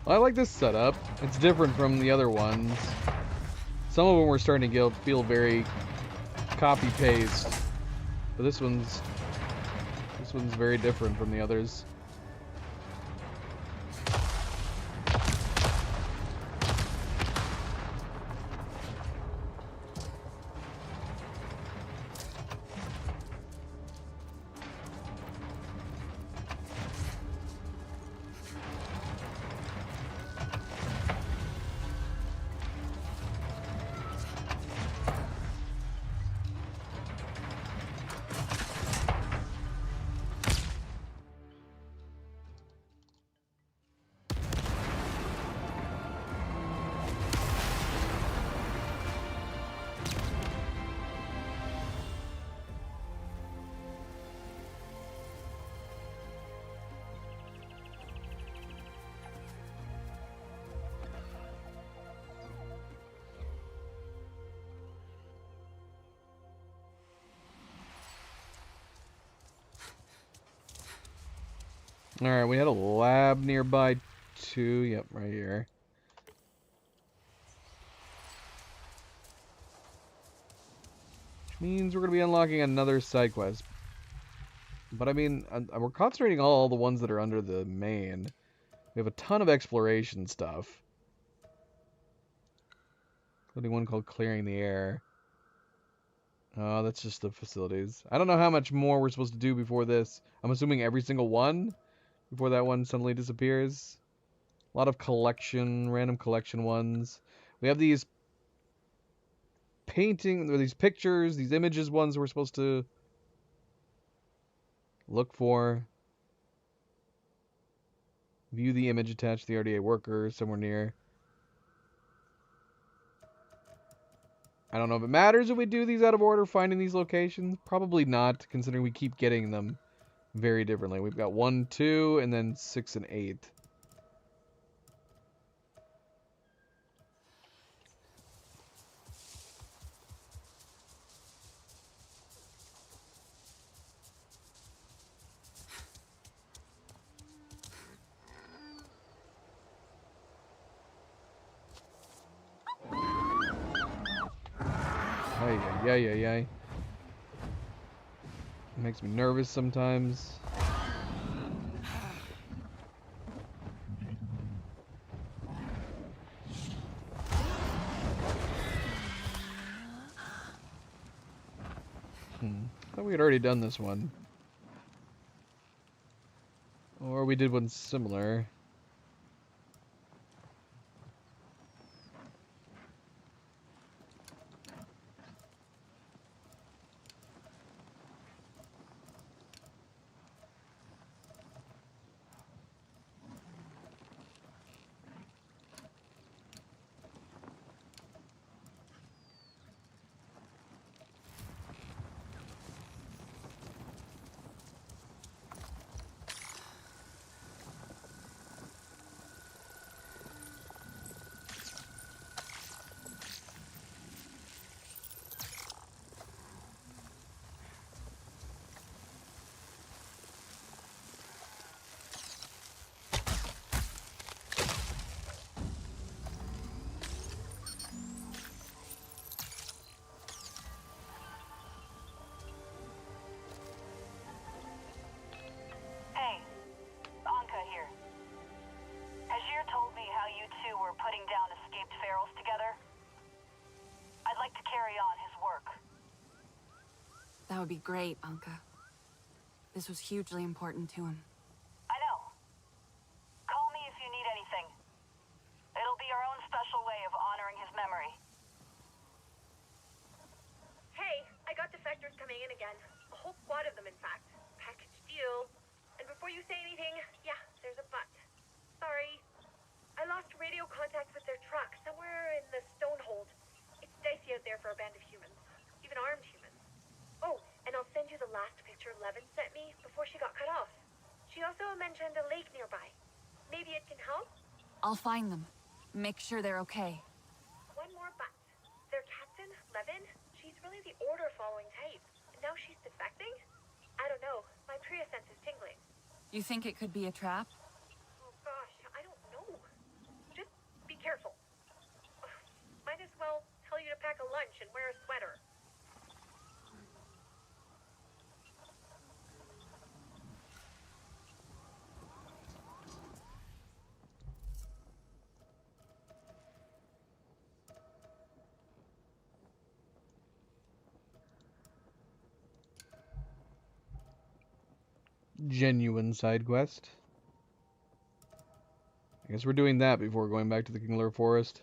I like this setup. It's different from the other ones. Some of them were starting to feel very copy-paste, but this one's very different from the others. Alright, we had a lab nearby too. Yep, right here. Which means we're going to be unlocking another side quest. But I mean, we're concentrating on all the ones that are under the main. We have a ton of exploration stuff. Including one called Clearing the Air. Oh, that's just the facilities. I don't know how much more we're supposed to do before this. I'm assuming every single one? Before that one suddenly disappears. A lot of collection, random collection ones. We have these painting, or these pictures, these images ones we're supposed to look for. View the image attached to the RDA worker somewhere near. I don't know if it matters if we do these out of order, finding these locations. Probably not, considering we keep getting them very differently. We've got 1, 2, and then 6 and 8. Ay. It makes me nervous sometimes. I thought we had already done this one. Or we did one similar. That would be great, Anka. This was hugely important to him. I know. Call me if you need anything. It'll be our own special way of honoring his memory. Hey, I got defectors coming in again. A whole squad of them, in fact. Package deal. And before you say anything, yeah, there's a but. Sorry. I lost radio contact with their truck somewhere in the Stonehold. It's dicey out there for a band of humans. Even armed humans. Oh, and I'll send you the last picture Levin sent me before she got cut off. She also mentioned a lake nearby. Maybe it can help? I'll find them. Make sure they're okay. One more but. Their captain, Levin, she's really the order-following type. And now she's defecting? I don't know. My Priya sense is tingling. You think it could be a trap? Oh gosh, I don't know. genuine side quest. I guess we're doing that before going back to the King Lore Forest.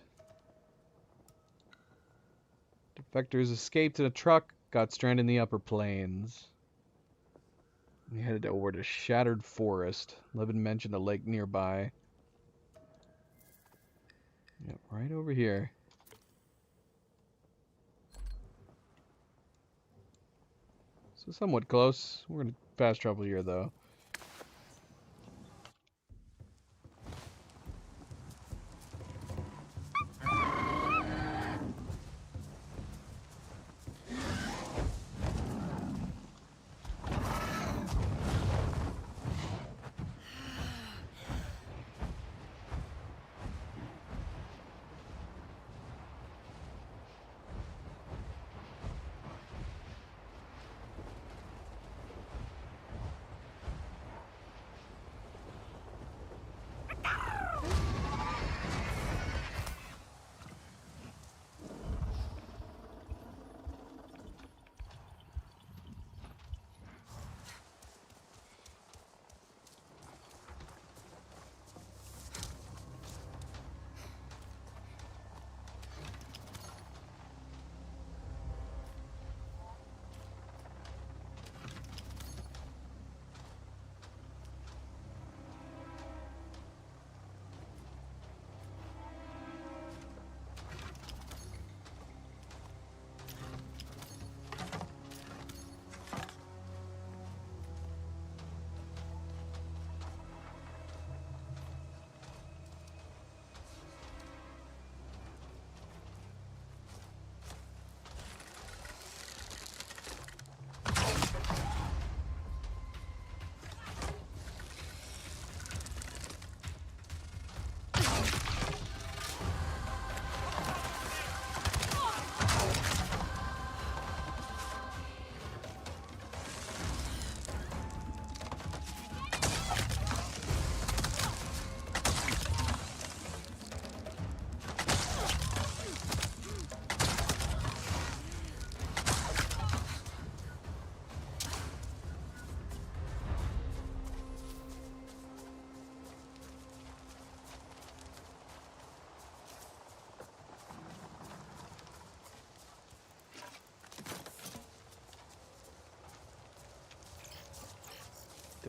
Defectors escaped in a truck, got stranded in the upper plains. We headed over to Shattered Forest. Levin mentioned a lake nearby. Yep, right over here. So somewhat close. We're gonna fast travel here though.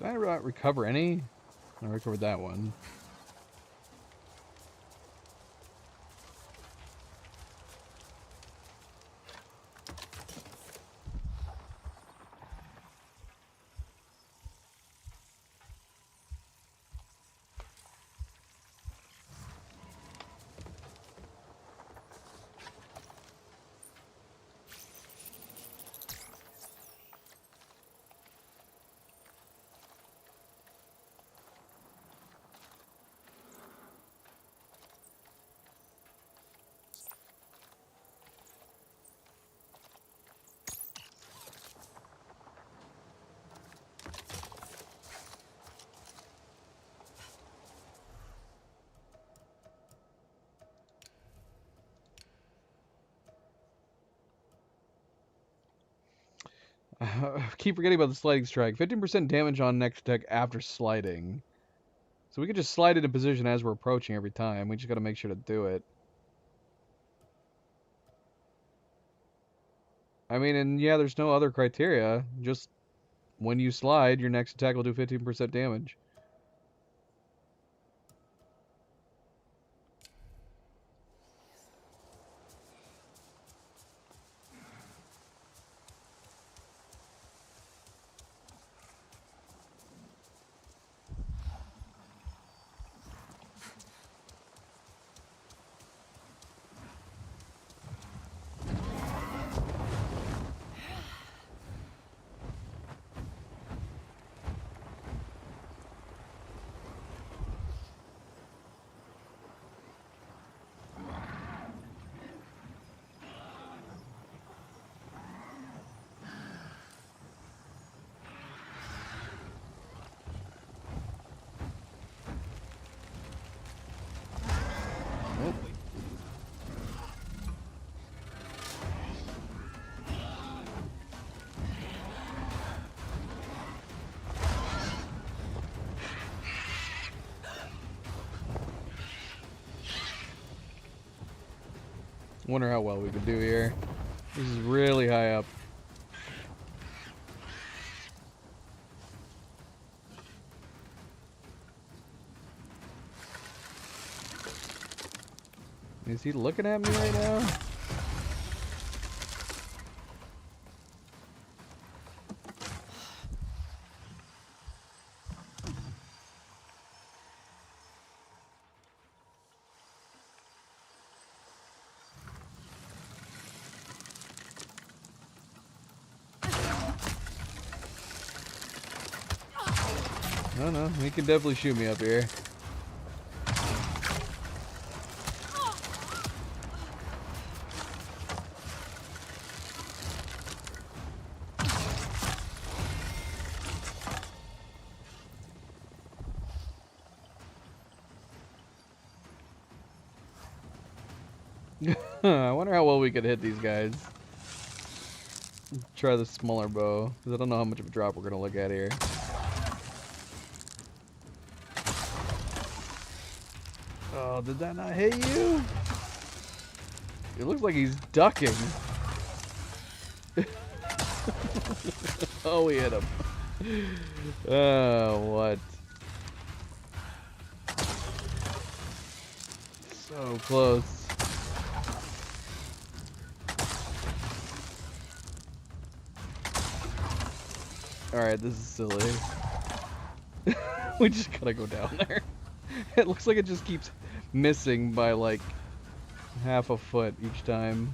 Did I recover any? I recovered that one. Keep forgetting about the sliding strike. 15% damage on next attack after sliding. So we can just slide into position as we're approaching every time. We just got to make sure to do it. I mean, and yeah, there's no other criteria. Just when you slide, your next attack will do 15% damage. Wonder how well we could do here. This is really high up. Is he looking at me right now? I don't know. He can definitely shoot me up here. I wonder how well we could hit these guys. Try the smaller bow, because I don't know how much of a drop we're going to look at here. Oh, did that not hit you? It looks like he's ducking. Oh, we hit him. Oh, what? So close. Alright, this is silly. We just gotta go down there. It looks like it just keeps missing by like half a foot each time.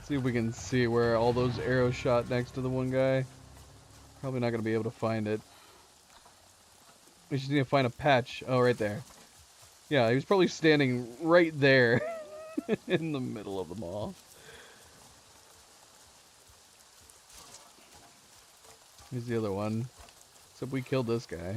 See if we can see where all those arrows shot next to the one guy. Probably not going to be able to find it. We just need to find a patch. Oh, right there. Yeah, he was probably standing right there in the middle of them all. Here's the other one. Except we killed this guy.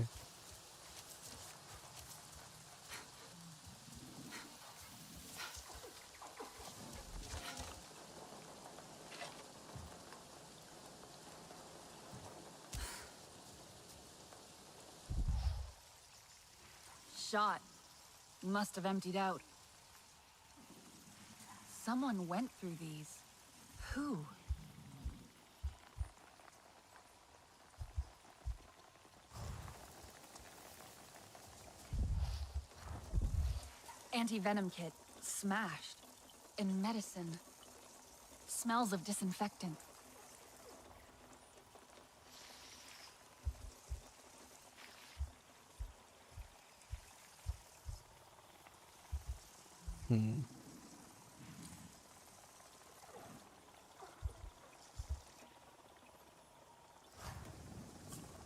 Shot. Must have emptied out. Someone went through these. Who? Anti-venom kit. Smashed. In medicine. Smells of disinfectant.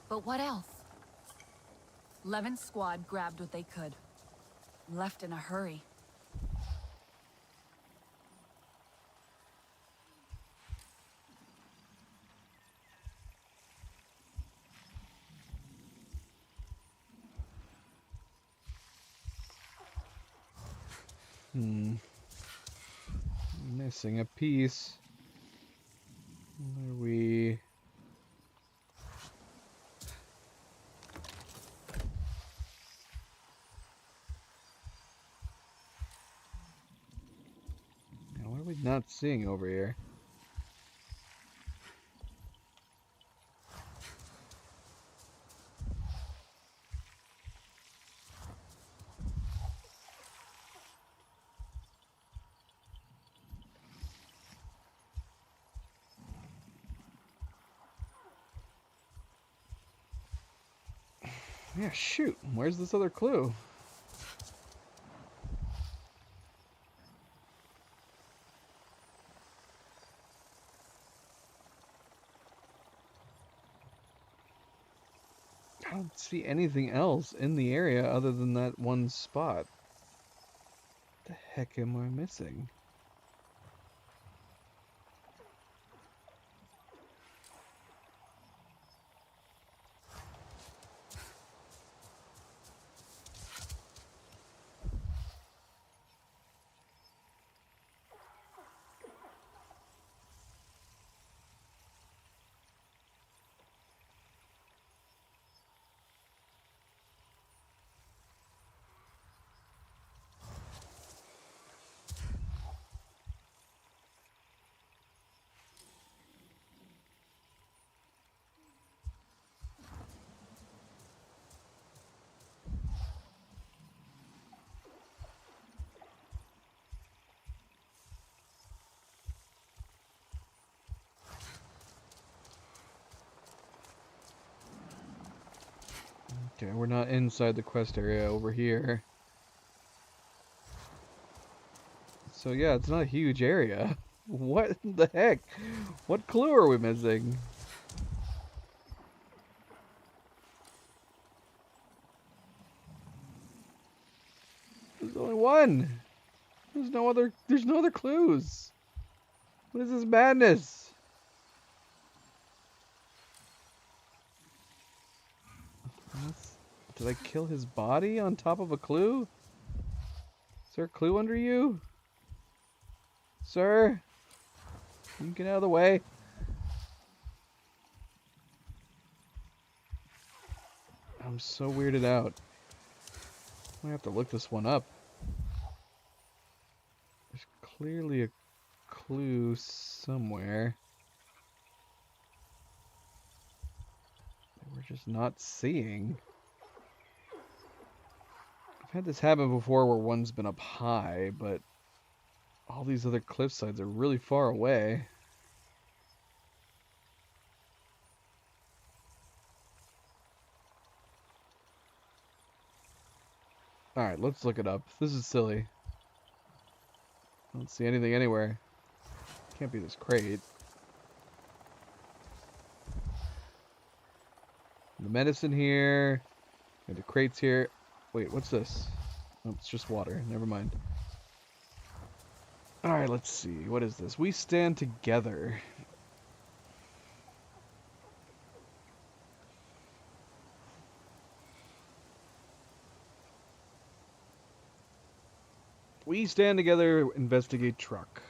But what else? Levin's squad grabbed what they could. Left in a hurry. Missing a piece. Where are we? Now, what are we not seeing over here? Yeah, shoot. Where's this other clue? I don't see anything else in the area other than that one spot. What the heck am I missing? Okay, we're not inside the quest area over here. So yeah, it's not a huge area. What the heck? What clue are we missing? There's only one. There's no other clues. What is this madness? Did I kill his body on top of a clue? Is there a clue under you? Sir? Can you get out of the way? I'm so weirded out. I might have to look this one up. There's clearly a clue somewhere. That we're just not seeing. I've had this happen before where one's been up high, but all these other cliff sides are really far away. Alright, let's look it up. This is silly. I don't see anything anywhere. Can't be this crate. The medicine here. And the crates here. Wait, what's this? Oh, it's just water. Never mind. Alright, let's see. What is this? We stand together. We stand together, investigate truck.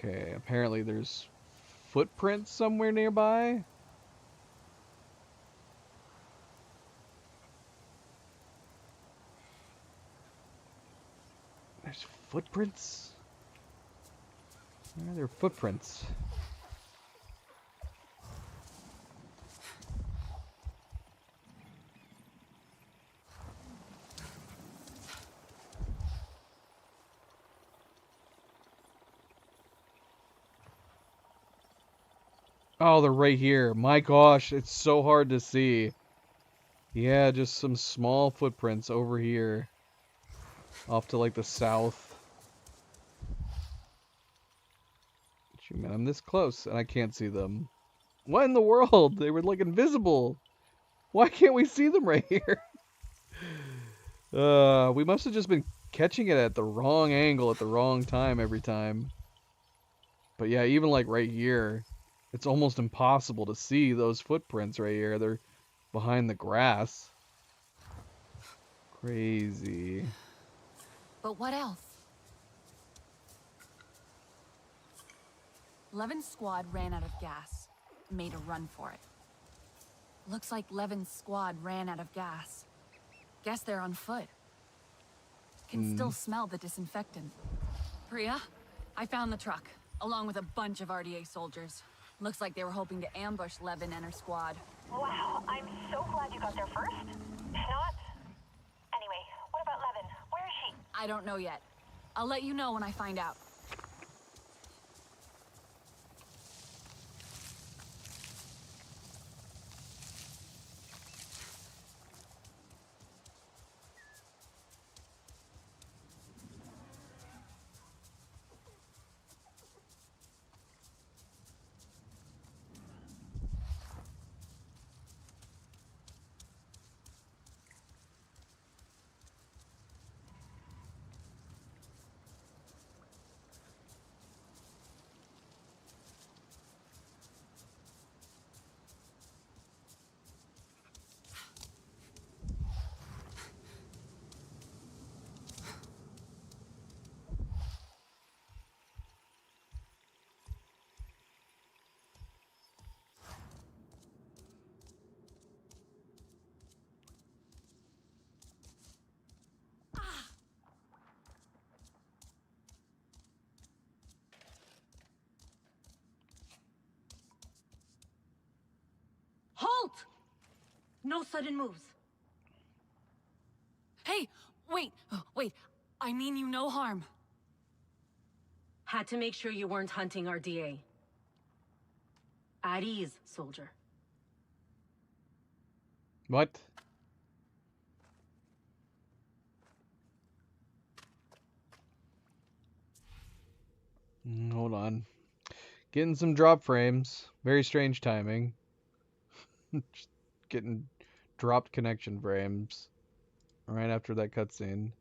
Okay, apparently there's footprints somewhere nearby. There's footprints? Where are there footprints? Oh, they're right here. My gosh, it's so hard to see. Yeah, just some small footprints over here. Off to like the south. Gee, man, I'm this close and I can't see them. What in the world? They were like invisible. Why can't we see them right here? We must have just been catching it at the wrong angle at the wrong time every time. But yeah, even like right here, it's almost impossible to see those footprints right here. They're behind the grass. Crazy. But what else? Levin's squad ran out of gas. Made a run for it. Looks like Levin's squad ran out of gas. Guess they're on foot. Can still smell the disinfectant. Priya, I found the truck, along with a bunch of RDA soldiers. Looks like they were hoping to ambush Levin and her squad. Wow, I'm so glad you got there first. If not... Anyway, what about Levin? Where is she? I don't know yet. I'll let you know when I find out. No sudden moves. Hey, wait. I mean you no harm. Had to make sure you weren't hunting our DA. At ease, soldier. What? Hold on. Getting some drop frames. Very strange timing. Just getting dropped connection frames right after that cutscene.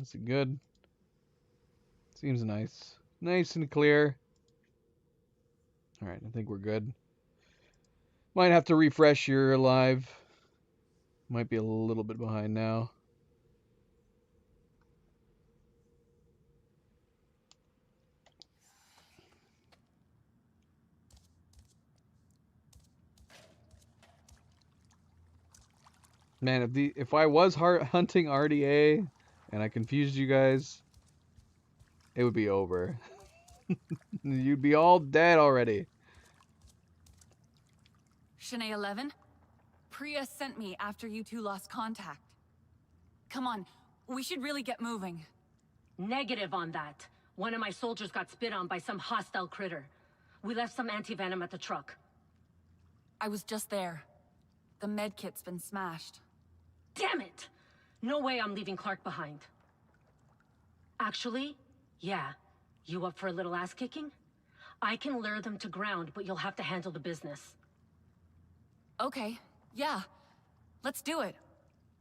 Is it good? Seems nice. Nice and clear. Alright, I think we're good. Might have to refresh your live. Might be a little bit behind now. Man, if I was hunting RDA and I confused you guys, it would be over. You'd be all dead already. Shanae 11? Priya sent me after you two lost contact. Come on, we should really get moving. Negative on that. One of my soldiers got spit on by some hostile critter. We left some anti-venom at the truck. I was just there. The medkit's been smashed. Damn it! No way I'm leaving Clark behind. Actually, yeah. You up for a little ass-kicking? I can lure them to ground, but you'll have to handle the business. Okay, yeah. Let's do it.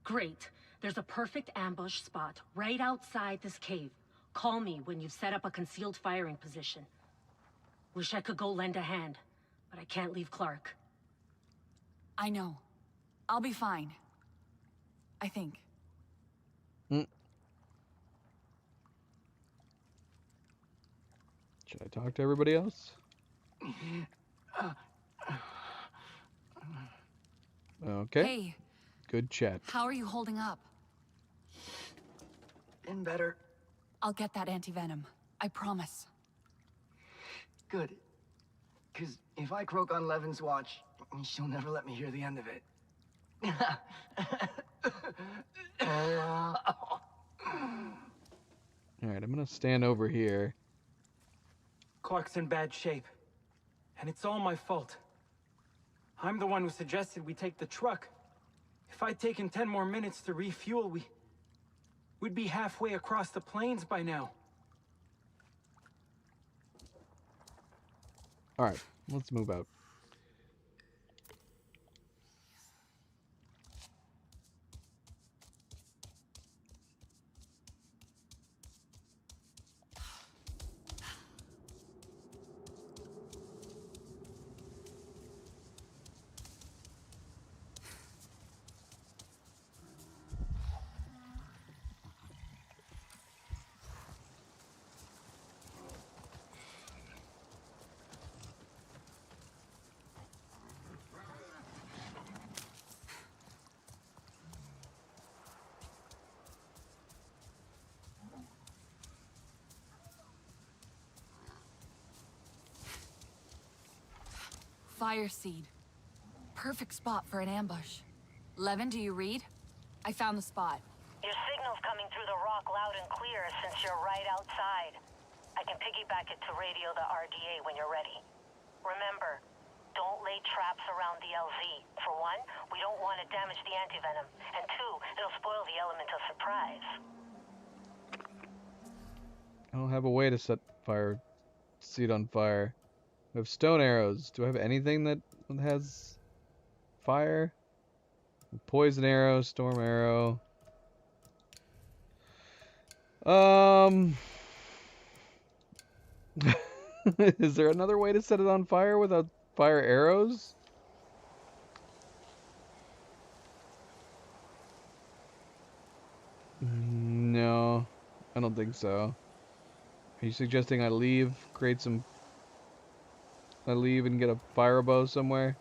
Great. There's a perfect ambush spot right outside this cave. Call me when you've set up a concealed firing position. Wish I could go lend a hand, but I can't leave Clark. I know. I'll be fine. I think. Should I talk to everybody else? Okay. Hey. Good chat. How are you holding up? Been better. I'll get that anti-venom. I promise. Good. Because if I croak on Levin's watch, she'll never let me hear the end of it. Alright, I'm gonna stand over here. Clark's in bad shape. And it's all my fault. I'm the one who suggested we take the truck. If I'd taken 10 more minutes to refuel, we'd be halfway across the plains by now. Alright, let's move out. Fire seed. Perfect spot for an ambush. Levin, do you read? I found the spot. Your signal's coming through the rock loud and clear since you're right outside. I can piggyback it to radio the RDA when you're ready. Remember, don't lay traps around the LZ. For one, we don't want to damage the antivenom. And two, it'll spoil the element of surprise. I don't have a way to set seed on fire. I have stone arrows. Do I have anything that has fire? Poison arrow, storm arrow. Is there another way to set it on fire without fire arrows? No. I don't think so. Are you suggesting I leave, create some... I leave and get a fire bow somewhere?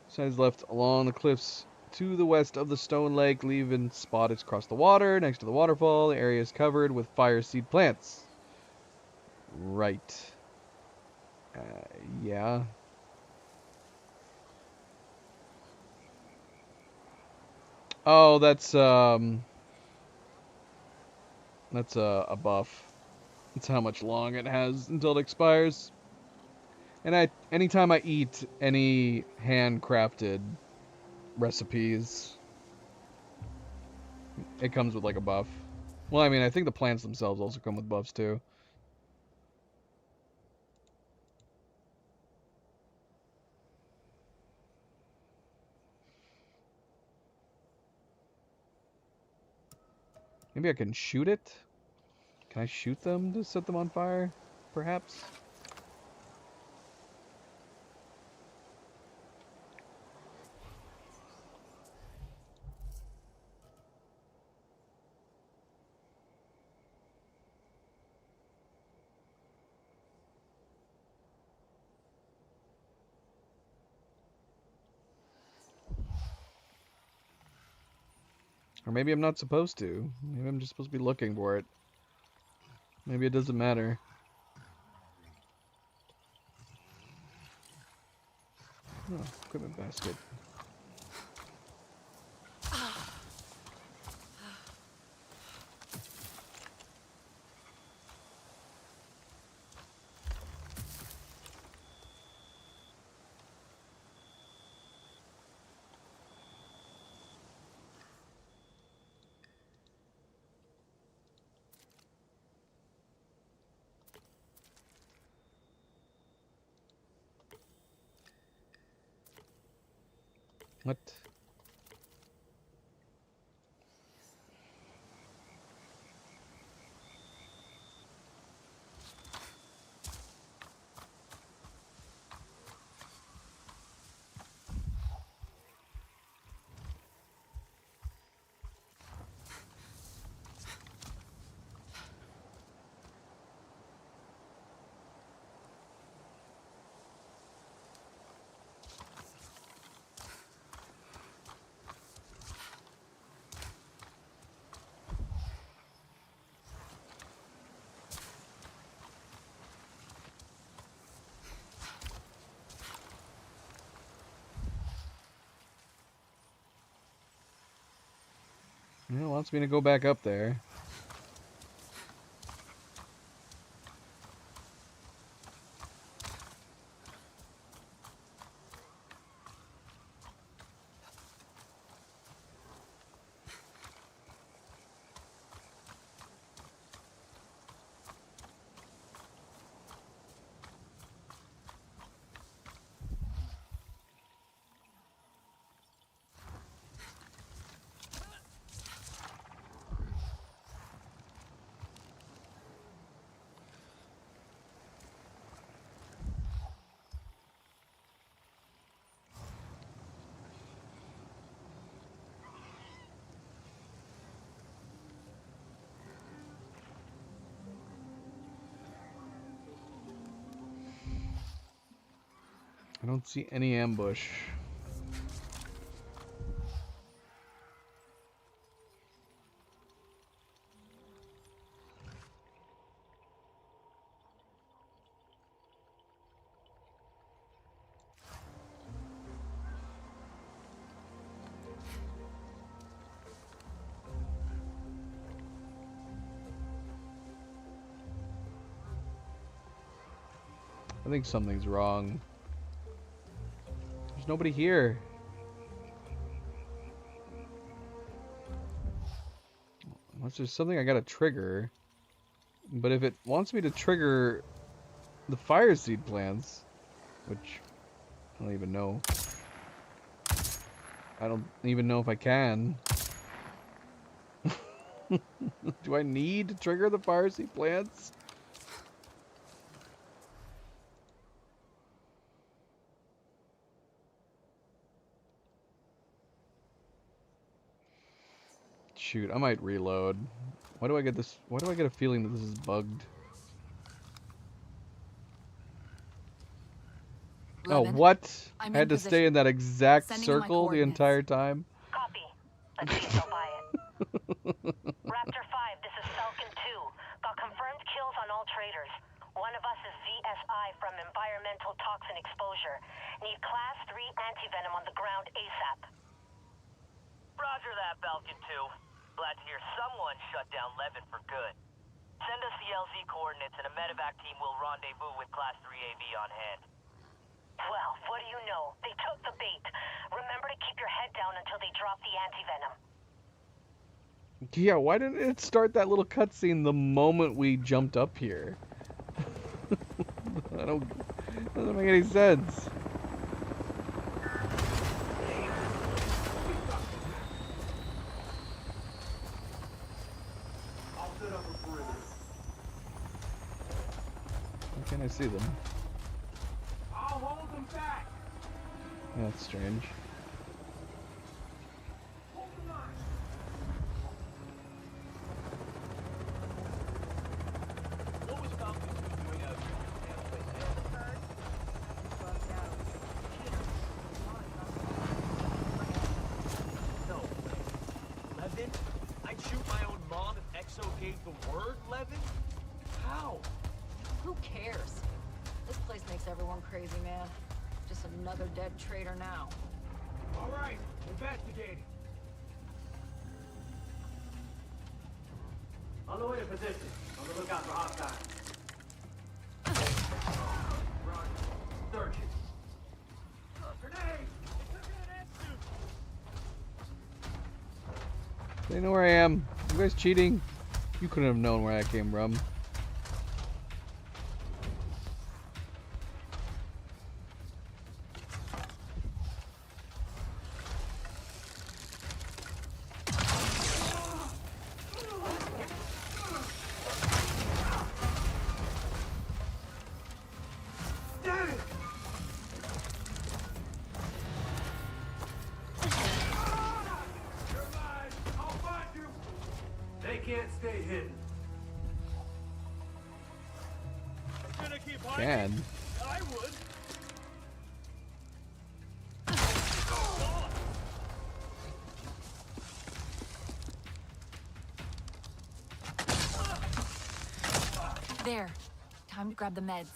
Signs left along the cliffs to the west of the stone lake. Leave and spot is across the water, next to the waterfall. The area is covered with fire seed plants. Right. Yeah. Oh, that's a buff. That's how much long it has until it expires. And anytime I eat any handcrafted recipes, it comes with like a buff. Well, I mean, I think the plants themselves also come with buffs too. Maybe I can shoot it? Can I shoot them to set them on fire? Perhaps? Or maybe I'm not supposed to. Maybe I'm just supposed to be looking for it. Maybe it doesn't matter. Oh, equipment basket. What? It wants me to go back up there. I don't see any ambush. I think something's wrong. There's nobody here. Unless there's something I gotta trigger. But if it wants me to trigger the fire seed plants, which I don't even know. I don't even know if I can. Do I need to trigger the fire seed plants? shoot, I might reload. Why do I get this? Why do I get a feeling that this is bugged? Oh, what? I had to stay in that exact circle the entire time? Copy. Let's see if they'll buy it. Raptor 5, this is Falcon 2. Got confirmed kills on all traders. One of us is VSI from environmental toxin exposure. Need Class 3 antivenom on the ground ASAP. Roger that, Falcon 2. Glad to hear someone shut down Levin for good. Send us the LZ coordinates and a medevac team will rendezvous with Class 3 AV on hand. Well, what do you know? They took the bait. Remember to keep your head down until they drop the antivenom. Yeah, why didn't it start that little cutscene the moment we jumped up here? Doesn't make any sense. Why can't I see them? I'll hold them back. That's strange. Crazy man. Just another dead traitor now. All right, investigating. On the way to position. On the lookout for hostiles. Search it. Grenade! They know where I am. You guys cheating? You couldn't have known where I came from. Can. I would. There. Time to grab the meds.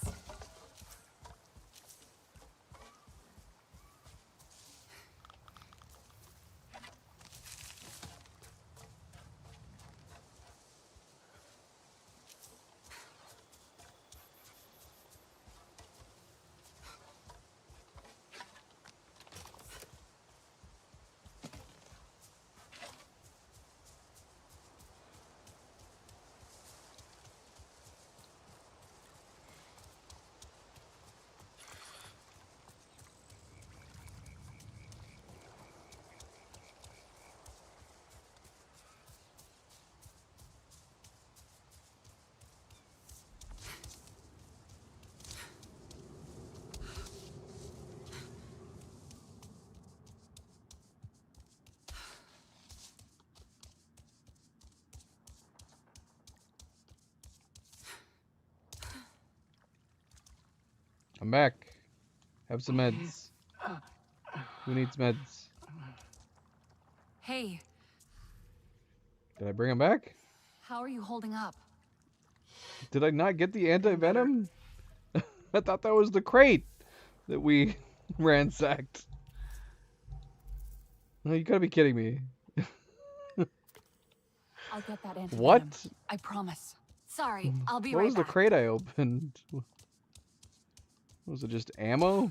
I'm back. Have some meds. Who needs meds? Hey. Did I bring him back? How are you holding up? Did I not get the anti-venom? I thought that was the crate that we ransacked. No, you gotta be kidding me. I'll get that antivenom. What? I promise. Sorry, I'll be what right was back. the crate I opened? Was it just ammo?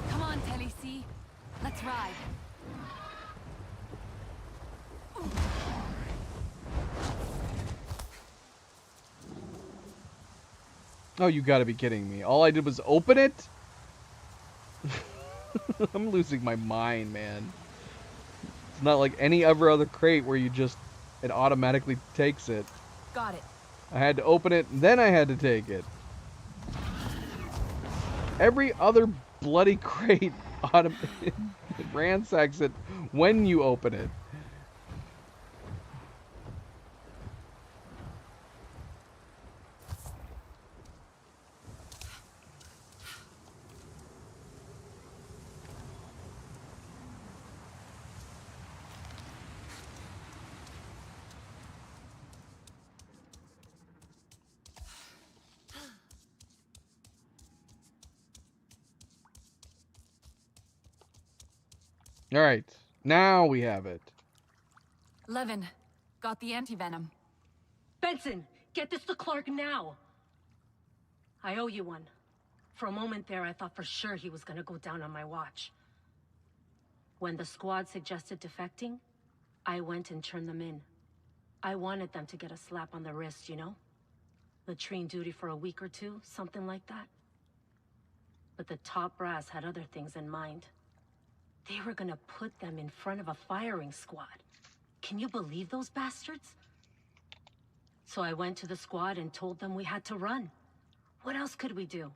Come on, Tennessee. Let's ride. Oh, you gotta be kidding me. All I did was open it? I'm losing my mind, man. It's not like any other crate where it automatically takes it. Got it. I had to open it, and then I had to take it. Every other bloody crate it ransacks it when you open it. All right, now we have it. Levin, got the anti-venom. Benson, get this to Clark now. I owe you one. For a moment there, I thought for sure he was gonna go down on my watch. When the squad suggested defecting, I went and turned them in. I wanted them to get a slap on the wrist, you know? Latrine duty for a week or two, something like that. But the top brass had other things in mind. They were gonna put them in front of a firing squad. Can you believe those bastards? So I went to the squad and told them we had to run. What else could we do?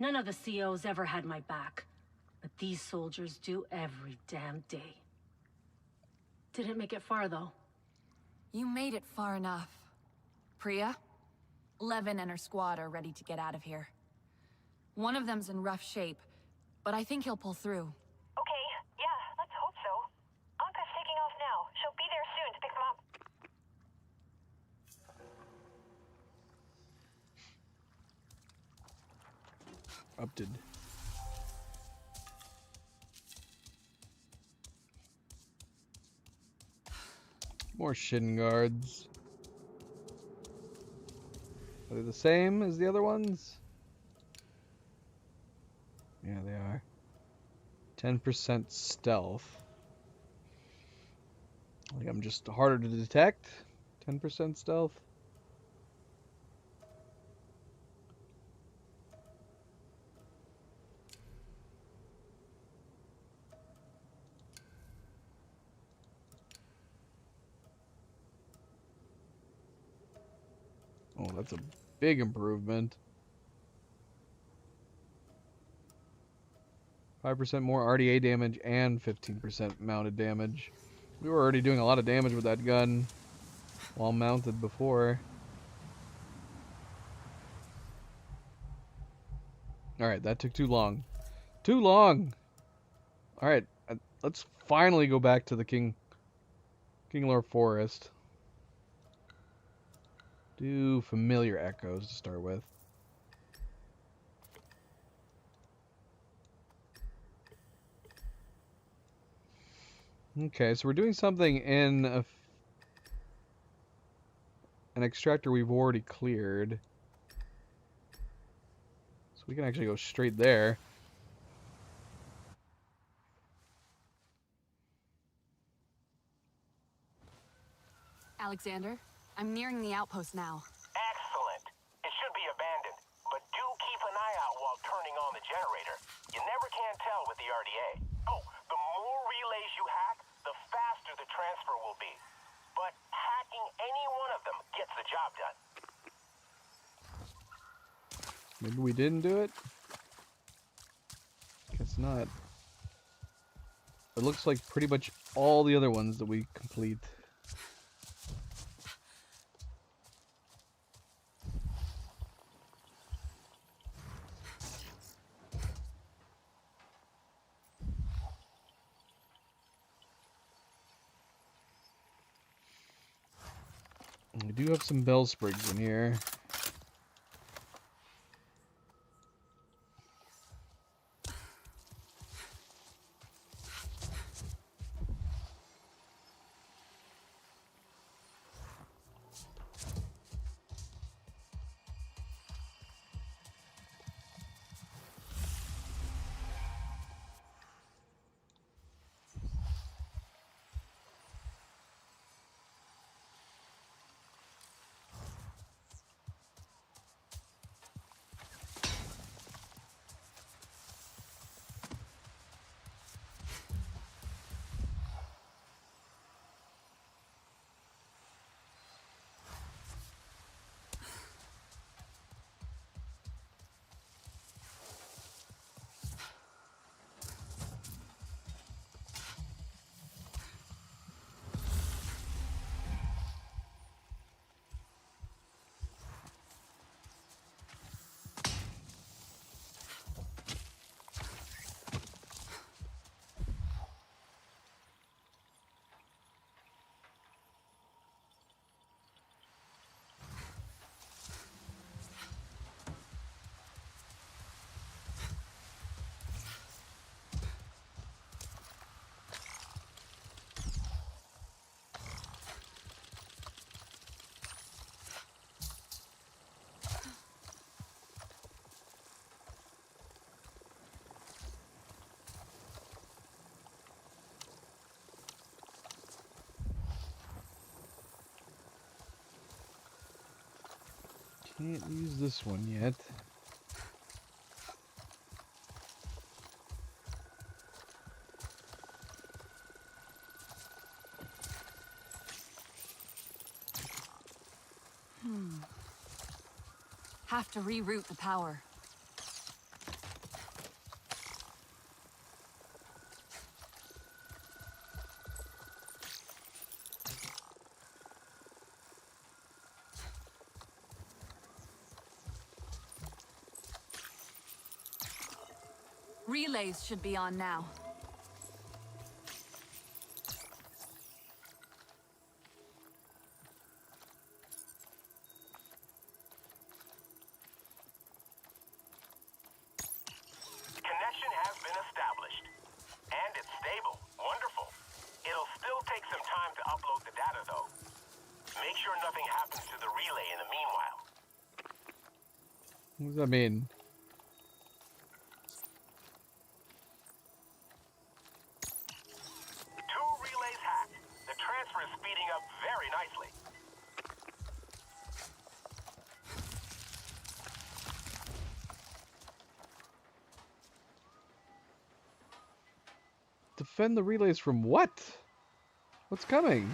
None of the COs ever had my back. But these soldiers do every damn day. Didn't make it far, though. You made it far enough. Priya? Levin and her squad are ready to get out of here. One of them's in rough shape, but I think he'll pull through. Okay, yeah, let's hope so. Anka's taking off now. She'll be there soon to pick them up. Updid. More shin guards. Are they the same as the other ones? Yeah, they are. 10% stealth. Like I'm just harder to detect. 10% stealth. Oh, that's a big improvement. 5% more RDA damage and 15% mounted damage. We were already doing a lot of damage with that gun while mounted before. Alright, that took too long. Too long! Alright, let's finally go back to the Kinglor Forest. Do familiar echoes to start with. Okay, so we're doing something in an extractor we've already cleared. So we can actually go straight there. Alexander, I'm nearing the outpost now. Excellent. It should be abandoned, but do keep an eye out while turning on the generator. You never can tell with the RDA. Oh, the more relays you hack, the faster the transfer will be. But hacking any one of them gets the job done. Maybe we didn't do it? Guess not. It looks like pretty much all the other ones that we complete. We do have some bell sprigs in here. Can't use this one yet. Have to reroute the power. Relays should be on now. Connection has been established. And it's stable. Wonderful. It'll still take some time to upload the data, though. Make sure nothing happens to the relay in the meanwhile. What does that mean? Transfer is speeding up very nicely. Defend the relays from what? What's coming?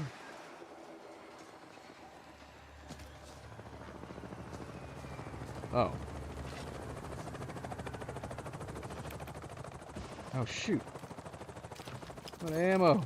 Oh. Oh shoot. What ammo?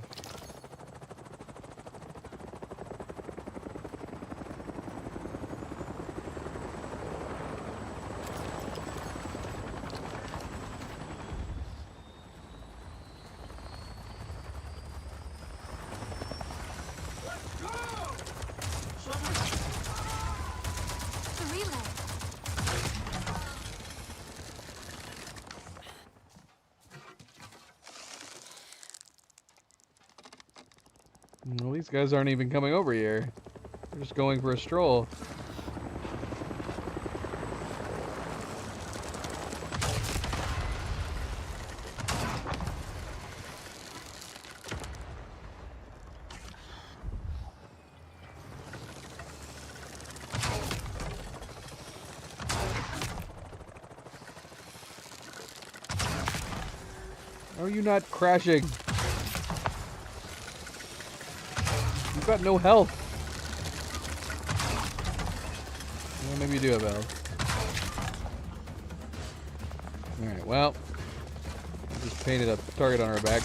Well, these guys aren't even coming over here. They're just going for a stroll. How are you not crashing? You've got no health. Well, maybe you do have health. Alright, well. I just painted a target on our back.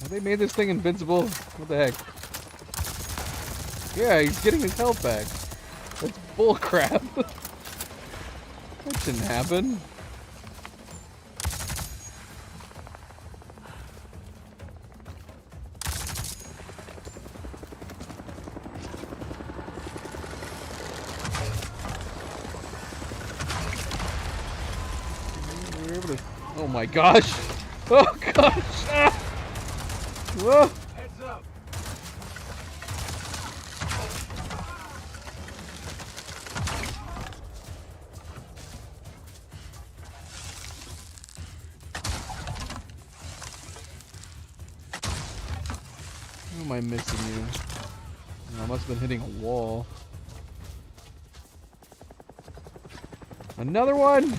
They made this thing invincible? What the heck? Yeah, he's getting his health back. That's bullcrap. That didn't happen. We were able to... Oh my gosh! Oh gosh! Ah! Whoa! Heads up. How am I missing you? I must have been hitting a wall. Another one!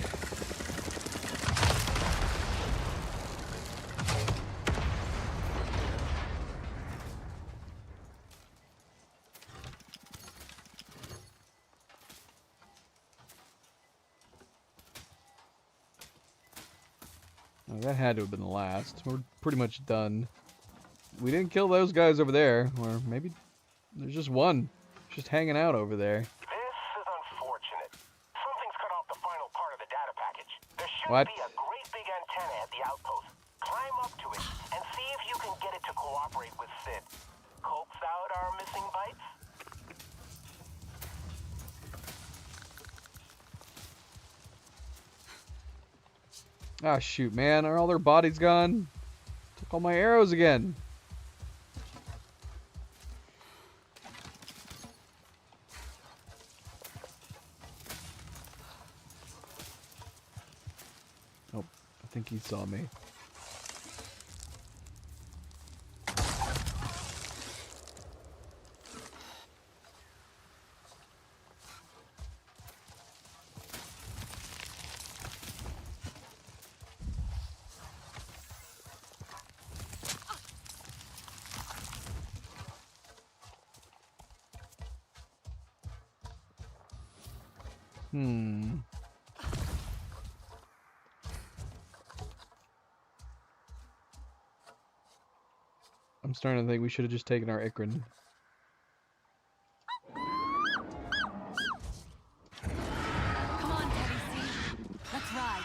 Oh, that had to have been the last. We're pretty much done. We didn't kill those guys over there, or maybe there's just one just hanging out over there. This is unfortunate. Something's cut off the final part of the data package. There should What? be a great big antenna at the outpost. Climb up to it. Ah, shoot, man. Are all their bodies gone? Took all my arrows again. Oh, I think he saw me. I'm starting to think we should have just taken our Ikrin. Come on, Teddy C. Let's ride.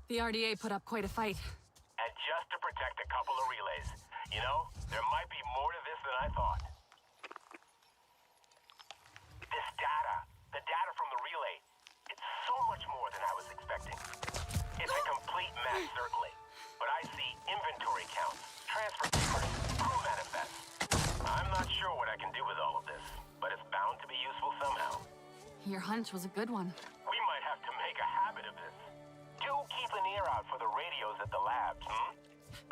The RDA put up quite a fight. And just to protect a couple of relays. You know, there might be more to this than I thought. This data, the data from the relay, it's so much more than I was expecting. It's a complete mess, certainly. But I see inventory counts, transfer papers, crew manifests. I'm not sure what I can do with all of this, but it's bound to be useful somehow. Your hunch was a good one. We might have to make a habit of this. Do keep an ear out for the radios at the labs,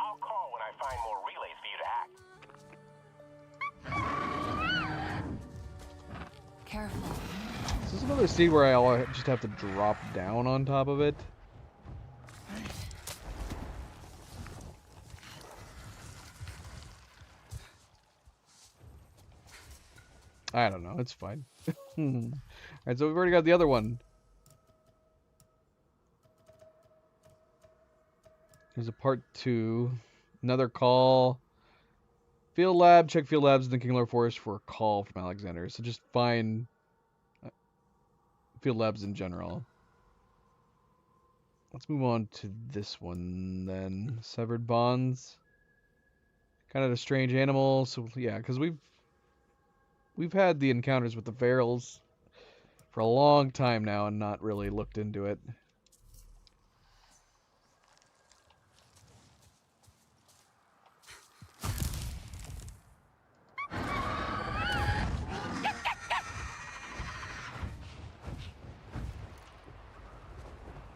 I'll call when I find more relays for you to hack. Careful. Is this another scene where I'll just have to drop down on top of it? I don't know. It's fine. Alright, so we've already got the other one. There's a part 2. Another call. Field lab. Check field labs in the Kinglor Forest for a call from Alexander. So just find field labs in general. Let's move on to this one then. Severed bonds. Kind of a strange animal. So yeah, because we've had the encounters with the Ferals for a long time now and not really looked into it.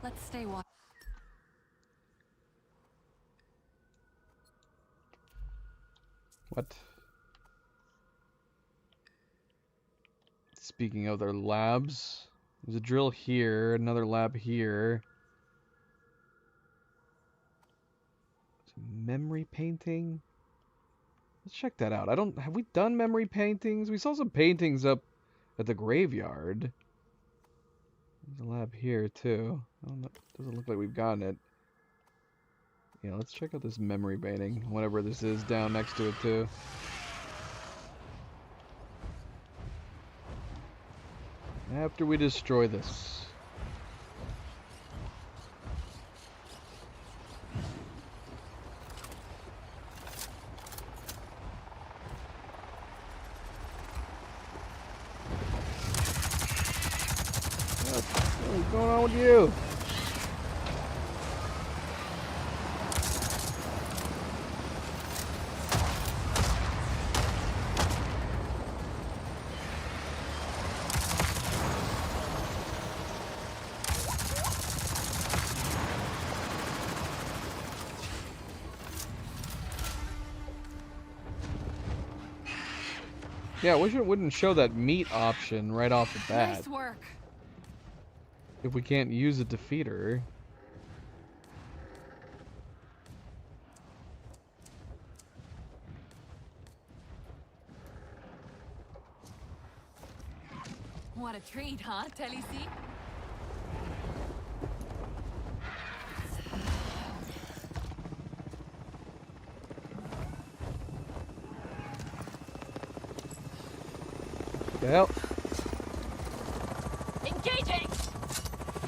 Let's stay watch. What? Speaking of their labs, there's a drill here, another lab here. Memory painting? Let's check that out. Have we done memory paintings? We saw some paintings up at the graveyard. There's a lab here too. Doesn't look like we've gotten it. Yeah, let's check out this memory painting, whatever this is down next to it too. After we destroy this. What's going on with you? Yeah, I wish it wouldn't show that meat option right off the bat. Nice work. If we can't use a defeater. What a treat, huh, Telisi? The hell? Engaging!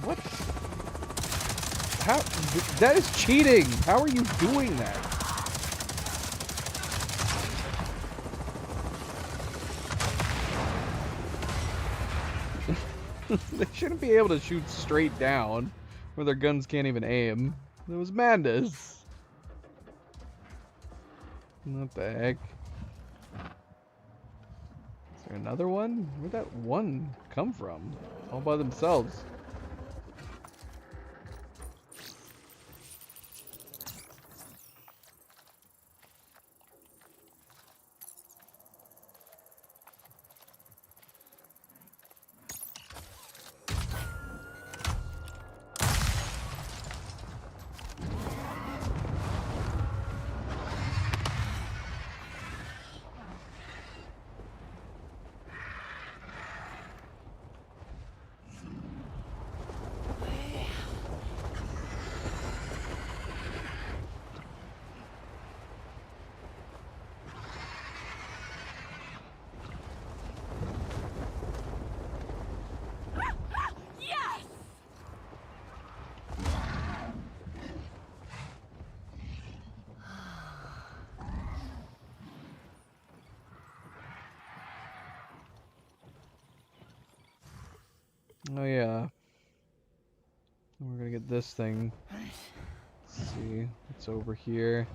What? How? That is cheating! How are you doing that? They shouldn't be able to shoot straight down, where their guns can't even aim. It was madness. What the heck? Is there another one? Where'd that one come from? All by themselves. Oh yeah. We're gonna get this thing. Let's see what's over here.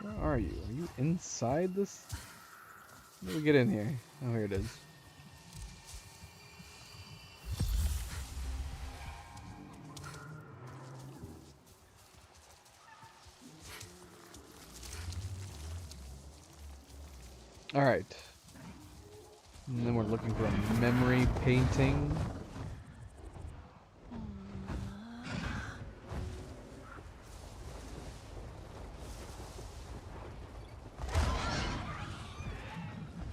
Where are you? Are you inside this? How do we get in here? Oh, here it is. All right. And then we're looking for a memory painting.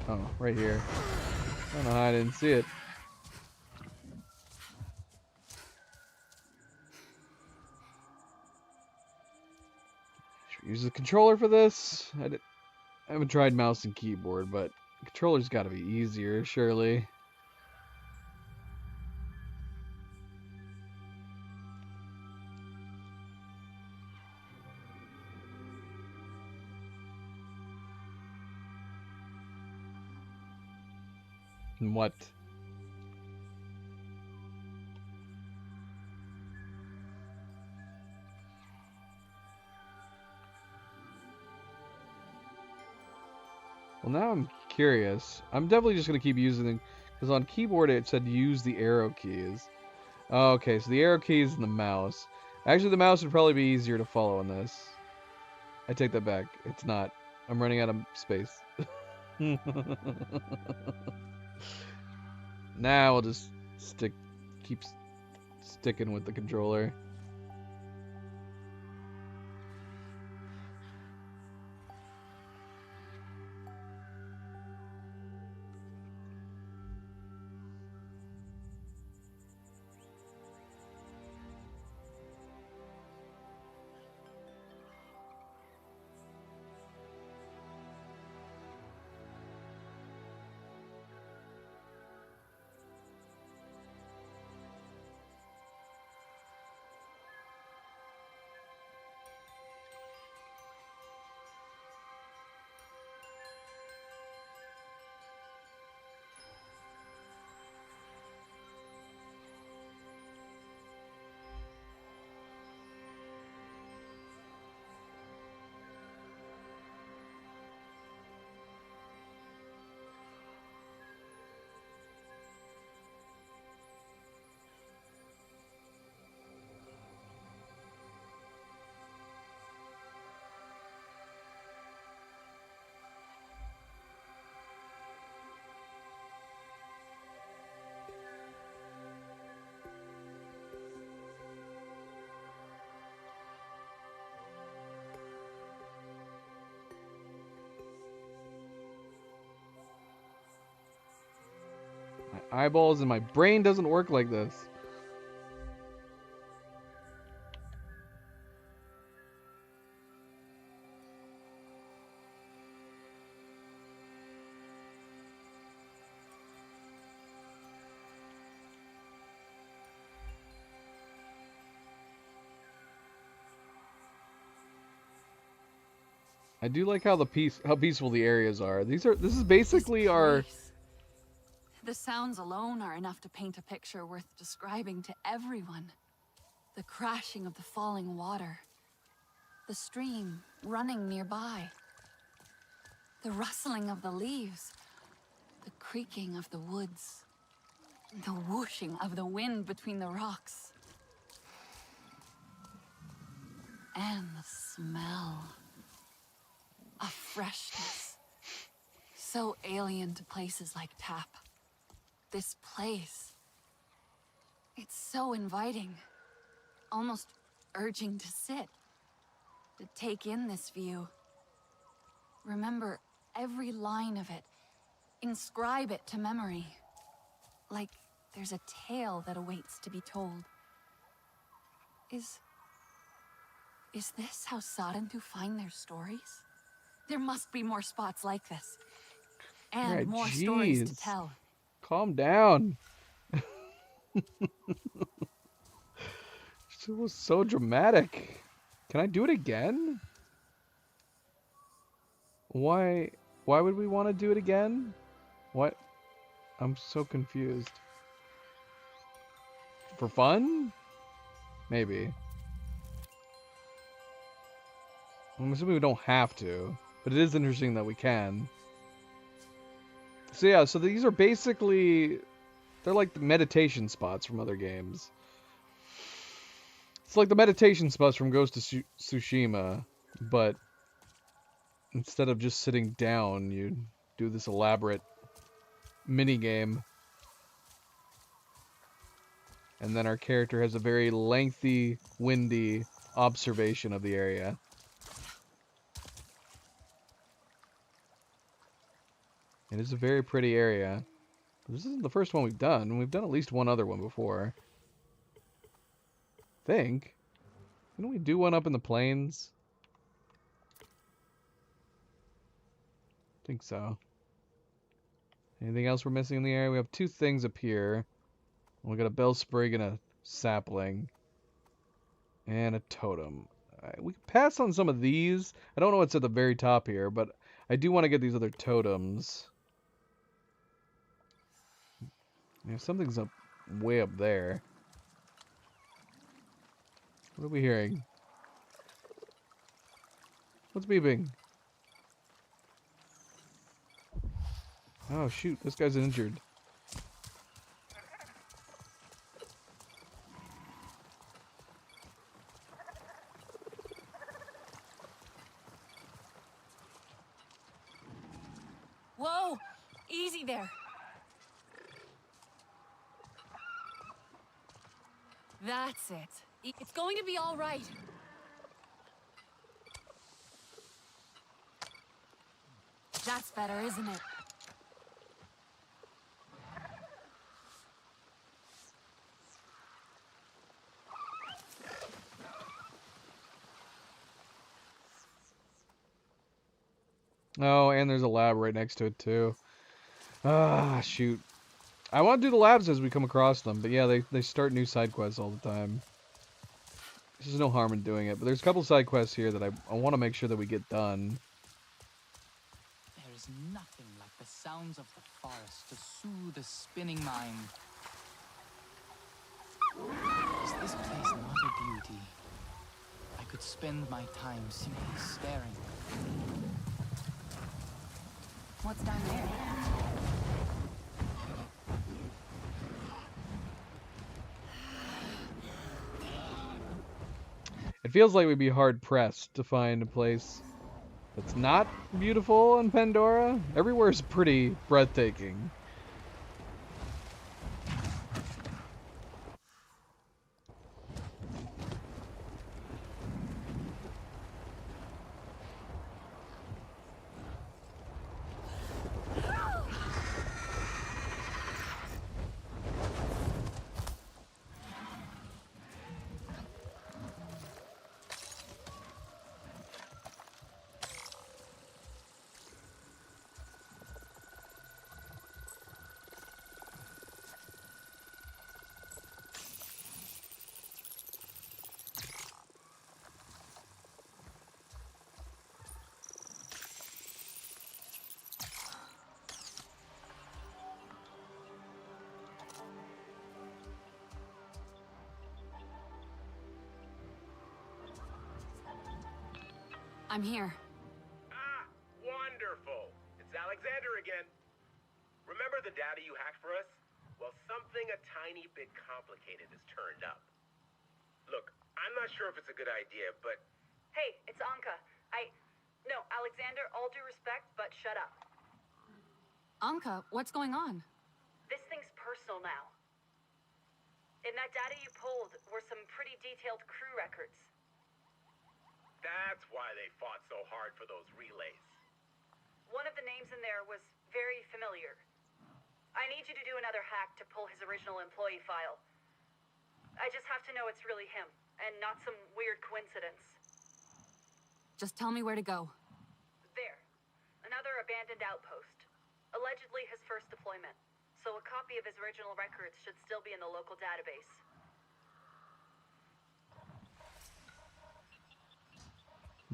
Oh, right here. I don't know how I didn't see it. Should we use the controller for this? I haven't tried mouse and keyboard, but the controller's got to be easier, surely. And what? Well, now I'm curious. I'm definitely just going to keep using it, because on keyboard it said use the arrow keys. Oh, okay, so the arrow keys and the mouse. Actually, the mouse would probably be easier to follow on this. I take that back. It's not. I'm running out of space. Now we'll just keep sticking with the controller. eyeballs and my brain doesn't work like this. I do like how how peaceful the areas are. This is basically our... The sounds alone are enough to paint a picture worth describing to everyone. The crashing of the falling water. The stream running nearby. The rustling of the leaves. The creaking of the woods. The whooshing of the wind between the rocks. And the smell. A freshness. So alien to places like Tap. This place. It's so inviting. Almost urging to sit. To take in this view. Remember every line of it. Inscribe it to memory. Like there's a tale that awaits to be told. Is this how Sarentu find their stories? There must be more spots like this. And Right, more stories to jeez. tell. Calm down. It was so dramatic. Can I do it again? Why would we want to do it again? What? I'm so confused. For fun? Maybe. I'm assuming we don't have to, but it is interesting that we can. So yeah, so these are basically, they're like the meditation spots from other games. It's like the meditation spots from Ghost of Tsushima, but instead of just sitting down, you do this elaborate mini game. And then our character has a very lengthy, windy observation of the area. It is a very pretty area. This isn't the first one we've done. We've done at least one other one before. I think. Didn't we do one up in the plains? I think so. Anything else we're missing in the area? We have two things up here. We got a bell sprig and a sapling. And a totem. We can pass on some of these. I don't know what's at the very top here, but I do want to get these other totems. Yeah, something's up way up there. What are we hearing? What's beeping? Oh shoot, this guy's injured. Whoa! Easy there. That's it. It's going to be all right. That's better, isn't it? Oh, and there's a lab right next to it too. Ah, shoot. I want to do the labs as we come across them, but yeah, they start new side quests all the time. There's no harm in doing it, but there's a couple side quests here that I want to make sure that we get done. There is nothing like the sounds of the forest to soothe a spinning mind. Is this place not a beauty? I could spend my time simply staring. What's down there? It feels like we'd be hard-pressed to find a place that's not beautiful in Pandora. Everywhere's pretty breathtaking. I'm here. Ah, wonderful. It's Alexander again. Remember the data you hacked for us? Well, something a tiny bit complicated has turned up. Look, I'm not sure if it's a good idea, but... Hey, it's Anka. No, Alexander, all due respect, but shut up. Anka, what's going on? This thing's personal now. In that data you pulled were some pretty detailed crew records. That's why they fought so hard for those relays. One of the names in there was very familiar. I need you to do another hack to pull his original employee file. I just have to know it's really him, and not some weird coincidence. Just tell me where to go. There. Another abandoned outpost. Allegedly his first deployment. So a copy of his original records should still be in the local database.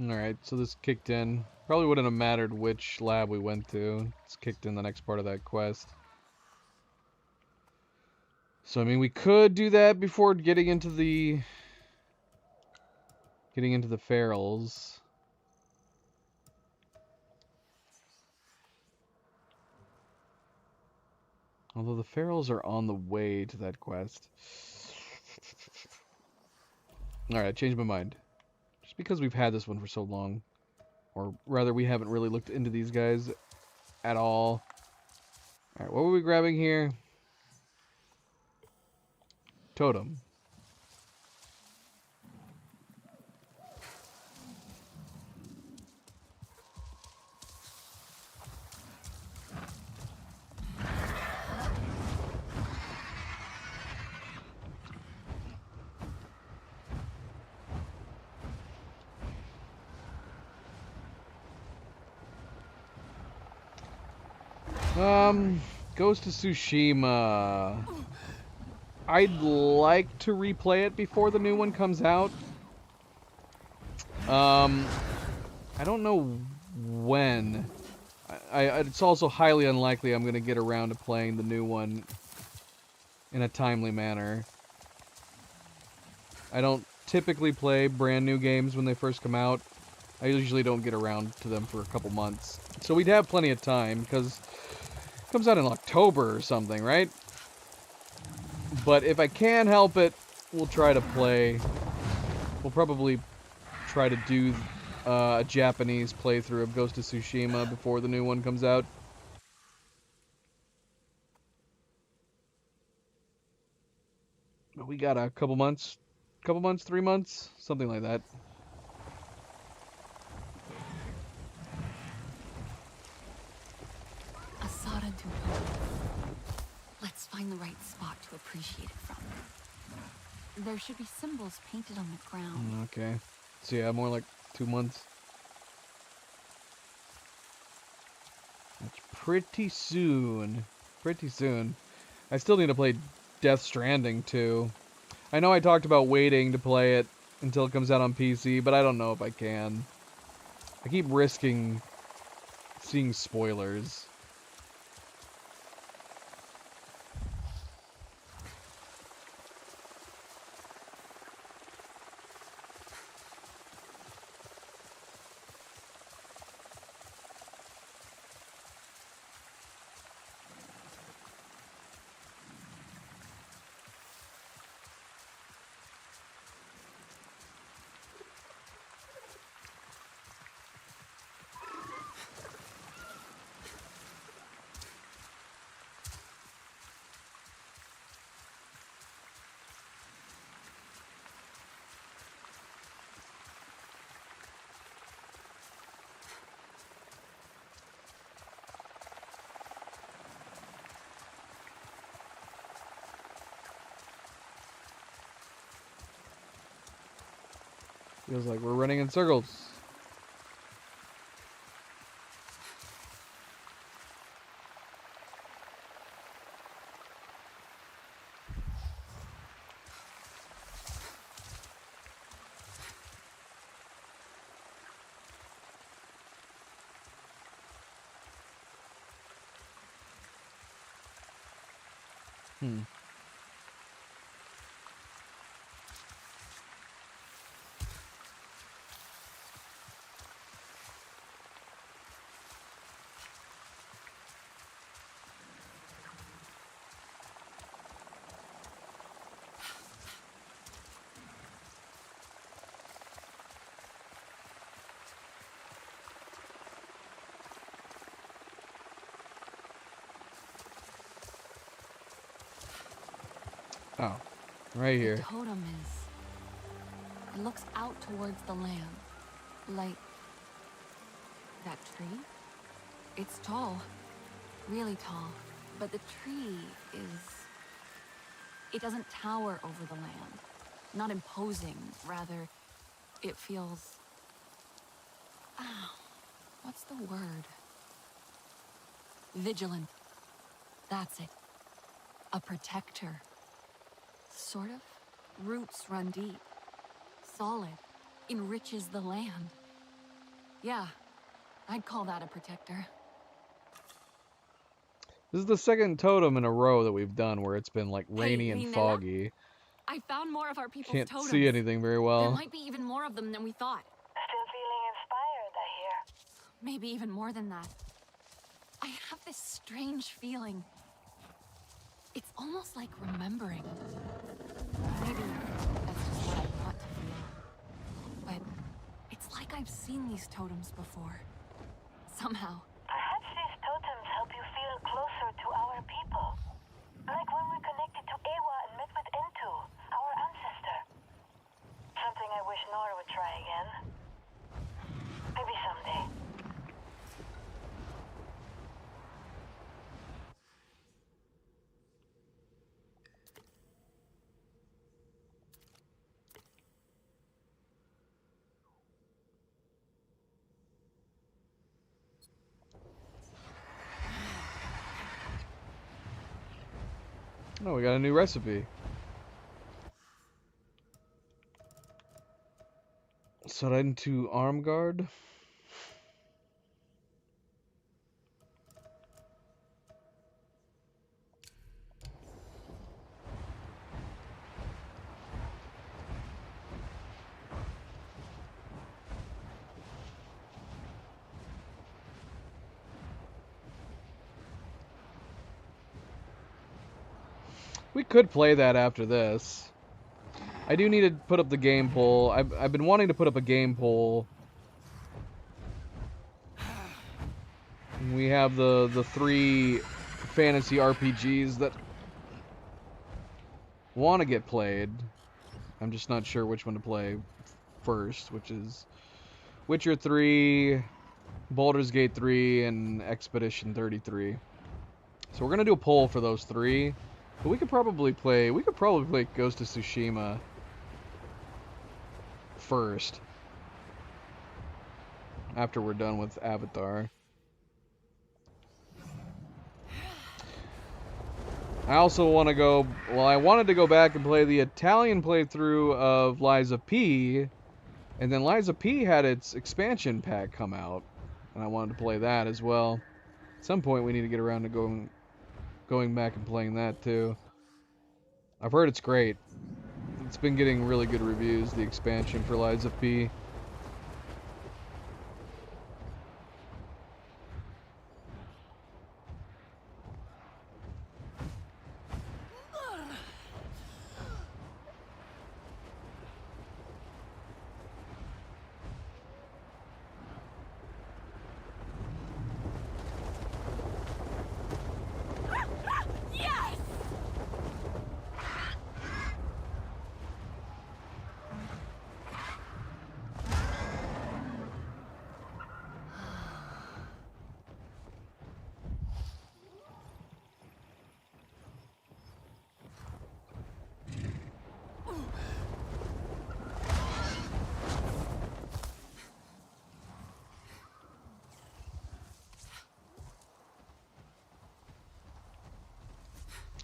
Alright, so this kicked in. Probably wouldn't have mattered which lab we went to. It's kicked in the next part of that quest. So, I mean, we could do that before getting into the ferals. Although the ferals are on the way to that quest. Alright, I changed my mind. Just because we've had this one for so long. Or rather, we haven't really looked into these guys at all. Alright, what were we grabbing here? Totem. Ghost of Tsushima. I'd like to replay it before the new one comes out. I don't know when. It's also highly unlikely I'm going to get around to playing the new one in a timely manner. I don't typically play brand new games when they first come out. I usually don't get around to them for a couple months. So we'd have plenty of time, because it comes out in October or something, right? But if I can help it, we'll try to play. We'll probably try to do a Japanese playthrough of Ghost of Tsushima before the new one comes out. We got a couple months, 3 months, something like that. Let's find the right spot to appreciate it from. There should be symbols painted on the ground. Okay. So yeah, more like 2 months. That's pretty soon. Pretty soon. I still need to play Death Stranding too. I know I talked about waiting to play it until it comes out on PC, but I don't know if I can. I keep risking seeing spoilers. Feels like we're running in circles. Oh, right here. The totem is... It looks out towards the land. Like... that tree? It's tall. Really tall. But the tree is... It doesn't tower over the land. Not imposing. Rather, it feels... what's the word? Vigilant. That's it. A protector. Sort of. Roots run deep. Solid. Enriches the land. Yeah, I'd call that a protector. This is the second totem in a row that we've done where it's been like rainy and Linnea? foggy. I found more of our people's Can't totems. see anything very There well. might be even more of them than we thought. Still feeling inspired, I hear. Maybe even more than that. I have this strange feeling. It's almost like remembering. Maybe that's just what I want to feel. But it's like I've seen these totems before. Somehow. Perhaps these totems help you feel closer to our people. Like when we connected to Ewa and met with Entu, our ancestor. Something I wish Nora would try again. Maybe someday. Oh, we got a new recipe. Set into arm guard. We could play that after this. I do need to put up the game poll. I've been wanting to put up a game poll. We have the 3 fantasy RPGs that want to get played. I'm just not sure which one to play first, which is Witcher 3, Baldur's Gate 3, and Expedition 33. So we're gonna do a poll for those 3. But we could probably play Ghost of Tsushima first. After we're done with Avatar. I also want to go, well, I wanted to go back and play the Italian playthrough of Lies of P, and then Lies of P had its expansion pack come out, and I wanted to play that as well. At some point we need to get around to going back and playing that too. I've heard it's great. It's been getting really good reviews, the expansion for Lies of P.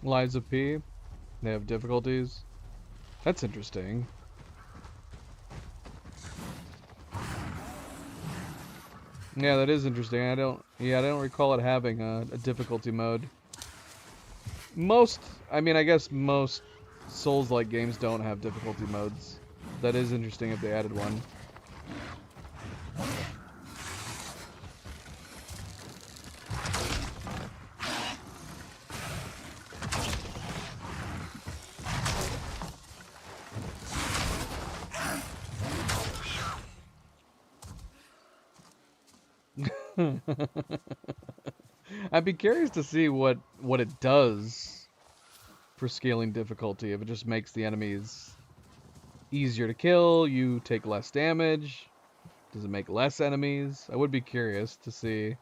Lies of P. They have difficulties. That's interesting. Yeah, that is interesting. I don't recall it having a difficulty mode. I guess most Souls-like games don't have difficulty modes. That is interesting if they added one. I'd be curious to see what it does. for scaling difficulty. If it just makes the enemies easier to kill, you take less damage. Does it make less enemies? I would be curious to see.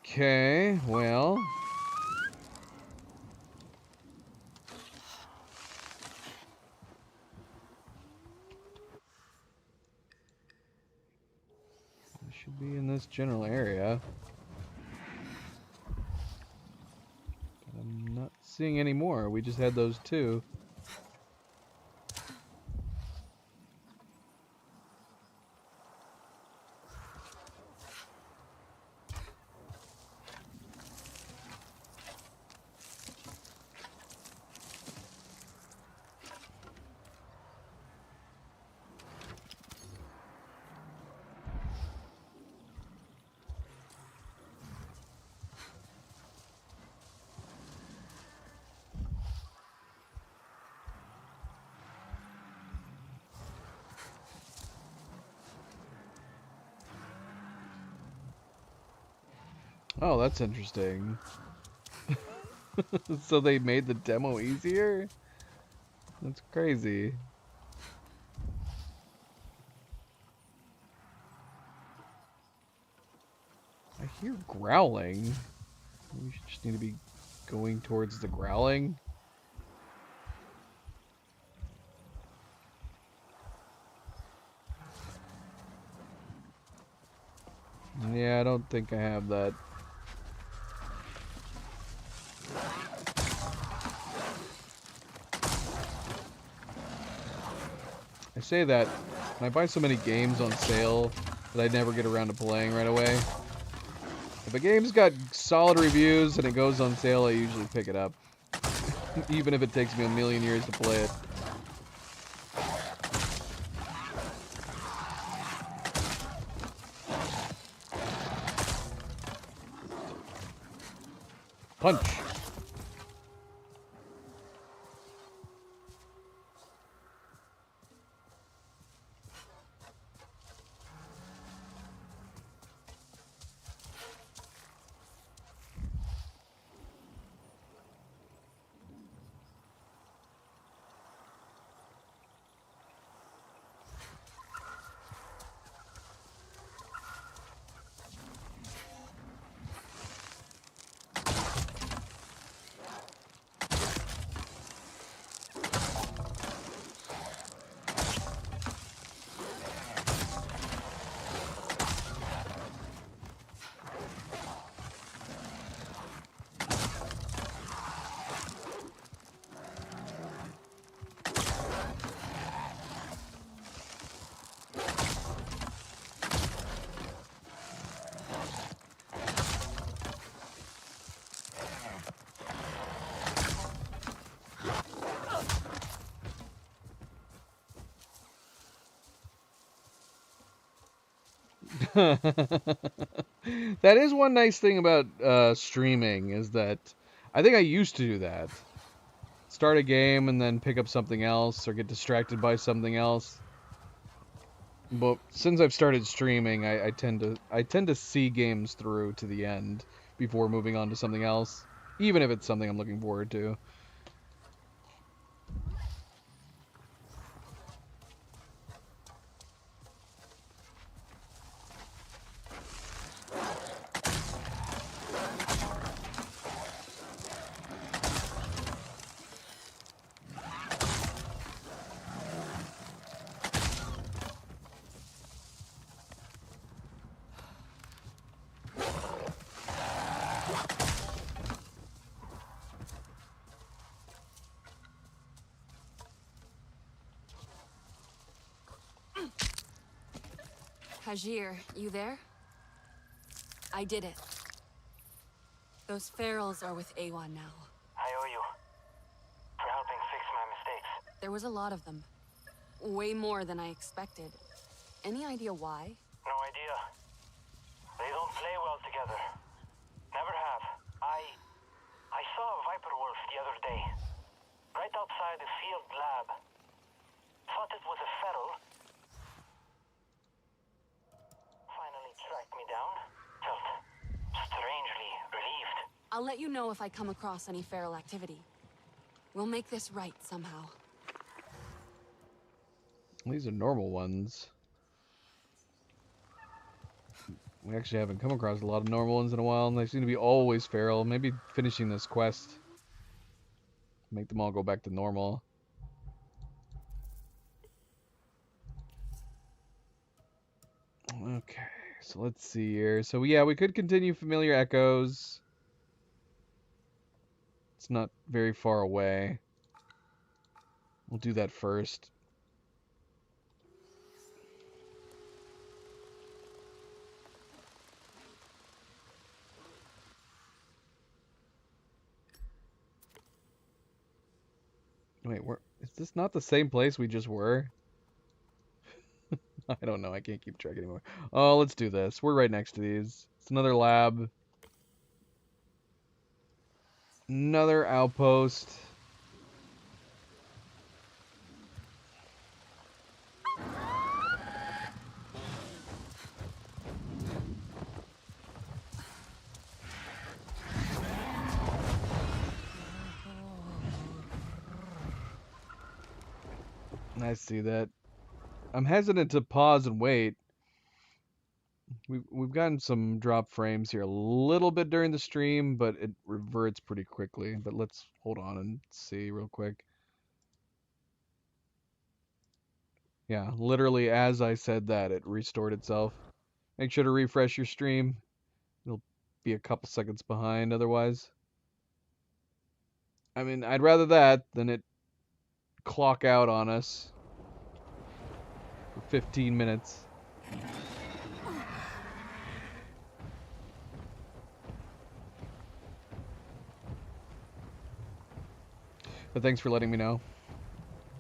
Okay, well. I should be in this general area. But I'm not seeing any more. We just had those two. Oh, that's interesting. So they made the demo easier? That's crazy. I hear growling. We just need to be going towards the growling. Yeah, I don't think I have that. I say that, and I buy so many games on sale that I never get around to playing right away. If a game's got solid reviews and it goes on sale, I usually pick it up. Even if it takes me a million years to play it. Punch! That is one nice thing about streaming, is that I think I used to do that. Start a game and then pick up something else or get distracted by something else. But since I've started streaming, I tend to see games through to the end before moving on to something else, even if it's something I'm looking forward to. Hajir, you there? I did it. Those ferals are with Awan now. I owe you for helping fix my mistakes. There was a lot of them. Way more than I expected. Any idea why? No idea. They don't play well together. Never have. I saw a viper wolf the other day. Right outside the field lab. Thought it was a feral. Finally tracked me down. Felt strangely relieved. I'll let you know if I come across any feral activity. We'll make this right somehow. These are normal ones. We actually haven't come across a lot of normal ones in a while, and they seem to be always feral. Maybe finishing this quest. Make them all go back to normal. Okay, so let's see here. So yeah, we could continue Familiar Echoes. It's not very far away. We'll do that first. Wait, is this not the same place we just were? I don't know. I can't keep track anymore. Oh, let's do this. We're right next to these. It's another lab. Another outpost. I see that. I'm hesitant to pause and wait. We've gotten some drop frames here a little bit during the stream, but it reverts pretty quickly. But let's hold on and see real quick. Yeah, literally as I said that, it restored itself. Make sure to refresh your stream. It'll be a couple seconds behind otherwise. I mean, I'd rather that than it clock out on us for 15 minutes. But thanks for letting me know.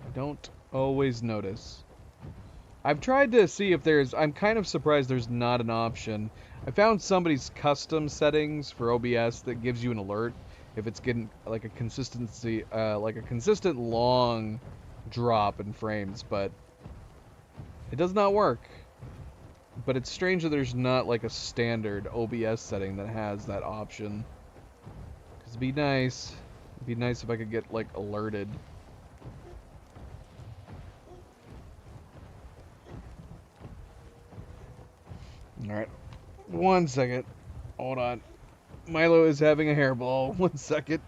I don't always notice. I've tried to see if there's... I'm kind of surprised there's not an option. I found somebody's custom settings for OBS that gives you an alert if it's getting like a consistency, like a consistent long drop in frames, but it does not work. But it's strange that there's not like a standard OBS setting that has that option. 'Cause it'd be nice. It'd be nice if I could get like alerted. Alright. 1 second. Hold on. Milo is having a hairball. 1 second.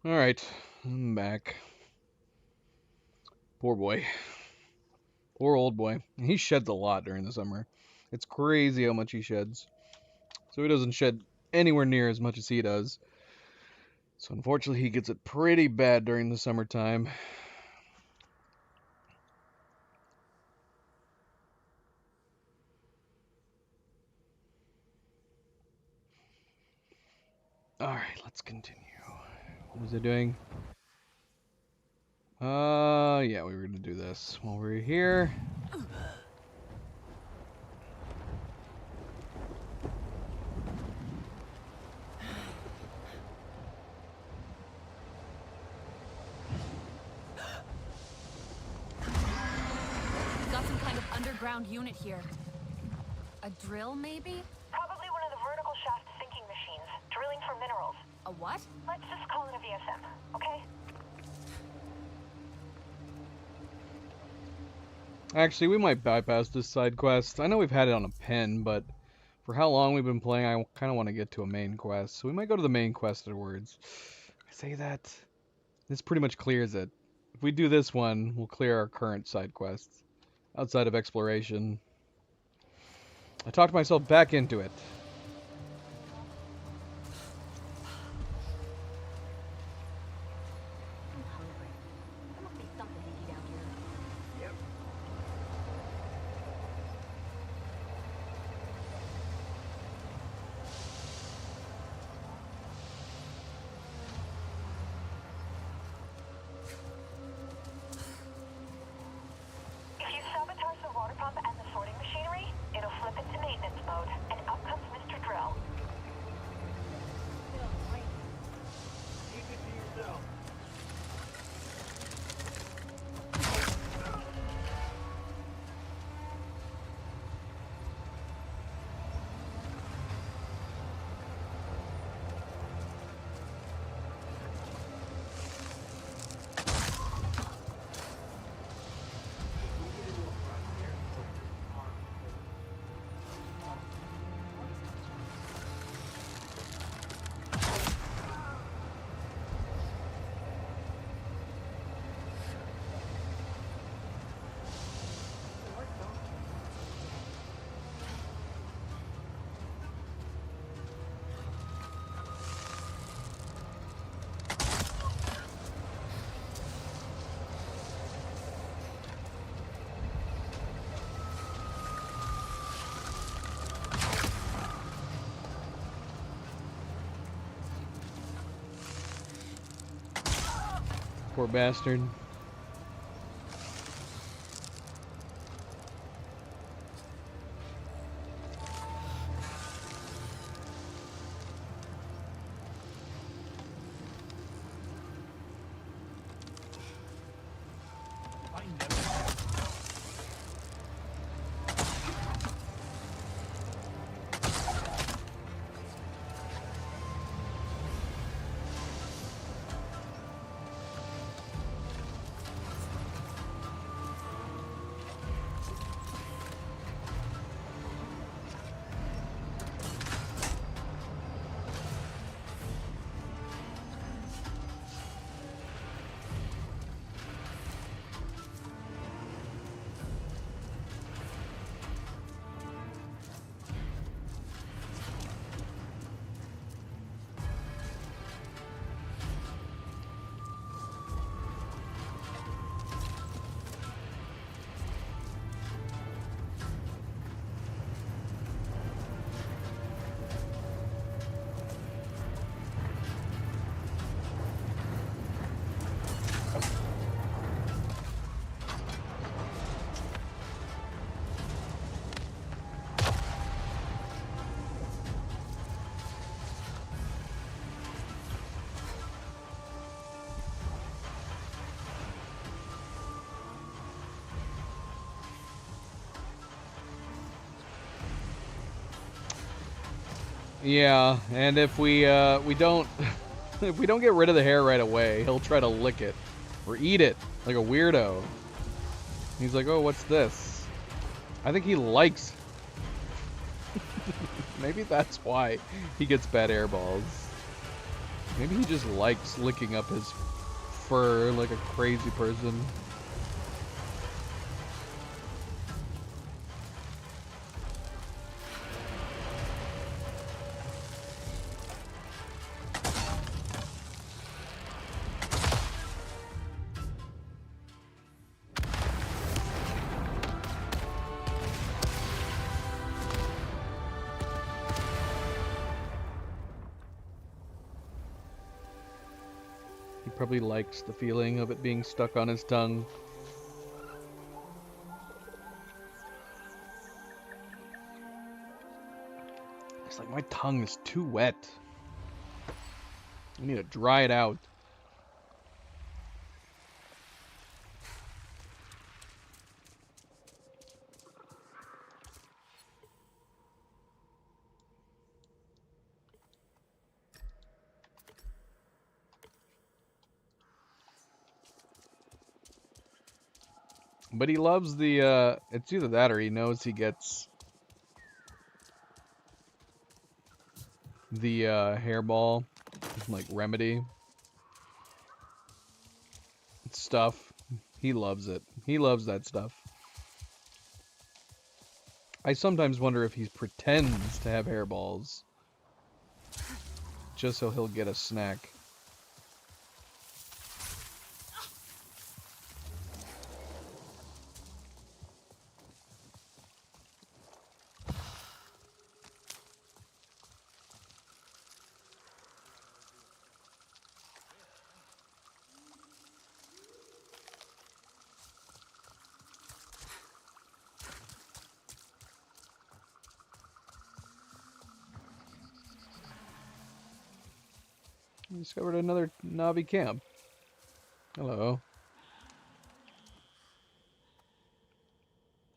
Alright, I'm back. Poor boy. Poor old boy. He sheds a lot during the summer. It's crazy how much he sheds. So he doesn't shed anywhere near as much as he does. So unfortunately he gets it pretty bad during the summertime. Alright, let's continue. What was I doing? Yeah, we were gonna do this while we're here. Got some kind of underground unit here. A drill, maybe? Probably one of the vertical shaft sinking machines, drilling for minerals. A what? Let's just call it a VSM, okay? Actually, we might bypass this side quest. I know we've had it on a pen, but for how long we've been playing, I kind of want to get to a main quest. So we might go to the main quest afterwards. I say that. This pretty much clears it. If we do this one, we'll clear our current side quests outside of exploration. I talked myself back into it. If you sabotage the water pump and the sorting machinery, it'll flip into maintenance mode, and up comes Mr. Drill. Poor bastard. Yeah, and if we don't if we don't get rid of the hair right away, he'll try to lick it or eat it like a weirdo. He's like, "Oh, what's this?" I think he likes. Maybe that's why he gets bad air balls. Maybe he just likes licking up his fur like a crazy person. Probably likes the feeling of it being stuck on his tongue. It's like my tongue is too wet. I need to dry it out. But he loves the, it's either that or he knows he gets the hairball, like remedy stuff. He loves it. He loves that stuff. I sometimes wonder if he pretends to have hairballs just so he'll get a snack. We discovered another Na'vi camp. Hello.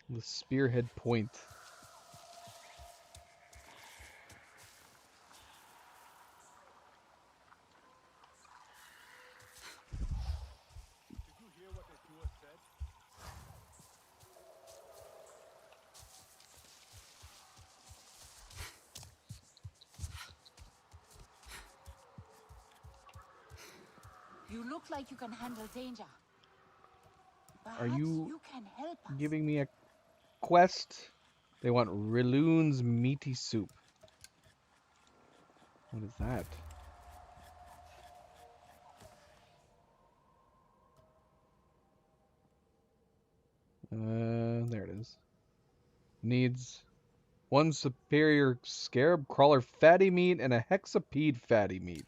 The Spearhead Point. You look like you can handle danger. Are you You can help us. giving me a quest? They want Riloon's meaty soup. What is that? There it is. Needs one superior scarab crawler fatty meat and a hexapede fatty meat.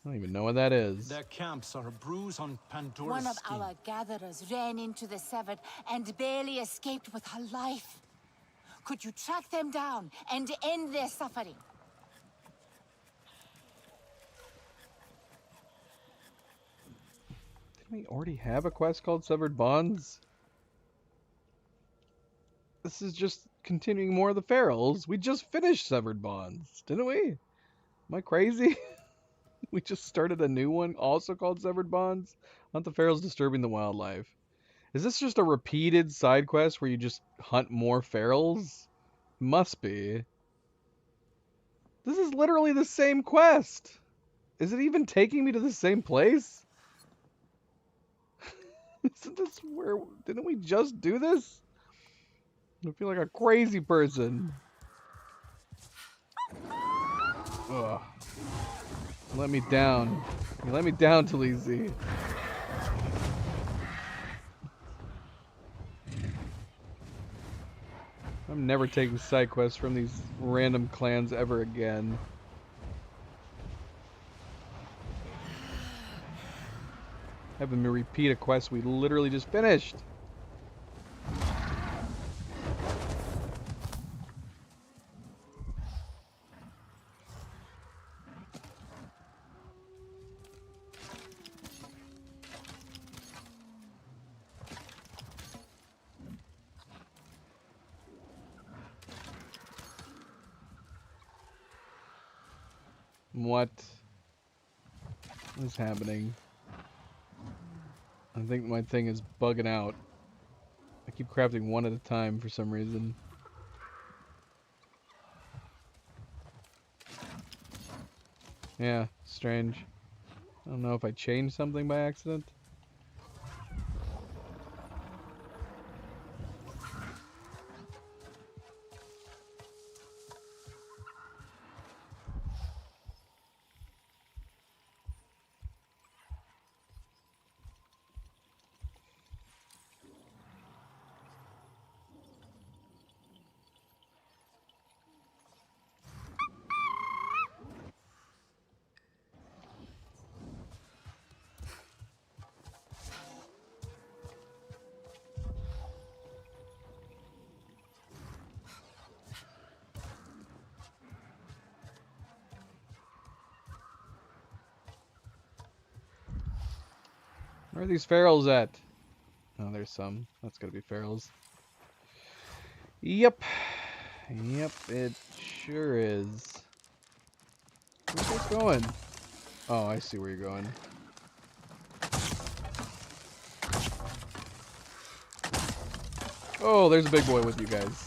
I don't even know what that is. Their camps are a bruise on Pandora's One of skin. our gatherers ran into the Severed and barely escaped with her life. Could you track them down and end their suffering? Didn't we already have a quest called Severed Bonds? This is just continuing more of the Ferals. We just finished Severed Bonds, didn't we? Am I crazy? We just started a new one also called Severed Bonds? Hunt the Ferals disturbing the wildlife. Is this just a repeated side quest where you just hunt more Ferals? Must be. This is literally the same quest. Is it even taking me to the same place? Isn't this where... Didn't we just do this? I feel like a crazy person. Ugh. Let me down. You let me down, Talisi. I'm never taking side quests from these random clans ever again. Having me repeat a quest we literally just finished. What is happening? I think my thing is bugging out. I keep crafting one at a time for some reason. Yeah, strange. I don't know if I changed something by accident. Where are these ferals at? Oh, there's some. That's gotta be ferals. Yep. Yep, it sure is. Where's this going? Oh, I see where you're going. Oh, there's a big boy with you guys.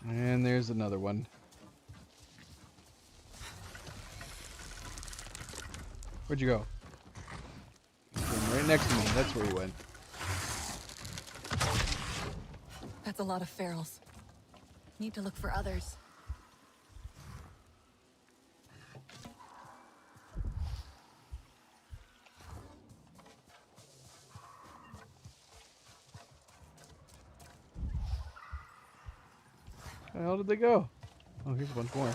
And there's another one. Where'd you go? He came right next to me. That's where he went. That's a lot of ferals. Need to look for others. Where the hell did they go? Oh, here's one more.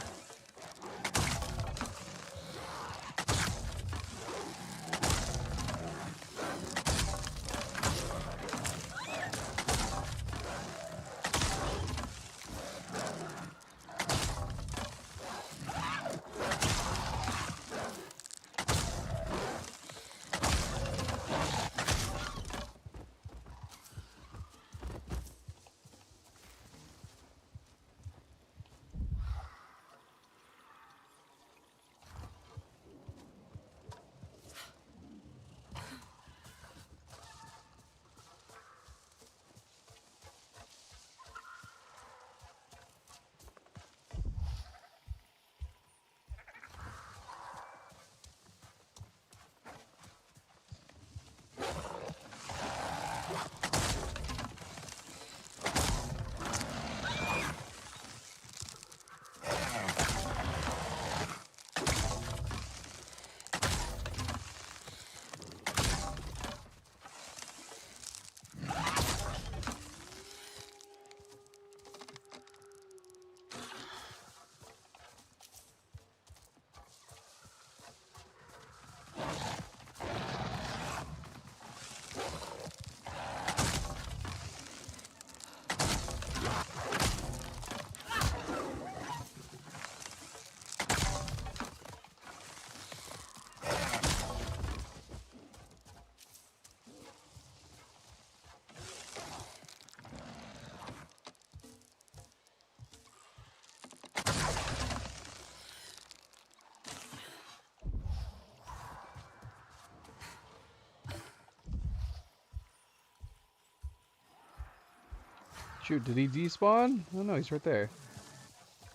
Shoot, did he despawn? Oh no, he's right there.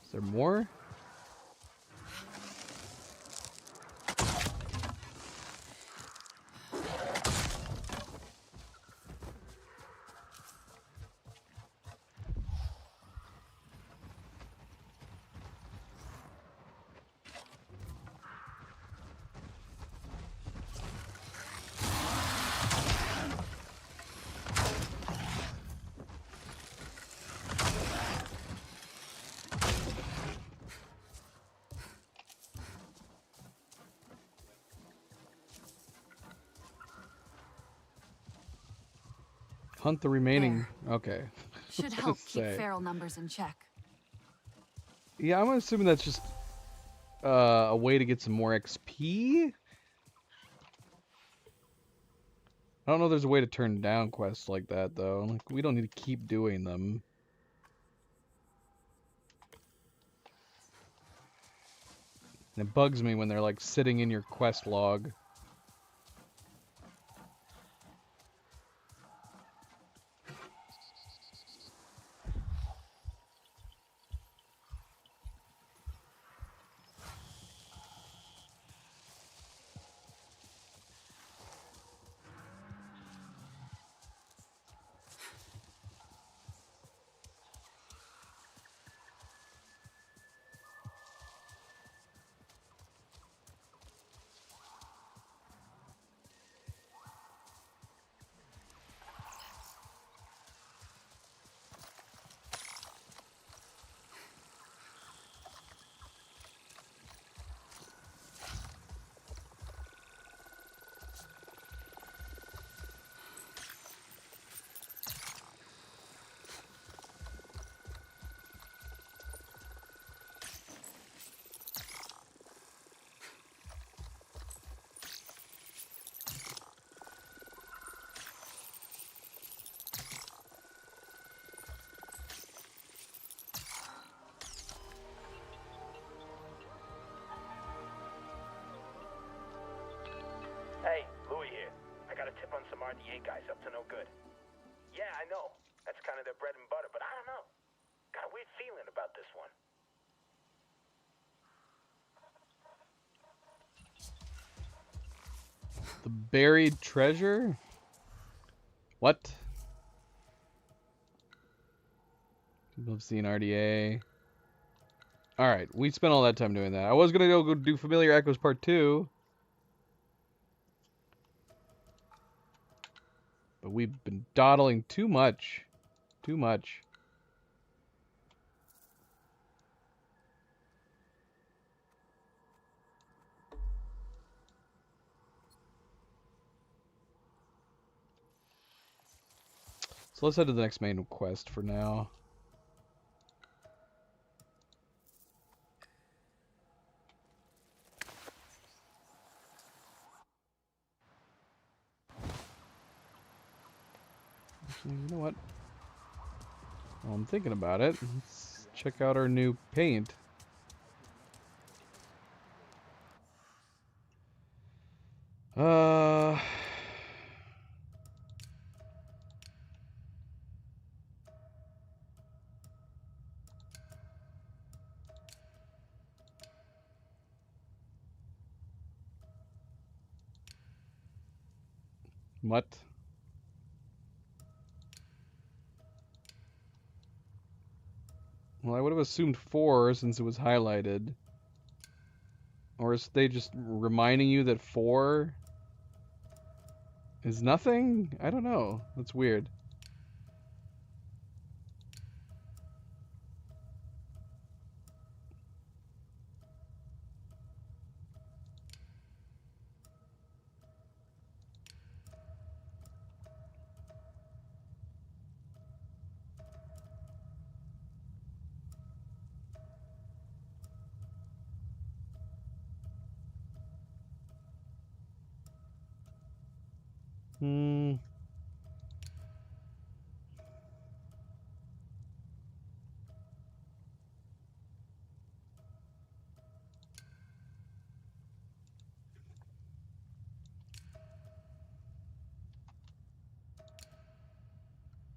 Is there more? Hunt the remaining. Okay. Should help keep feral numbers in check. Yeah, I'm assuming that's just a way to get some more XP. I don't know if there's a way to turn down quests like that, though. Like, we don't need to keep doing them. And it bugs me when they're like sitting in your quest log. Hey, Louis here. I got a tip on some RDA guys up to no good. Yeah, I know. That's kind of their bread and butter, but I don't know. Got a weird feeling about this one. The buried treasure? What? People have seen RDA. Alright, we spent all that time doing that. I was gonna go do Familiar Echoes Part 2. But we've been dawdling too much. Too much. So let's head to the next main quest for now. Actually, you know what? While I'm thinking about it, let's check out our new paint. What? Well, I would have assumed 4 since it was highlighted. Or is they just reminding you that 4 is nothing? I don't know. That's weird.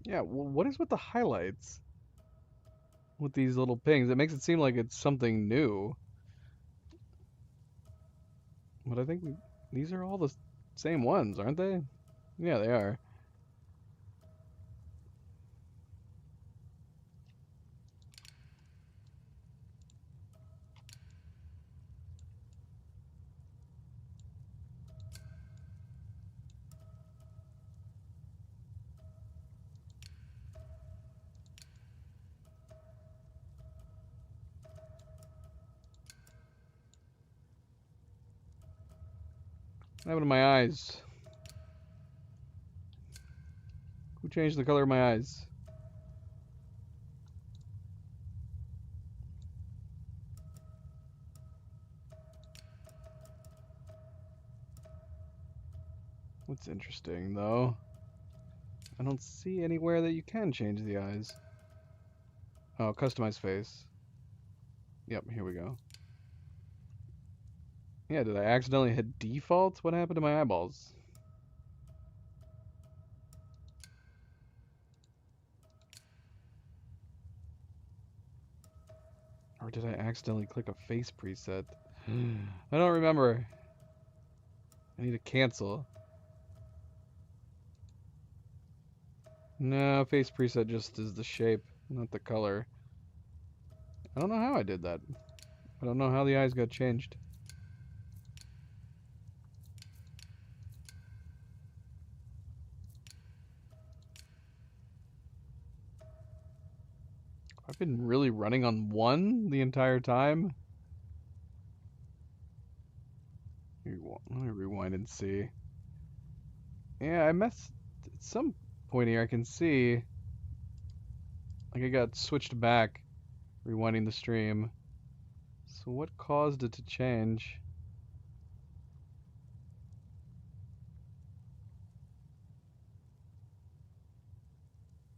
Yeah, well, what is with the highlights? With these little pings? It makes it seem like it's something new. But I think these are all the same ones, aren't they? Yeah, they are. What happened to my eyes? Who changed the color of my eyes? What's interesting, though, I don't see anywhere that you can change the eyes. Oh, customize face. Yep, here we go. Yeah, did I accidentally hit default? What happened to my eyeballs? Or did I accidentally click a face preset? I don't remember. I need to cancel. No, face preset just is the shape, not the color. I don't know how I did that. I don't know how the eyes got changed. I've been really running on one the entire time. Let me rewind and see. Yeah, I messed at some point here. I can see like I got switched back rewinding the stream. So what caused it to change?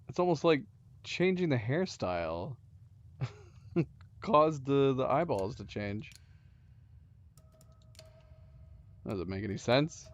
It's almost like changing the hairstyle caused the eyeballs to change. Does it make any sense?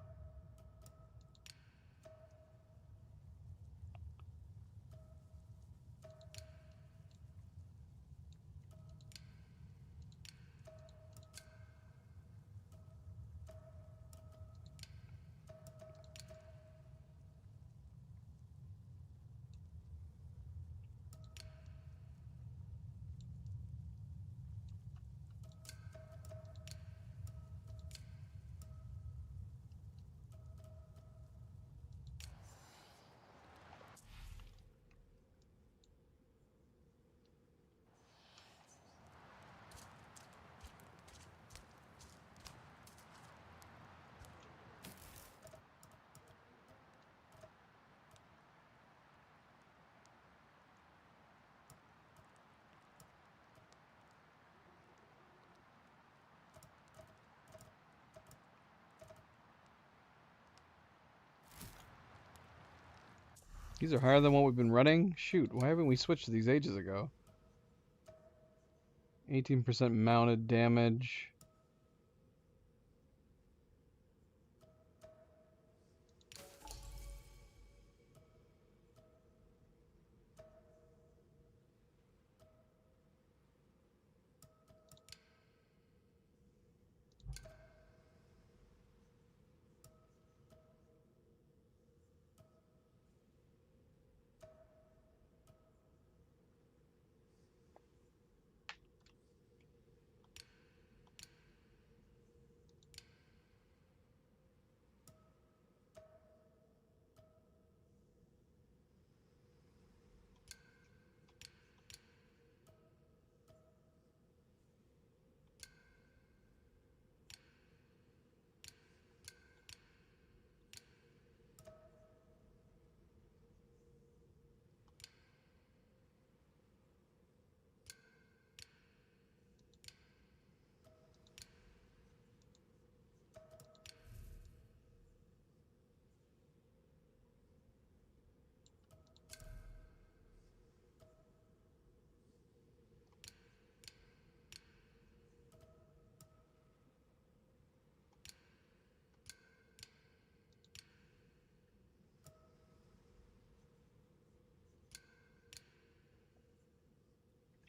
These are higher than what we've been running? Shoot, why haven't we switched to these ages ago? 18% mounted damage.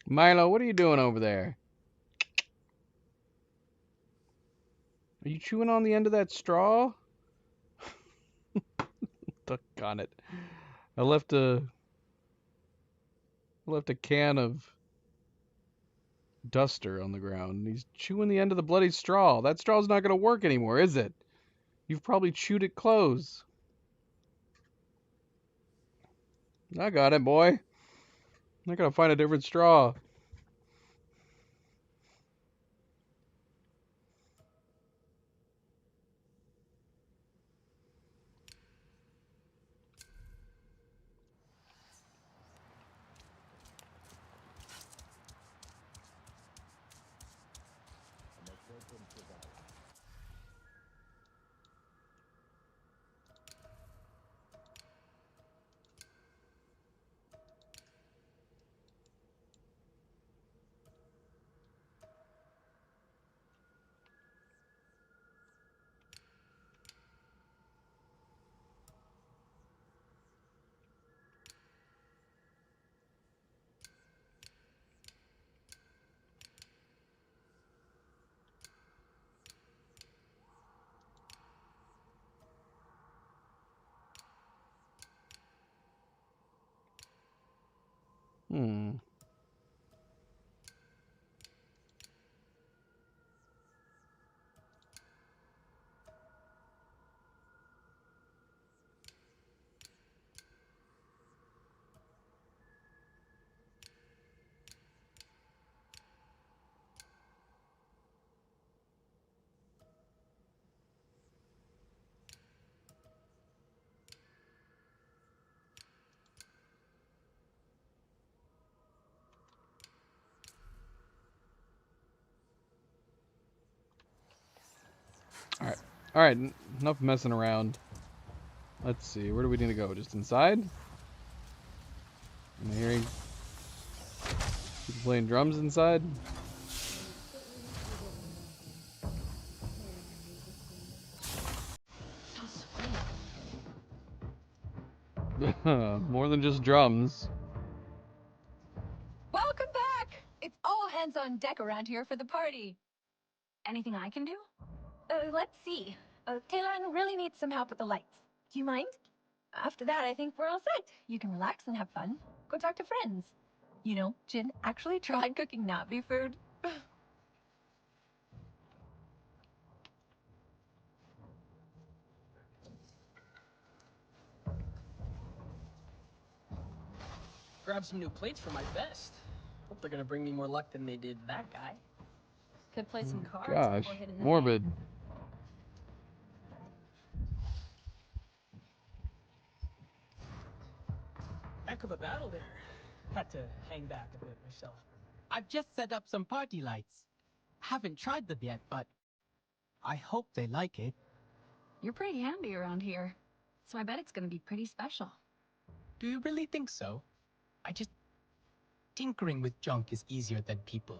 Milo, what are you doing over there? Are you chewing on the end of that straw? Doggone it. I left a can of duster on the ground. He's chewing the end of the bloody straw. That straw's not going to work anymore, is it? You've probably chewed it close. I got it, boy. I gotta find a different straw. All right, enough messing around. Let's see, where do we need to go? Just inside? I'm hearing people playing drums inside. More than just drums. Welcome back! It's all hands on deck around here for the party. Anything I can do? Let's see. Talon really needs some help with the lights. Do you mind? After that, I think we're all set. You can relax and have fun. Go talk to friends. You know, Jin actually tried cooking Navi food. Grab some new plates for my vest. Hope they're gonna bring me more luck than they did that guy. Could play some cards Gosh, before hitting the morbid. Heck of a battle there. Had to hang back a bit myself. I've just set up some party lights. Haven't tried them yet, but I hope they like it. You're pretty handy around here, so I bet it's gonna be pretty special. Do you really think so? Tinkering with junk is easier than people.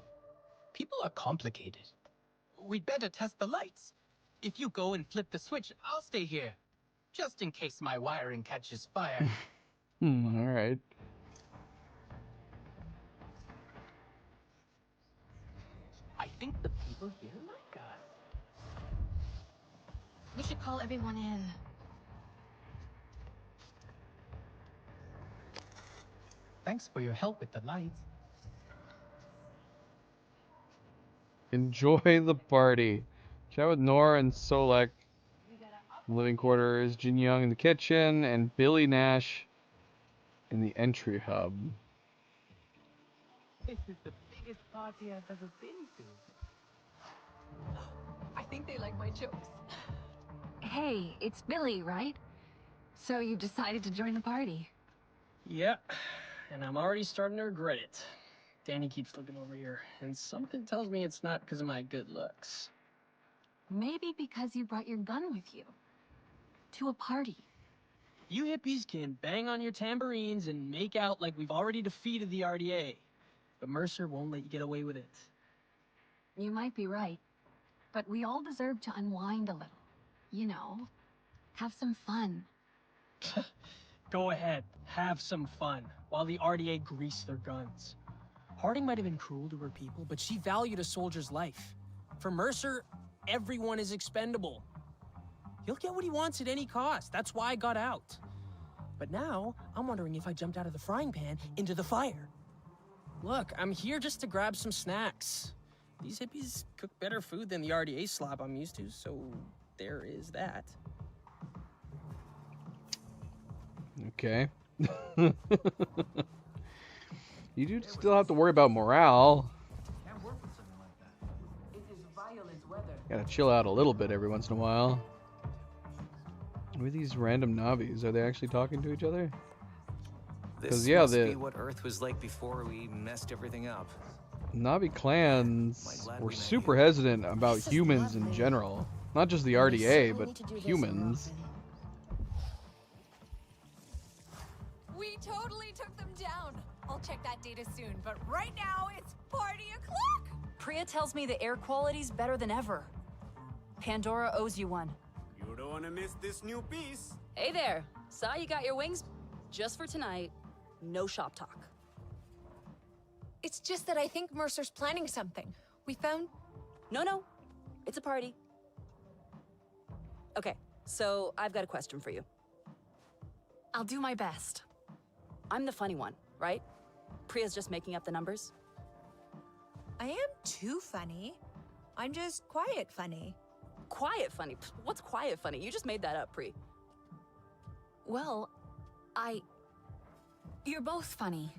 People are complicated. We'd better test the lights. If you go and flip the switch, I'll stay here. Just in case my wiring catches fire. All right. I think the people here like us. We should call everyone in. Thanks for your help with the lights. Enjoy the party. Chat with Nora and Solek in the living quarters, Jin Young in the kitchen, and Billy Nash in the entry hub. This is the biggest party I've ever been to. I think they like my jokes. Hey, it's Billy, right? So you decided to join the party? Yeah, and I'm already starting to regret it. Danny keeps looking over here, and something tells me it's not because of my good looks. Maybe because you brought your gun with you. To a party. You hippies can bang on your tambourines and make out like we've already defeated the RDA. But Mercer won't let you get away with it. You might be right. But we all deserve to unwind a little. You know, have some fun. Go ahead, have some fun, while the RDA grease their guns. Harding might have been cruel to her people, but she valued a soldier's life. For Mercer, everyone is expendable. He'll get what he wants at any cost. That's why I got out. But now, I'm wondering if I jumped out of the frying pan into the fire. Look, I'm here just to grab some snacks. These hippies cook better food than the RDA slop I'm used to, so there is that. Okay. You do still have to worry about morale. Can't work with something like that. It is violent weather. Gotta chill out a little bit every once in a while. Who are these random Navis? Are they actually talking to each other? This yeah, must be what Earth was like before we messed everything up. Navi clans were super hesitant about humans in general. Not just the RDA, but humans. We totally took them down. I'll check that data soon, but right now it's party o'clock. Priya tells me the air quality's better than ever. Pandora owes you one. You don't want to miss this new piece. Hey there. Saw you got your wings. Just for tonight, no shop talk. It's just that I think Mercer's planning something. We found... No. It's a party. Okay, so I've got a question for you. I'll do my best. I'm the funny one, right? Priya's just making up the numbers? I am too funny. I'm just quiet funny. Quiet funny? Pfft, what's quiet funny? You just made that up, Pri. Well, You're both funny.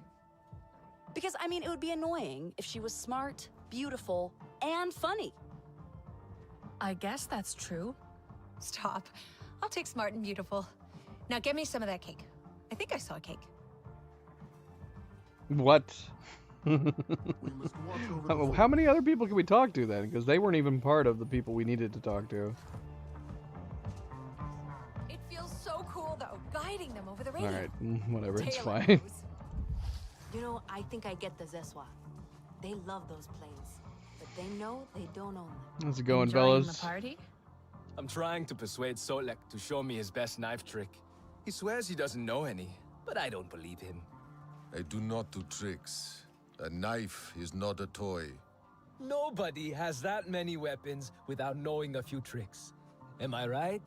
Because, I mean, it would be annoying if she was smart, beautiful, and funny. I guess that's true. Stop. I'll take smart and beautiful. Now get me some of that cake. I think I saw a cake. What? How many other people can we talk to then? Because they weren't even part of the people we needed to talk to. It feels so cool, though, guiding them over the radio. Alright, whatever, it's Taylor fine. knows. You know, I think I get the Zeswa. They love those planes, but they know they don't own them. How's it going, Enjoying fellas? the party? I'm trying to persuade Solek to show me his best knife trick. He swears he doesn't know any, but I don't believe him. I do not do tricks. A knife is not a toy. Nobody has that many weapons without knowing a few tricks. Am I right?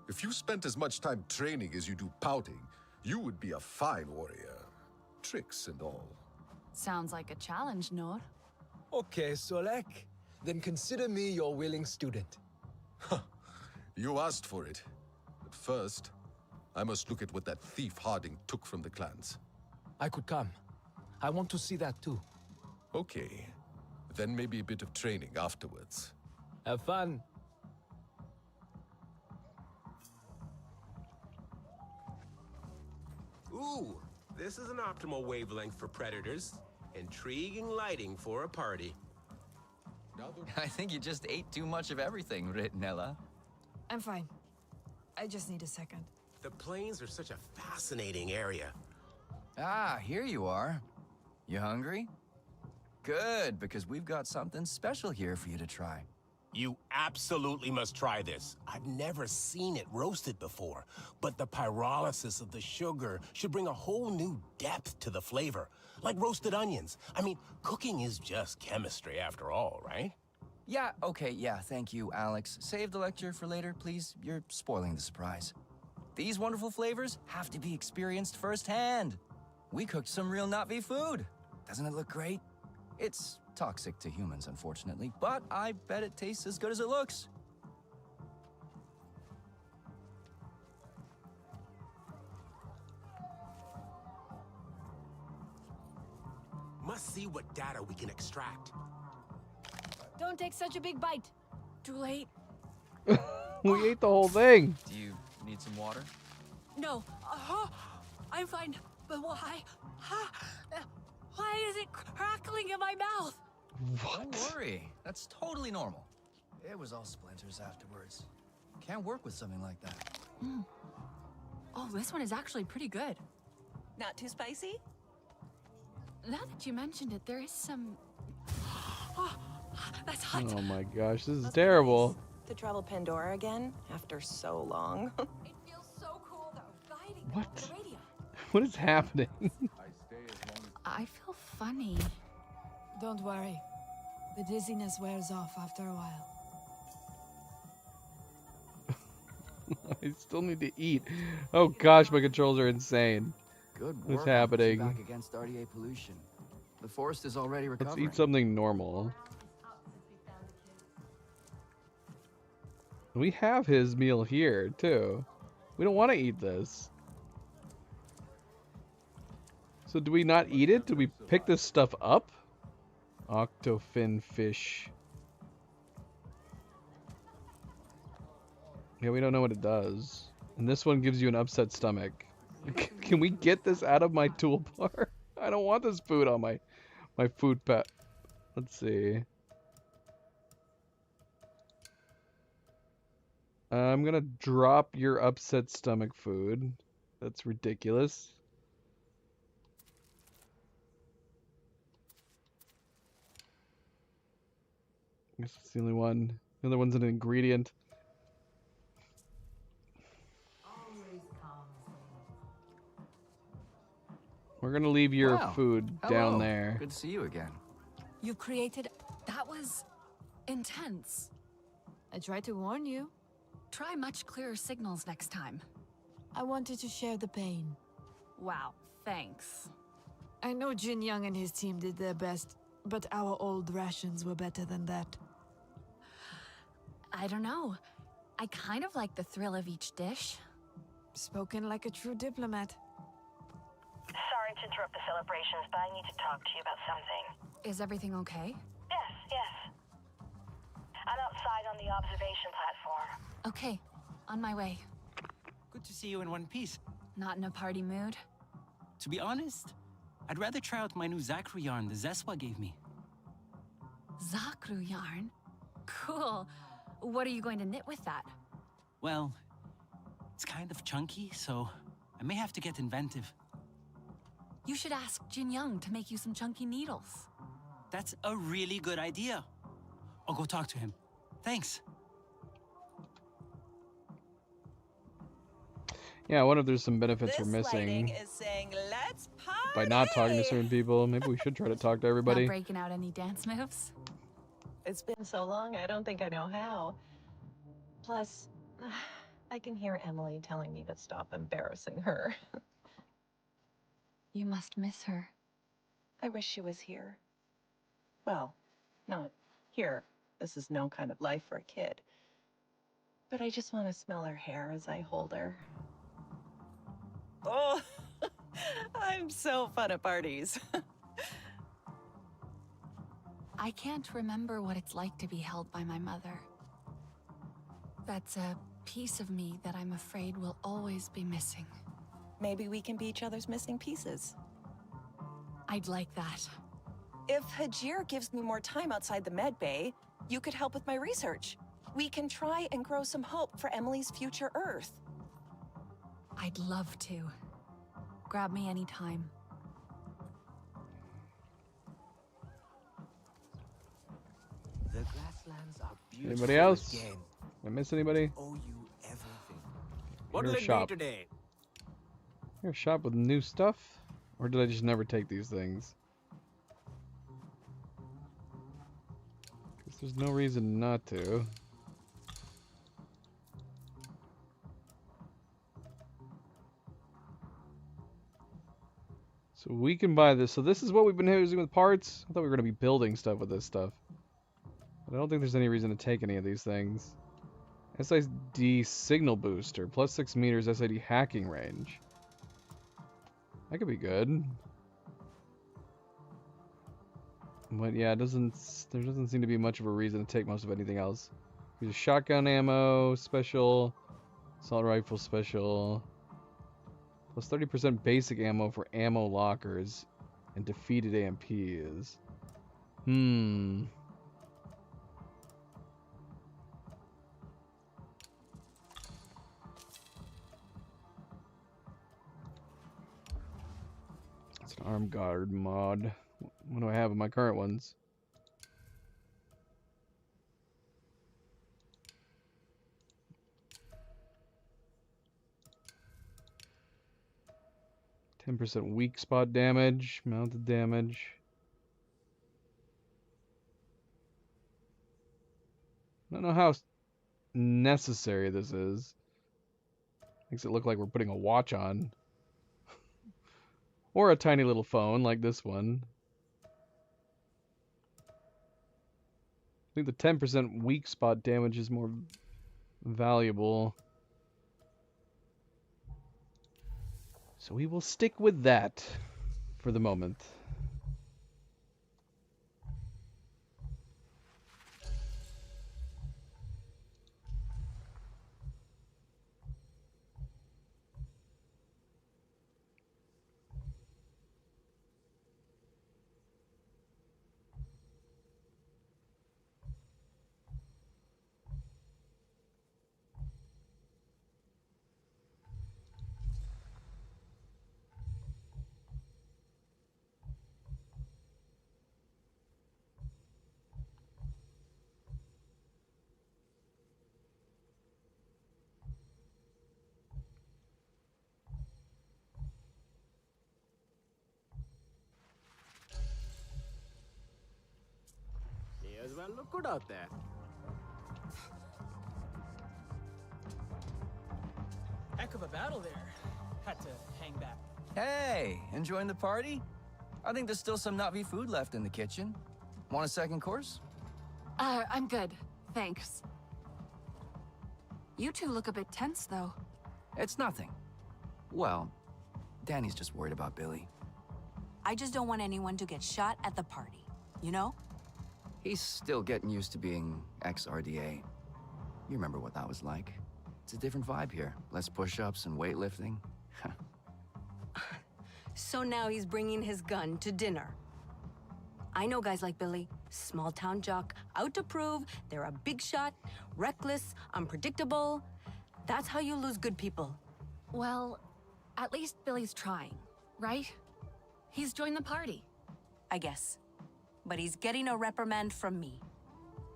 If you spent as much time training as you do pouting, you would be a fine warrior. Tricks and all. Sounds like a challenge, Noor. Okay, Solek. Then consider me your willing student. You asked for it. But first, I must look at what that thief Harding took from the clans. I could come. I want to see that too. Okay. Then maybe a bit of training afterwards. Have fun. Ooh, this is an optimal wavelength for predators. Intriguing lighting for a party. I think you just ate too much of everything, Ritnella. I'm fine. I just need a second. The plains are such a fascinating area. Ah, here you are. You hungry? Good, because we've got something special here for you to try. You absolutely must try this. I've never seen it roasted before, but the pyrolysis of the sugar should bring a whole new depth to the flavor, like roasted onions. I mean, cooking is just chemistry after all, right? Yeah, okay, yeah, thank you, Alex. Save the lecture for later, please. You're spoiling the surprise. These wonderful flavors have to be experienced firsthand. We cooked some real Na'vi food. Doesn't it look great? It's toxic to humans, unfortunately, but I bet it tastes as good as it looks. Must see what data we can extract. Don't take such a big bite. Too late. We ate the whole thing. Do you need some water? No. I'm fine. But why? Why is it crackling in my mouth? Don't worry. That's totally normal. It was all splinters afterwards. Can't work with something like that. Mm. Oh, this one is actually pretty good. Not too spicy? Now that you mentioned it, there is some... Oh, that's hot. Oh my gosh, this is terrible. To travel Pandora again after so long. It feels so cool, though. Guiding them What? over the radio. What is happening? I feel funny. Don't worry. The dizziness wears off after a while. I still need to eat. Oh gosh, my controls are insane. Good work. What's happening? Back against RDA pollution. The forest is already Let's recovering. eat something normal. We have his meal here, too. We don't want to eat this. So do we not eat it? Do we pick this stuff up? Octofin fish. Yeah, we don't know what it does. And this one gives you an upset stomach. Can we get this out of my toolbar? I don't want this food on my food pet. Let's see. I'm gonna drop your upset stomach food. That's ridiculous. I guess it's the only one. The other one's an ingredient. We're gonna leave your Wow. food down Hello. there. Good to see you again. You created... That was... intense. I tried to warn you. Try much clearer signals next time. I wanted to share the pain. Wow, thanks. I know Jin Young and his team did their best, but our old rations were better than that. I don't know. I kind of like the thrill of each dish. Spoken like a true diplomat. Sorry to interrupt the celebrations, but I need to talk to you about something. Is everything okay? Yes. I'm outside on the observation platform. Okay, on my way. Good to see you in one piece. Not in a party mood? To be honest, I'd rather try out my new Zakru yarn the Zeswa gave me. Zakru yarn? Cool. What are you going to knit with that? Well, it's kind of chunky, so I may have to get inventive. You should ask Jin Young to make you some chunky needles. That's a really good idea. I'll go talk to him. Thanks. Yeah, I wonder if there's some benefits we're This lighting missing is saying, let's party! by not talking to certain people. Maybe we should try to talk to everybody. Not breaking out any dance moves? It's been so long, I don't think I know how. Plus, I can hear Emily telling me to stop embarrassing her. You must miss her. I wish she was here. Well, not here. This is no kind of life for a kid. But I just want to smell her hair as I hold her. Oh, I'm so fun at parties. I can't remember what it's like to be held by my mother. That's a piece of me that I'm afraid will always be missing. Maybe we can be each other's missing pieces. I'd like that. If Hajir gives me more time outside the med bay, you could help with my research. We can try and grow some hope for Emily's future Earth. I'd love to. Grab me anytime. The grasslands are beautiful. Anybody else? Again. Did I miss anybody? Owe you everything. What'll Here's it be shop. Today? Here a shop with new stuff? Or did I just never take these things? Guess there's no reason not to. So we can buy this. So this is what we've been using with parts. I thought we were going to be building stuff with this stuff. But I don't think there's any reason to take any of these things. SID signal booster. Plus 6 meters SID hacking range. That could be good. But yeah, there doesn't seem to be much of a reason to take most of anything else. There's shotgun ammo, special, assault rifle special. Plus 30% basic ammo for ammo lockers and defeated AMPs. It's an arm guard mod. What do I have in my current ones? %10 weak spot damage, mounted damage. I don't know how necessary this is. Makes it look like we're putting a watch on. Or a tiny little phone like this one. I think the 10% weak spot damage is more valuable. So we will stick with that for the moment. May as well look good out there. Heck of a battle there. Had to hang back. Hey, enjoying the party? I think there's still some Na'vi food left in the kitchen. Want a second course? I'm good. Thanks. You two look a bit tense, though. It's nothing. Well, Danny's just worried about Billy. I just don't want anyone to get shot at the party, you know? He's still getting used to being ex-RDA. You remember what that was like. It's a different vibe here. Less push-ups and weightlifting. So now he's bringing his gun to dinner. I know guys like Billy. Small-town jock, out to prove they're a big shot, reckless, unpredictable. That's how you lose good people. Well, at least Billy's trying, right? He's joined the party. I guess. But he's getting a reprimand from me.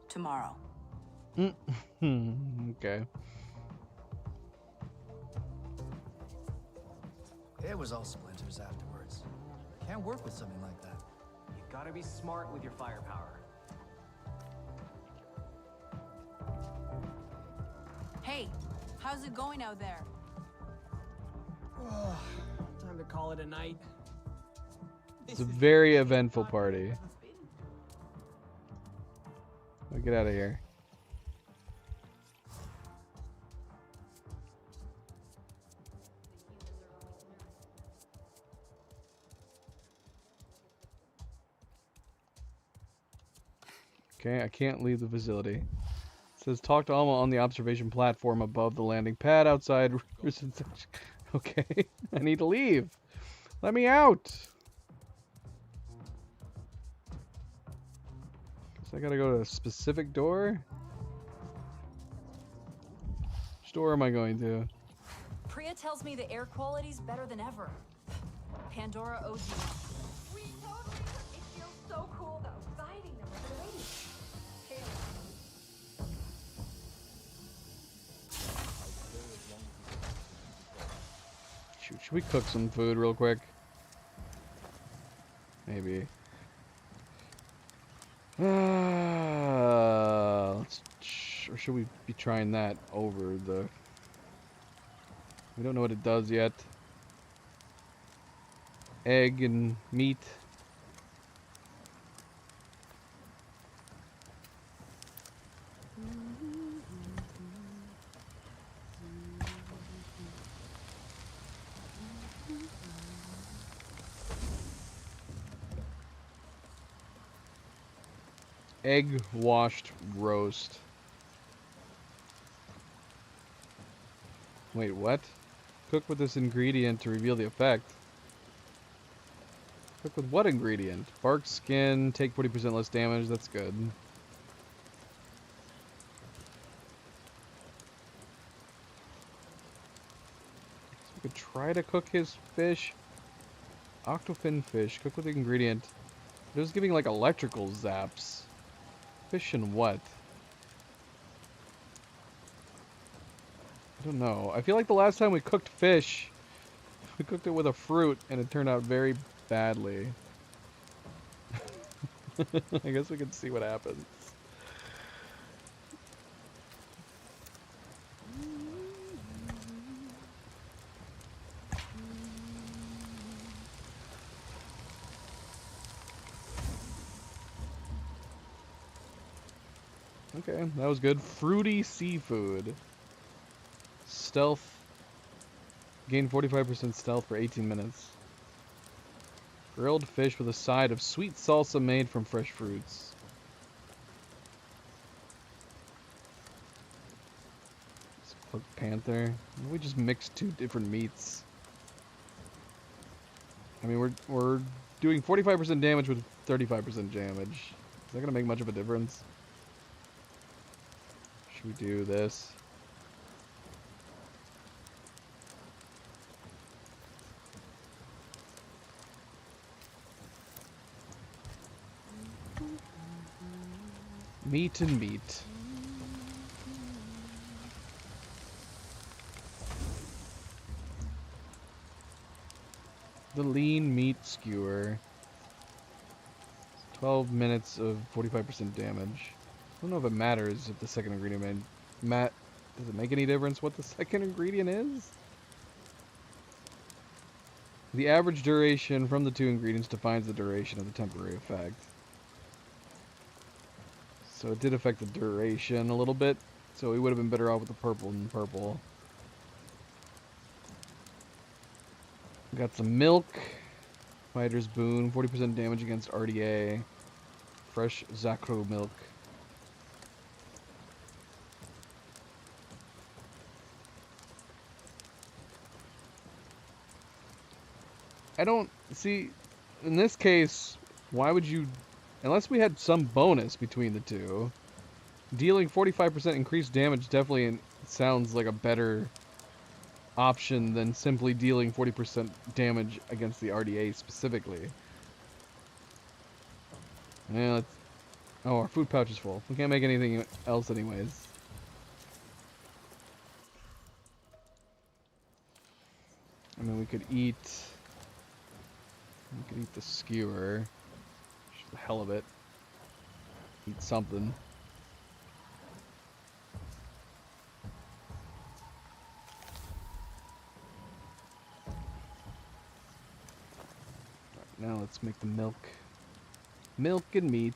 Tomorrow. Okay. It was all splinters afterwards. Can't work with something like that. You've got to be smart with your firepower. Hey, how's it going out there? Time to call it a night. It's a very eventful party. I'll get out of here. Okay, I can't leave the facility. It says talk to Alma on the observation platform above the landing pad outside. Okay, I need to leave. Let me out. Guess I gotta go to a specific door. Which door am I going to? Priya tells me the air quality's better than ever. Pandora owes you one. We totally took. It feels so cool though, fighting them with the ladies. Shoot, should we cook some food real quick? Maybe. Or should we be trying that over the... We don't know what it does yet. Egg and meat. Egg washed roast. Wait, what? Cook with this ingredient to reveal the effect. Cook with what ingredient? Bark skin, take 40% less damage, that's good. So we could try to cook his fish. Octofin fish, cook with the ingredient. It was giving like electrical zaps. Fish and what? I don't know. I feel like the last time we cooked fish, we cooked it with a fruit and it turned out very badly. I guess we can see what happens. Okay, that was good. Fruity seafood. Stealth. Gain 45% stealth for 18 minutes. Grilled fish with a side of sweet salsa made from fresh fruits. Cooked panther. We just mixed two different meats. I mean, we're doing 45% damage with 35% damage. Is that gonna make much of a difference? Should we do this? Meat and meat. The lean meat skewer. 12 minutes of 45% damage. I don't know if it matters if the second ingredient does it make any difference what the second ingredient is? The average duration from the two ingredients defines the duration of the temporary effect. So it did affect the duration a little bit. So we would have been better off with the purple than purple. Got some milk. Fighter's Boon. 40% damage against RDA. Fresh Zakro milk. I don't see, in this case, why would you, unless we had some bonus between the two, dealing 45% increased damage definitely sounds like a better option than simply dealing 40% damage against the RDA specifically. Yeah, let's, oh, our food pouch is full. We can't make anything else anyways. I mean, we could eat the skewer. Just the hell of it. Eat something. Alright, now let's make the milk. Milk and meat.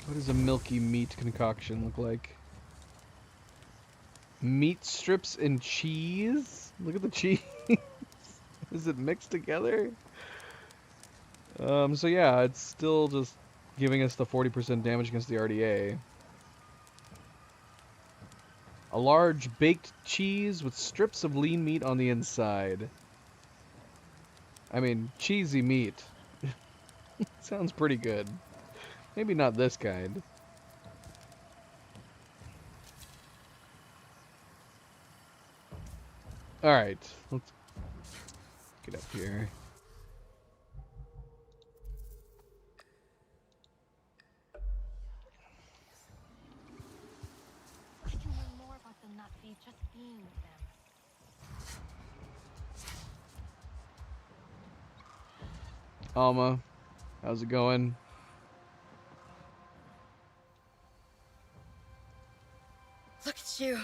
What does a milky meat concoction look like? Meat strips and cheese? Look at the cheese. Is it mixed together? So yeah, it's still just giving us the 40% damage against the RDA. A large baked cheese with strips of lean meat on the inside. I mean, cheesy meat. Sounds pretty good. Maybe not this kind. Alright, let's get up here. I can learn more about the Na'vi just being with them. Alma, how's it going? Look at you.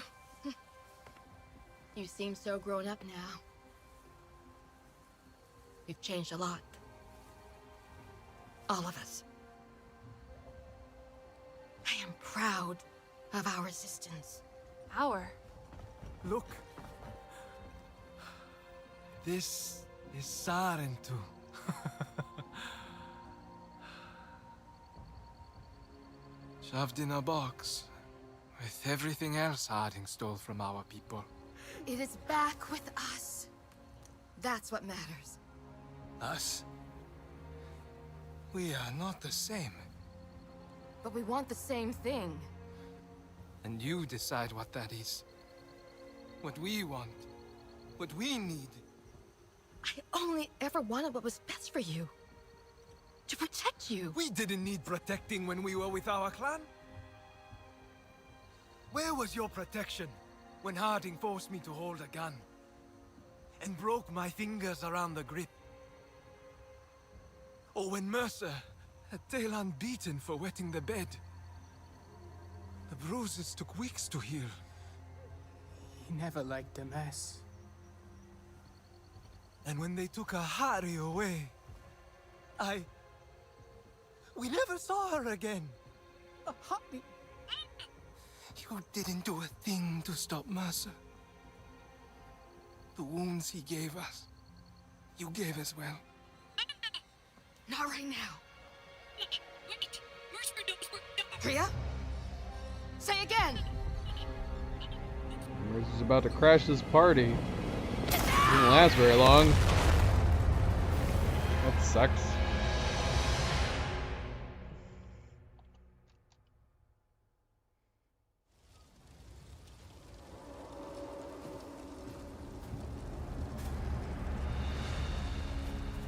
You seem so grown up now. We've changed a lot. All of us. I am proud of our resistance. Our? Look. This is Sarentu. Shoved in a box. With everything else Harding stole from our people. It is back with us. That's what matters. Us? We are not the same. But we want the same thing. And you decide what that is. What we want. What we need. I only ever wanted what was best for you. To protect you. We didn't need protecting when we were with our clan. Where was your protection when Harding forced me to hold a gun and broke my fingers around the grip? Or when Mercer had Talon beaten for wetting the bed? The bruises took weeks to heal. He never liked a mess. And when they took Ahari away, we never saw her again. Ahari? You didn't do a thing to stop Mercer. The wounds he gave us, you gave as well. Not right now. Priya? Say again! Mercer's about to crash this party. Didn't last very long. That sucks.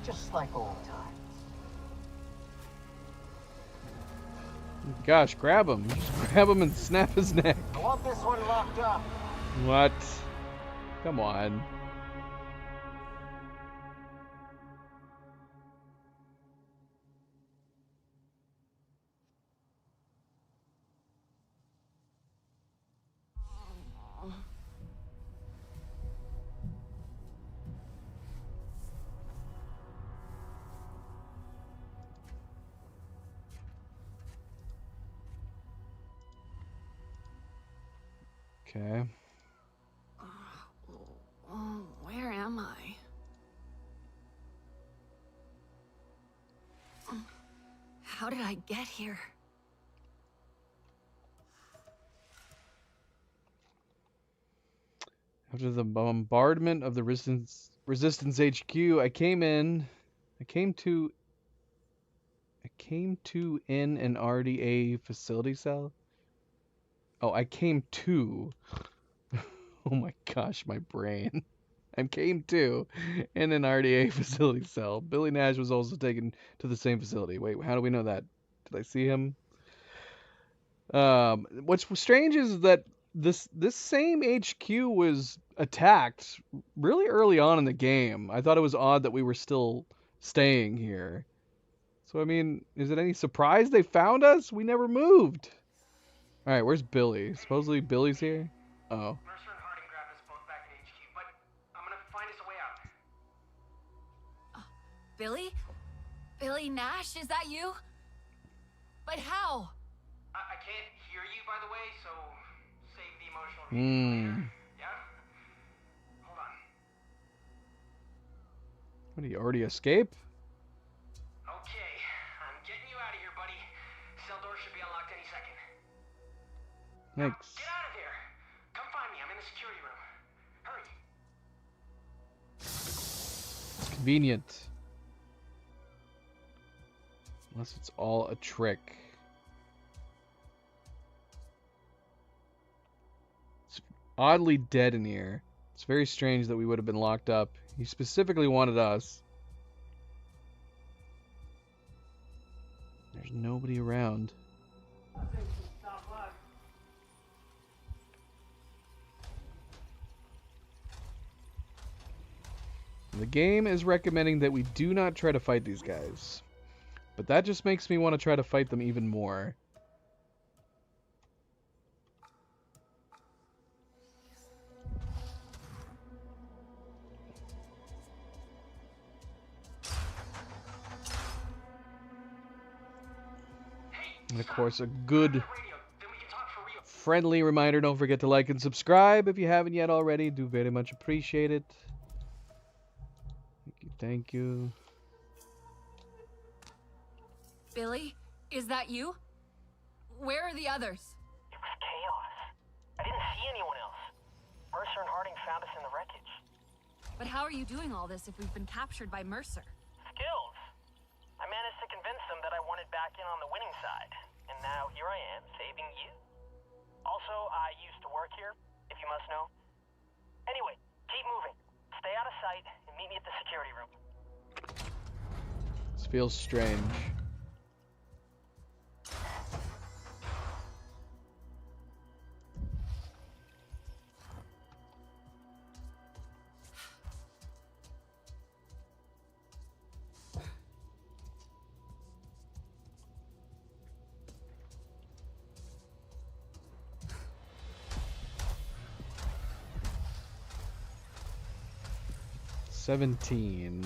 Just like old times. Gosh, grab him. Just grab him and snap his neck. I want this one locked up. What? Come on. Okay. Where am I? How did I get here? After the bombardment of the Resistance HQ, I came to in an RDA facility cell. Oh, I came to. Oh my gosh, my brain. I came to in an RDA facility cell. Billy Nash was also taken to the same facility. Wait, how do we know that? Did I see him? What's strange is that this same HQ was attacked really early on in the game. I thought it was odd that we were still staying here. So I mean, is it any surprise they found us? We never moved. All right, where's Billy? Supposedly Billy's here. Oh. Mercer and Harding grabbed us both back at HQ, but I'm gonna find us a way out. Billy? Billy Nash, is that you? But how? I can't hear you, by the way, so save the emotional reason later. Yeah? Hold on. What, did he already escape? Okay, I'm getting you out of here, buddy. Cell door should be unlocked any second. Thanks. Get out of here! Come find me, I'm in the security room. Hurry! It's convenient. Unless it's all a trick. It's oddly dead in here. It's very strange that we would have been locked up. He specifically wanted us. There's nobody around. The game is recommending that we do not try to fight these guys. But that just makes me want to try to fight them even more. And of course, a good friendly reminder, don't forget to like and subscribe if you haven't yet already. Do very much appreciate it. Thank you. Billy, is that you? Where are the others? It was chaos. I didn't see anyone else. Mercer and Harding found us in the wreckage. But how are you doing all this if we've been captured by Mercer? Skills. I managed to convince them that I wanted back in on the winning side. And now here I am, saving you. Also, I used to work here, if you must know. Anyway, keep moving. Stay out of sight and meet me at the security room. This feels strange. $17.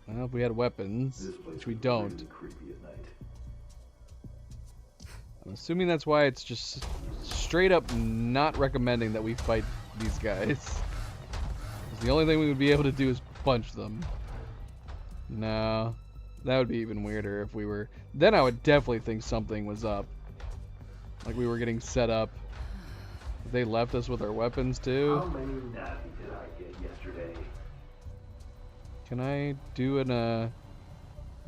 Well, if we had weapons, which we don't. I'm assuming that's why it's just straight up not recommending that we fight these guys. The only thing we would be able to do is punch them. No, that would be even weirder if we were... Then I would definitely think something was up. Like we were getting set up. They left us with our weapons too. How many Navi did I get yesterday? Can I do an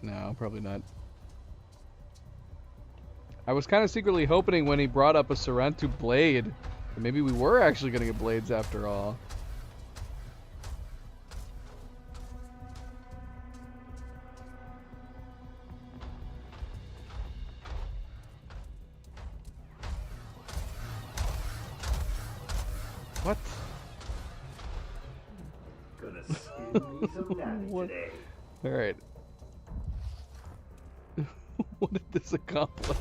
No, probably not. I was kind of secretly hoping when he brought up a Sarantu blade that maybe we were actually gonna get blades after all. What? Gonna skin me some Navi today. Alright. What did this accomplish?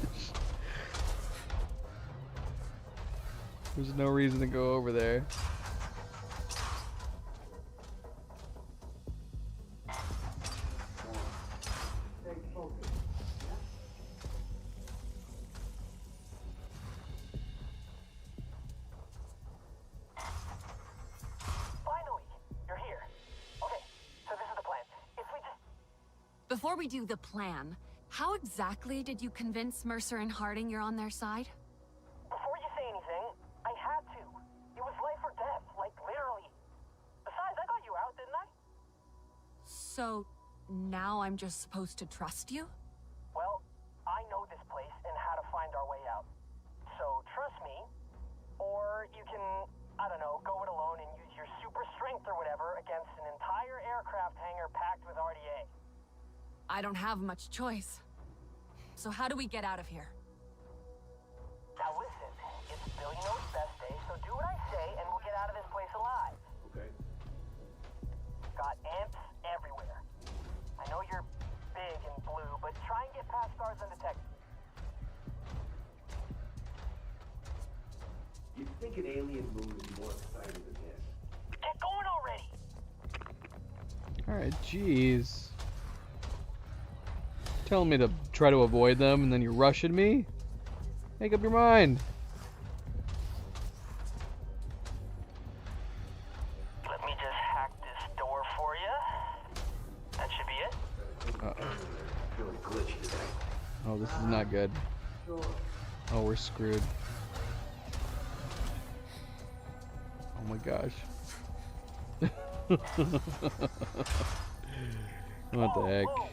There's no reason to go over there. before we do the plan, how exactly did you convince Mercer and Harding you're on their side? Before you say anything, I had to. It was life or death, like literally. Besides, I got you out, didn't I? So, now I'm just supposed to trust you? Well, I know this place and how to find our way out. So trust me, or you can, I don't know, go it alone and use your super strength or whatever against an entire aircraft hangar packed with RDA. I don't have much choice. So how do we get out of here? Now listen, it's Billy Knows Best Day, so do what I say and we'll get out of this place alive. Okay. Got amps everywhere. I know you're big and blue, but try and get past stars undetected. You'd think an alien moon would be more exciting than this. Get going already! Alright, jeez. Telling me to try to avoid them and then you're rushing me? Make up your mind. Let me just hack this door for you. That should be it. Uh-oh. Really glitchy today. Oh, this is not good. Oh, we're screwed. Oh my gosh. What the heck? Whoa.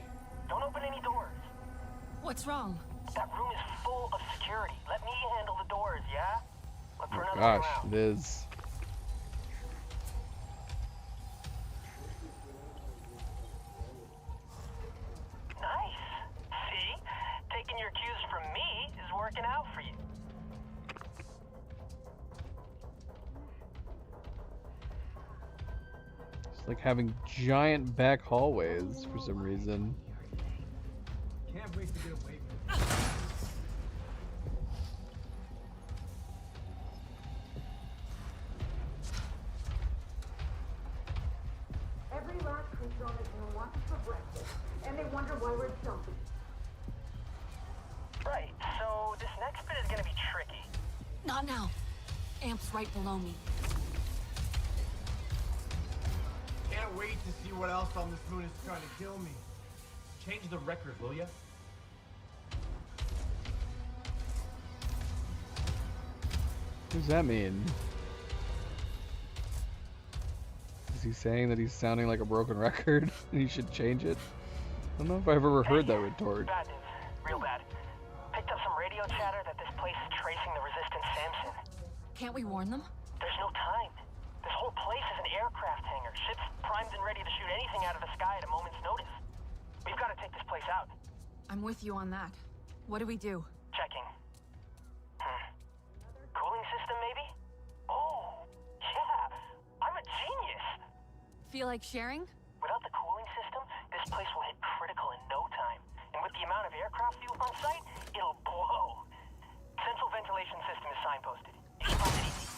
Don't open any doors. What's wrong? That room is full of security. Let me handle the doors, yeah? Look for Oh another gosh, round. it is. Nice. See? Taking your cues from me is working out for you. It's like having giant back hallways for some reason. Can't wait to get away from it. Every last creature on this moon wants us for breakfast, and they wonder why we're jumping. Right, so this next bit is gonna be tricky. Not now. Amp's right below me. Can't wait to see what else on this moon is trying to kill me. Change the record, will ya? What does that mean? Is he saying that he's sounding like a broken record and he should change it? I don't know if I've ever heard that retort. Bad news. Real bad. Picked up some radio chatter that this place is tracing the Resistance Samson. Can't we warn them? There's no time. This whole place is an aircraft hangar. Ships primed and ready to shoot anything out of the sky at a moment's notice. We've got to take this place out. I'm with you on that. What do we do? Checking. Cooling system, maybe? Oh, yeah. I'm a genius. Feel like sharing? Without the cooling system, this place will hit critical in no time. And with the amount of aircraft fuel on site, it'll blow. Central ventilation system is signposted. You should find it easy.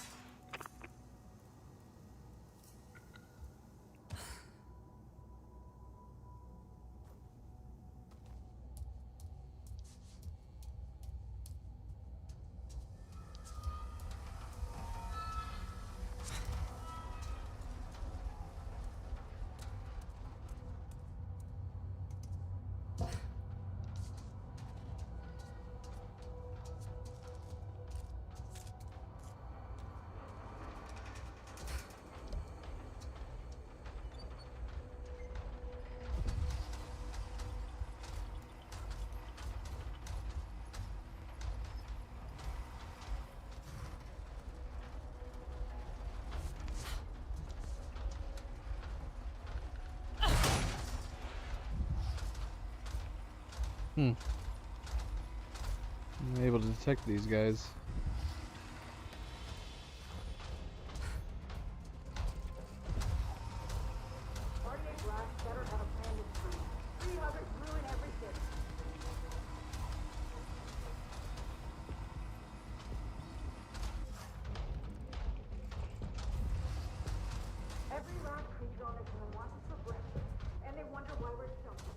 I'm able to detect these guys. RDA blast better have a plan this time. 300 ruin everything. Every last creature on this moon wants us for breakfast, and they wonder why we're jumping.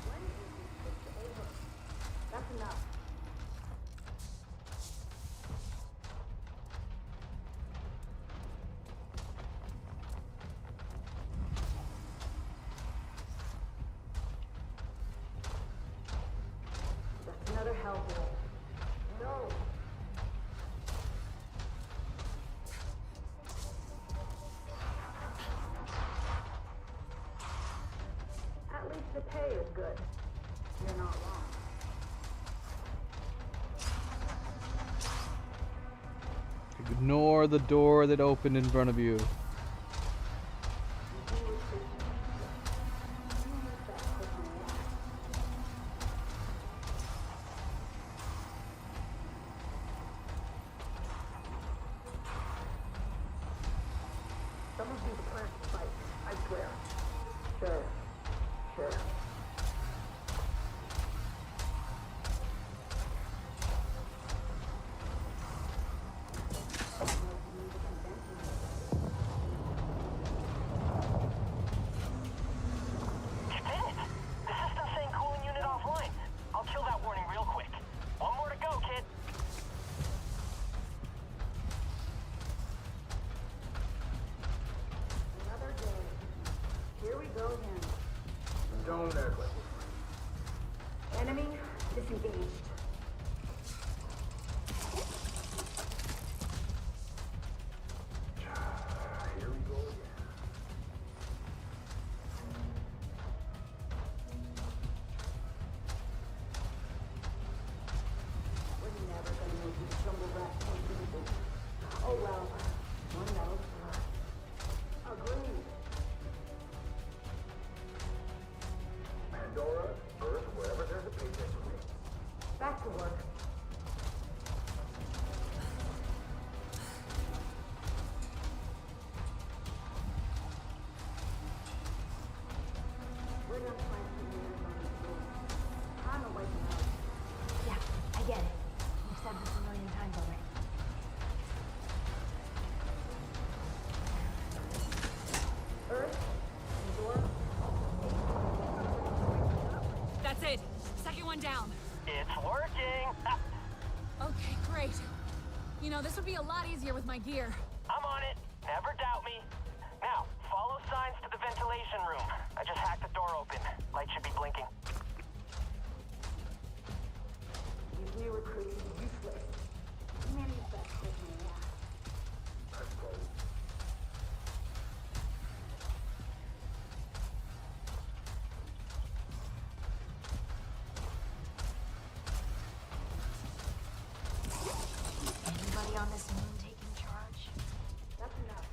When is this fix over? That's enough. The pay is good. You're not wrong. Ignore the door that opened in front of you. Someone seems to plan to fight. I swear. Sure. Sure. Don't act like Enemy disengaged. Here we go again. We're never gonna make these jumble rat people. Oh well. One knows. Agreed. Pandora, Earth, wherever there's a paycheck for me. Back to work. We're gonna find some leaders on this road. Time to wake them up. Yeah, I get it. You've said this a million times already. Earth, Pandora. That's it. Second one down. It's working! Okay, great. You know, this would be a lot easier with my gear. I'm on it. Never doubt me. Now, follow signs to the ventilation room. I just hacked the door open. Light should be blinking. These new recruits are useless. Manny's best person, yeah. I suppose. Anybody on this moon taking charge? That's enough.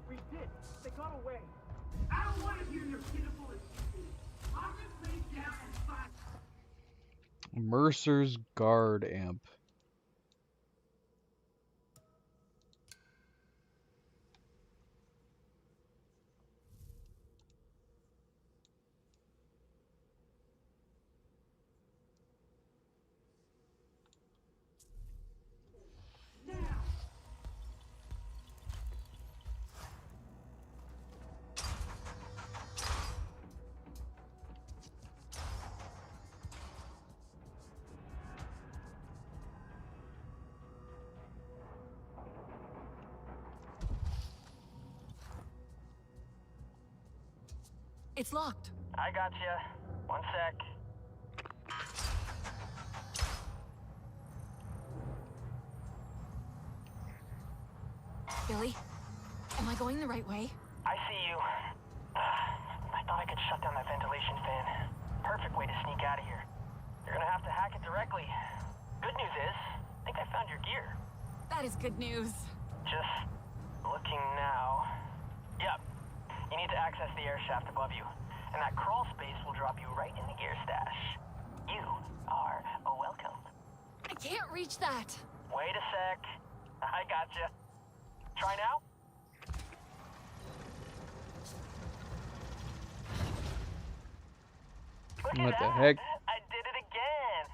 We did. They got away. I don't want to hear your pitiful excuses. I'll just lay down and fight. Mercer's guard amp. It's locked. I got you. One sec. Billy, am I going the right way? I see you. I thought I could shut down that ventilation fan. Perfect way to sneak out of here. You're gonna have to hack it directly. Good news is, I think I found your gear. That is good news. Just looking now. Yep. You need to access the air shaft above you. And that crawl space will drop you right in the gear stash. You are welcome. I can't reach that. Wait a sec. I gotcha. Try now? Look at What the that. heck? I did it again.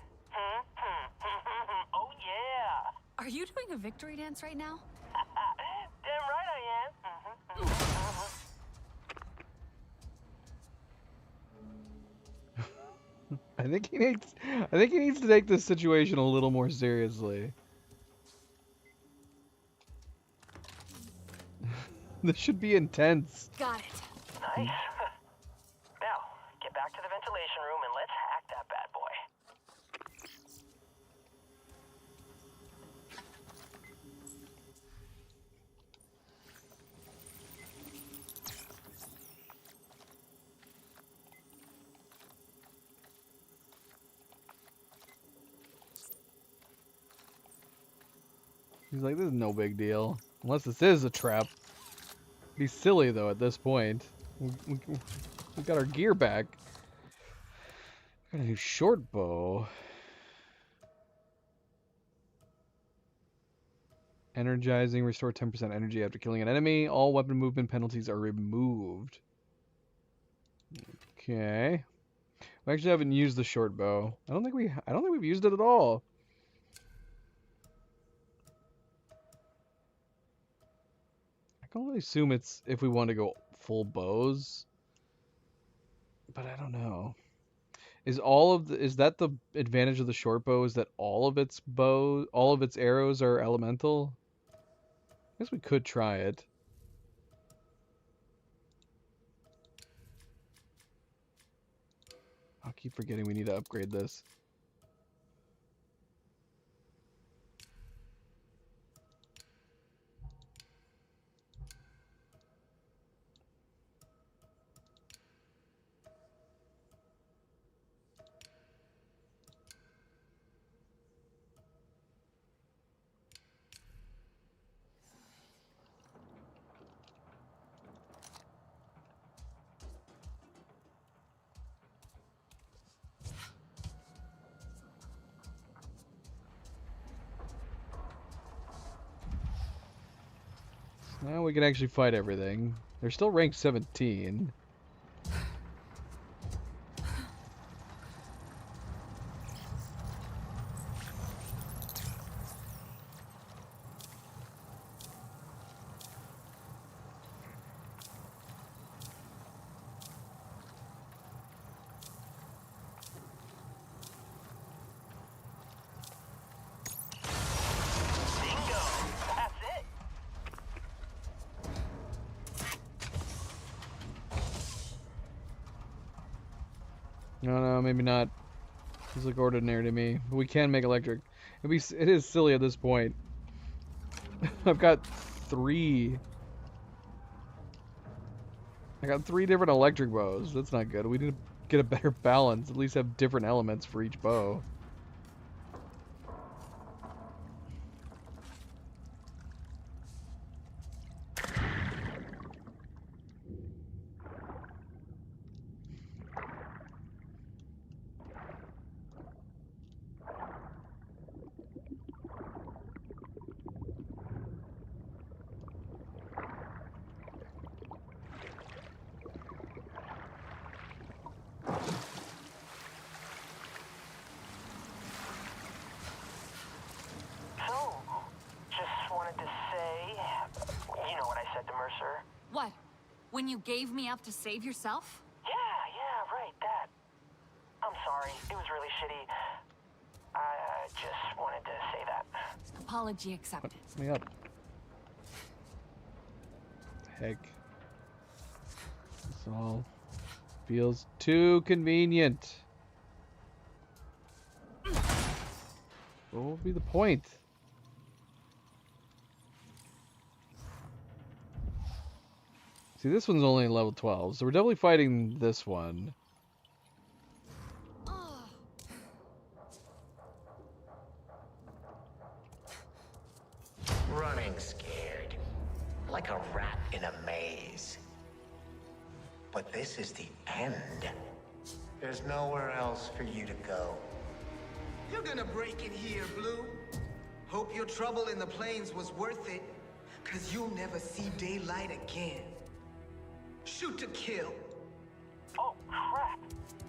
Oh yeah. Are you doing a victory dance right now? Damn right I am. I think he needs to take this situation a little more seriously. This should be intense. Got it. Nice. Now, get back to the ventilation room and let's hack that bad boy. He's like, this is no big deal. Unless this is a trap. Be silly though at this point. We got our gear back. Got a new short bow. Energizing, restore 10% energy after killing an enemy. All weapon movement penalties are removed. Okay. We actually haven't used the short bow. I don't think we've used it at all. I can only assume it's if we want to go full bows. But I don't know. Is that the advantage of the short bow, is that all of its arrows are elemental? I guess we could try it. I'll keep forgetting we need to upgrade this. Now we can actually fight everything. They're still ranked 17. No, maybe not. These look ordinary to me. But we can make electric. It is silly at this point. I've got three. I got 3 different electric bows. That's not good. We need to get a better balance. At least have different elements for each bow. What? When you gave me up to save yourself? Yeah, right, that. I'm sorry, it was really shitty. I just wanted to say that. Apology accepted. Let me up. Heck. This all feels too convenient. What will be the point? See, this one's only level 12, so we're definitely fighting this one. Running scared, like a rat in a maze. But this is the end. There's nowhere else for you to go. You're gonna break in here, Blue. Hope your trouble in the plains was worth it, 'cause you'll never see daylight again. Shoot to kill. Oh, crap.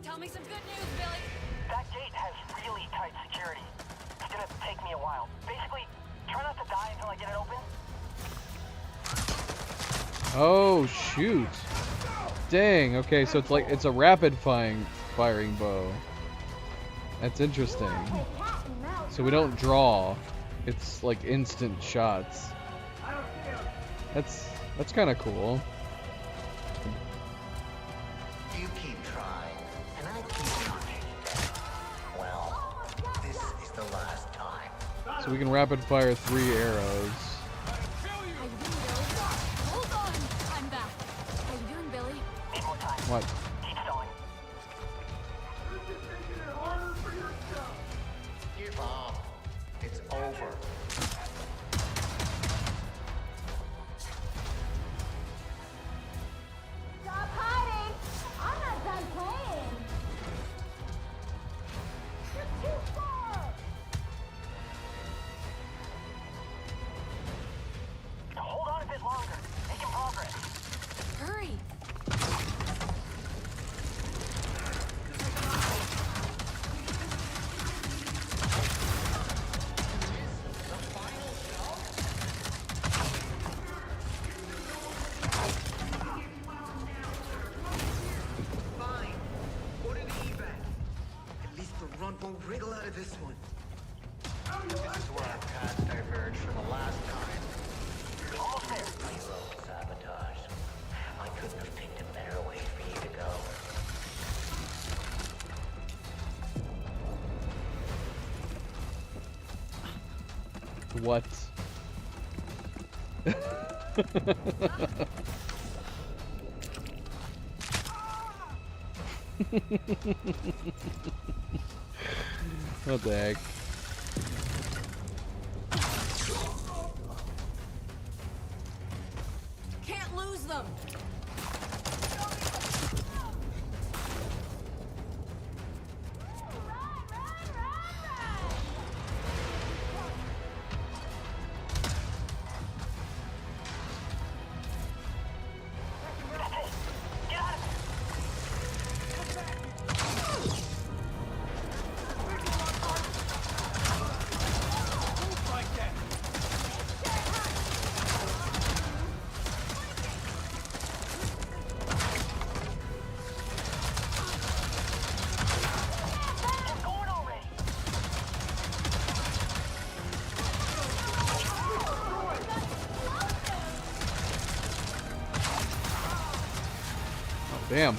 Tell me some good news, Billy. That gate has really tight security. It's gonna take me a while. Basically, try not to die until I get it open. Oh, shoot. Dang, okay, so it's a rapid firing bow. That's interesting. So we don't draw. It's like instant shots. That's kind of cool. You keep trying, and I keep trying. Well, this is the last time. So we can rapid fire 3 arrows. Hold on! I'm back. How you doing, Billy? Need more time. What? Keep stalling. Give up. It's over. What? What the heck? Can't lose them. Damn.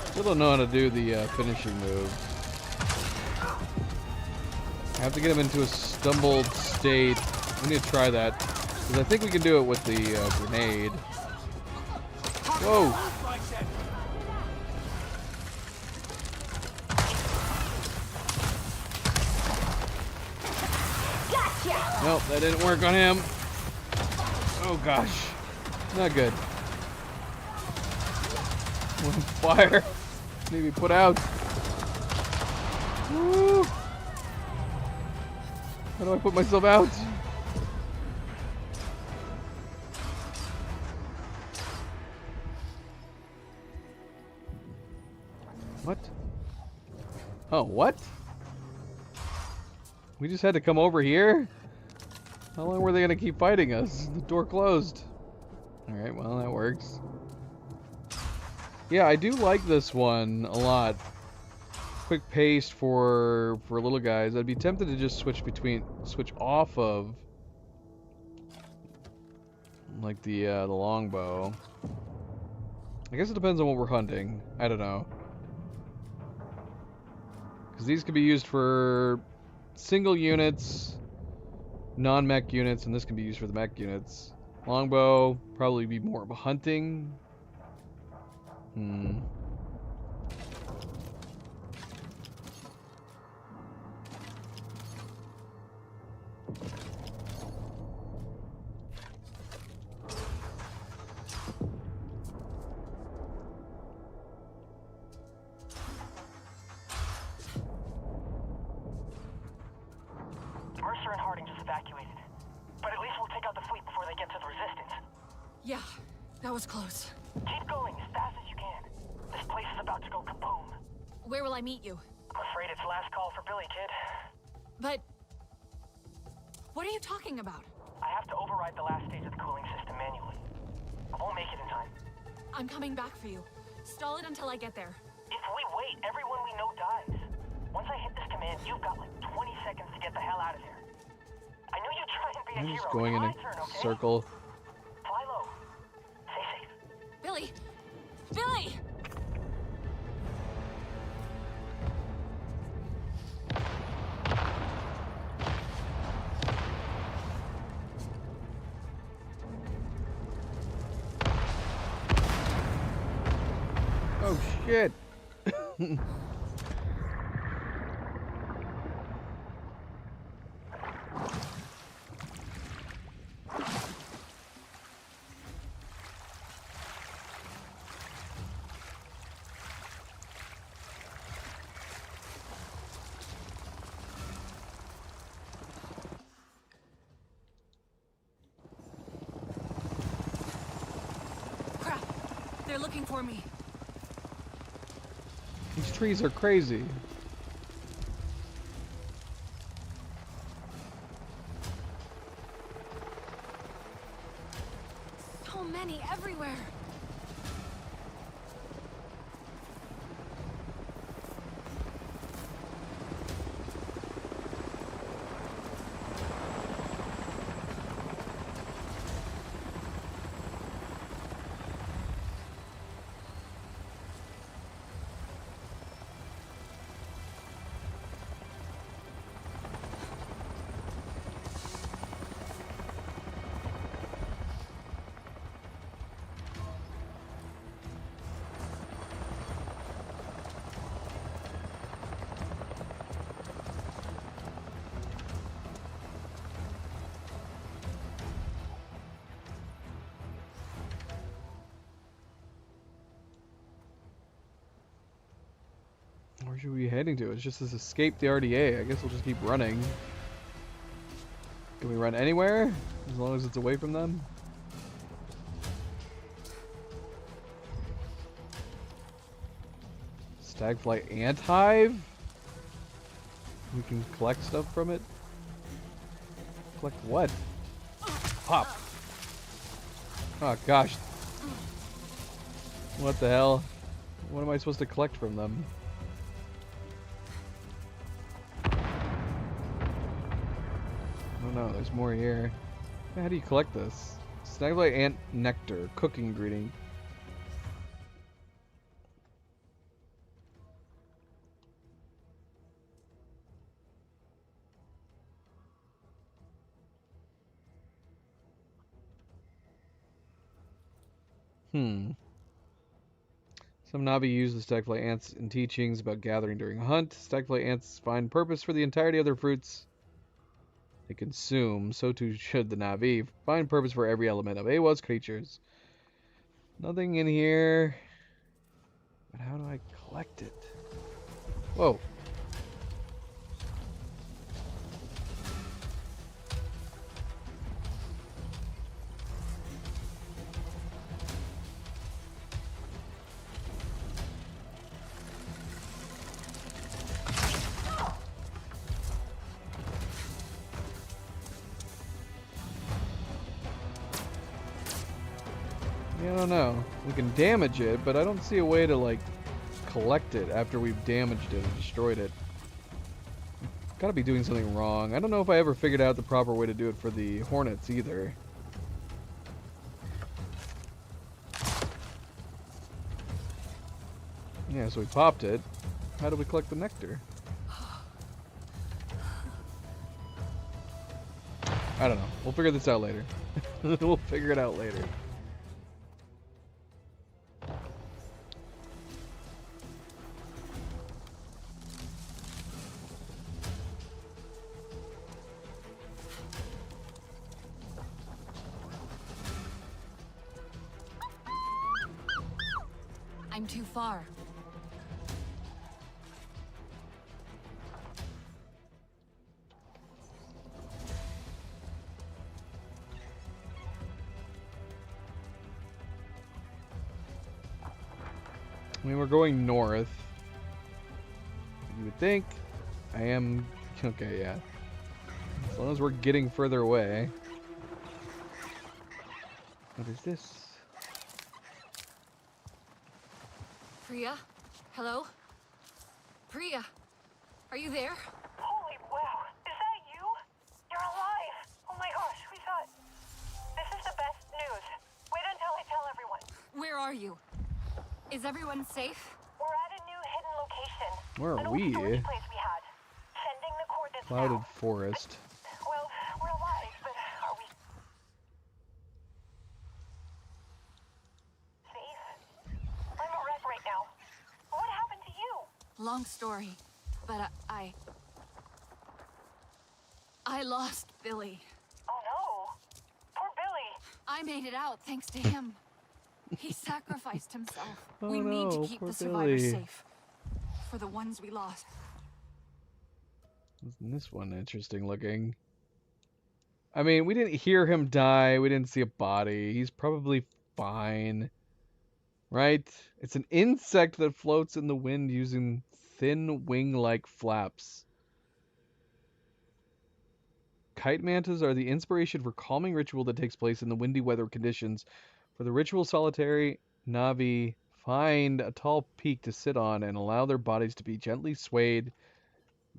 Still don't know how to do the finishing move. I have to get him into a stumbled state. We need to try that. Because I think we can do it with the grenade. Whoa! Nope, that didn't work on him. Oh gosh. Not good. We're on fire. Need to be put out. Woo! How do I put myself out? What? Oh, what? We just had to come over here? How long were they gonna keep fighting us? The door closed. Alright, well, that works. Yeah, I do like this one a lot. Quick pace for little guys. I'd be tempted to just switch off of like the longbow. I guess it depends on what we're hunting. I don't know. Because these could be used for single units, non-mech units, and this can be used for the mech units. Longbow probably be more of a hunting. Mercer and Harding just evacuated. But at least we'll take out the fleet before they get to the Resistance. Yeah, that was close. Keep going as fast as you can. This place is about to go kaboom. Where will I meet you? I'm afraid it's last call for Billy, kid. But... what are you talking about? I have to override the last stage of the cooling system manually. I won't make it in time. I'm coming back for you. Stall it until I get there. If we wait, everyone we know dies. Once I hit this command, you've got like 20 seconds to get the hell out of here. I know you try and be a I'm hero. just going in a circle. Fly low. Stay safe. Billy! Billy! Oh shit! Crap! They're looking for me. These trees are crazy. So many. everywhere. Where should we be heading to? It's just this escape the RDA. I guess we'll just keep running. Can we run anywhere? As long as it's away from them? Stagfly ant hive? We can collect stuff from it? Collect what? Pop! Oh gosh. What the hell? What am I supposed to collect from them? Oh no, there's more here. How do you collect this? Stagfly ant nectar, cooking ingredient. Some Navi use the stagfly ants in teachings about gathering during a hunt. Stagfly ants find purpose for the entirety of their fruits they consume. So too should the Navi find purpose for every element of Awa's creatures. Nothing in here. But how do I collect it? Whoa. Yeah, I don't know. We can damage it, but I don't see a way to, like, collect it after we've damaged it and destroyed it. Gotta be doing something wrong. I don't know if I ever figured out the proper way to do it for the hornets either. Yeah, so we popped it. How do we collect the nectar? I don't know. We'll figure this out later. We'll figure it out later. I'm too far. I mean, we're going north. You would think. I am... Okay, yeah. As long as we're getting further away. What is this? Priya? Hello? Priya? Are you there? Holy wow, is that you? You're alive! Oh my gosh, we thought... This is the best news. Wait until I tell everyone. Where are you? Is everyone safe? We're at a new hidden location. Where are An old we? storage place we had. Sending the coordinates Clouded now. forest. Well, we're alive, but are we safe? I'm a wreck right now. What happened to you? Long story, but I lost Billy. Oh no! Poor Billy! I made it out thanks to him. He sacrificed himself. Oh We need to no, keep poor the survivors Billy. safe. For the ones we lost. Isn't this one interesting looking? I mean, we didn't hear him die. We didn't see a body. He's probably fine. Right? It's an insect that floats in the wind using thin wing-like flaps. Kite mantas are the inspiration for calming ritual that takes place in the windy weather conditions For the ritual solitary, Navi find a tall peak to sit on and allow their bodies to be gently swayed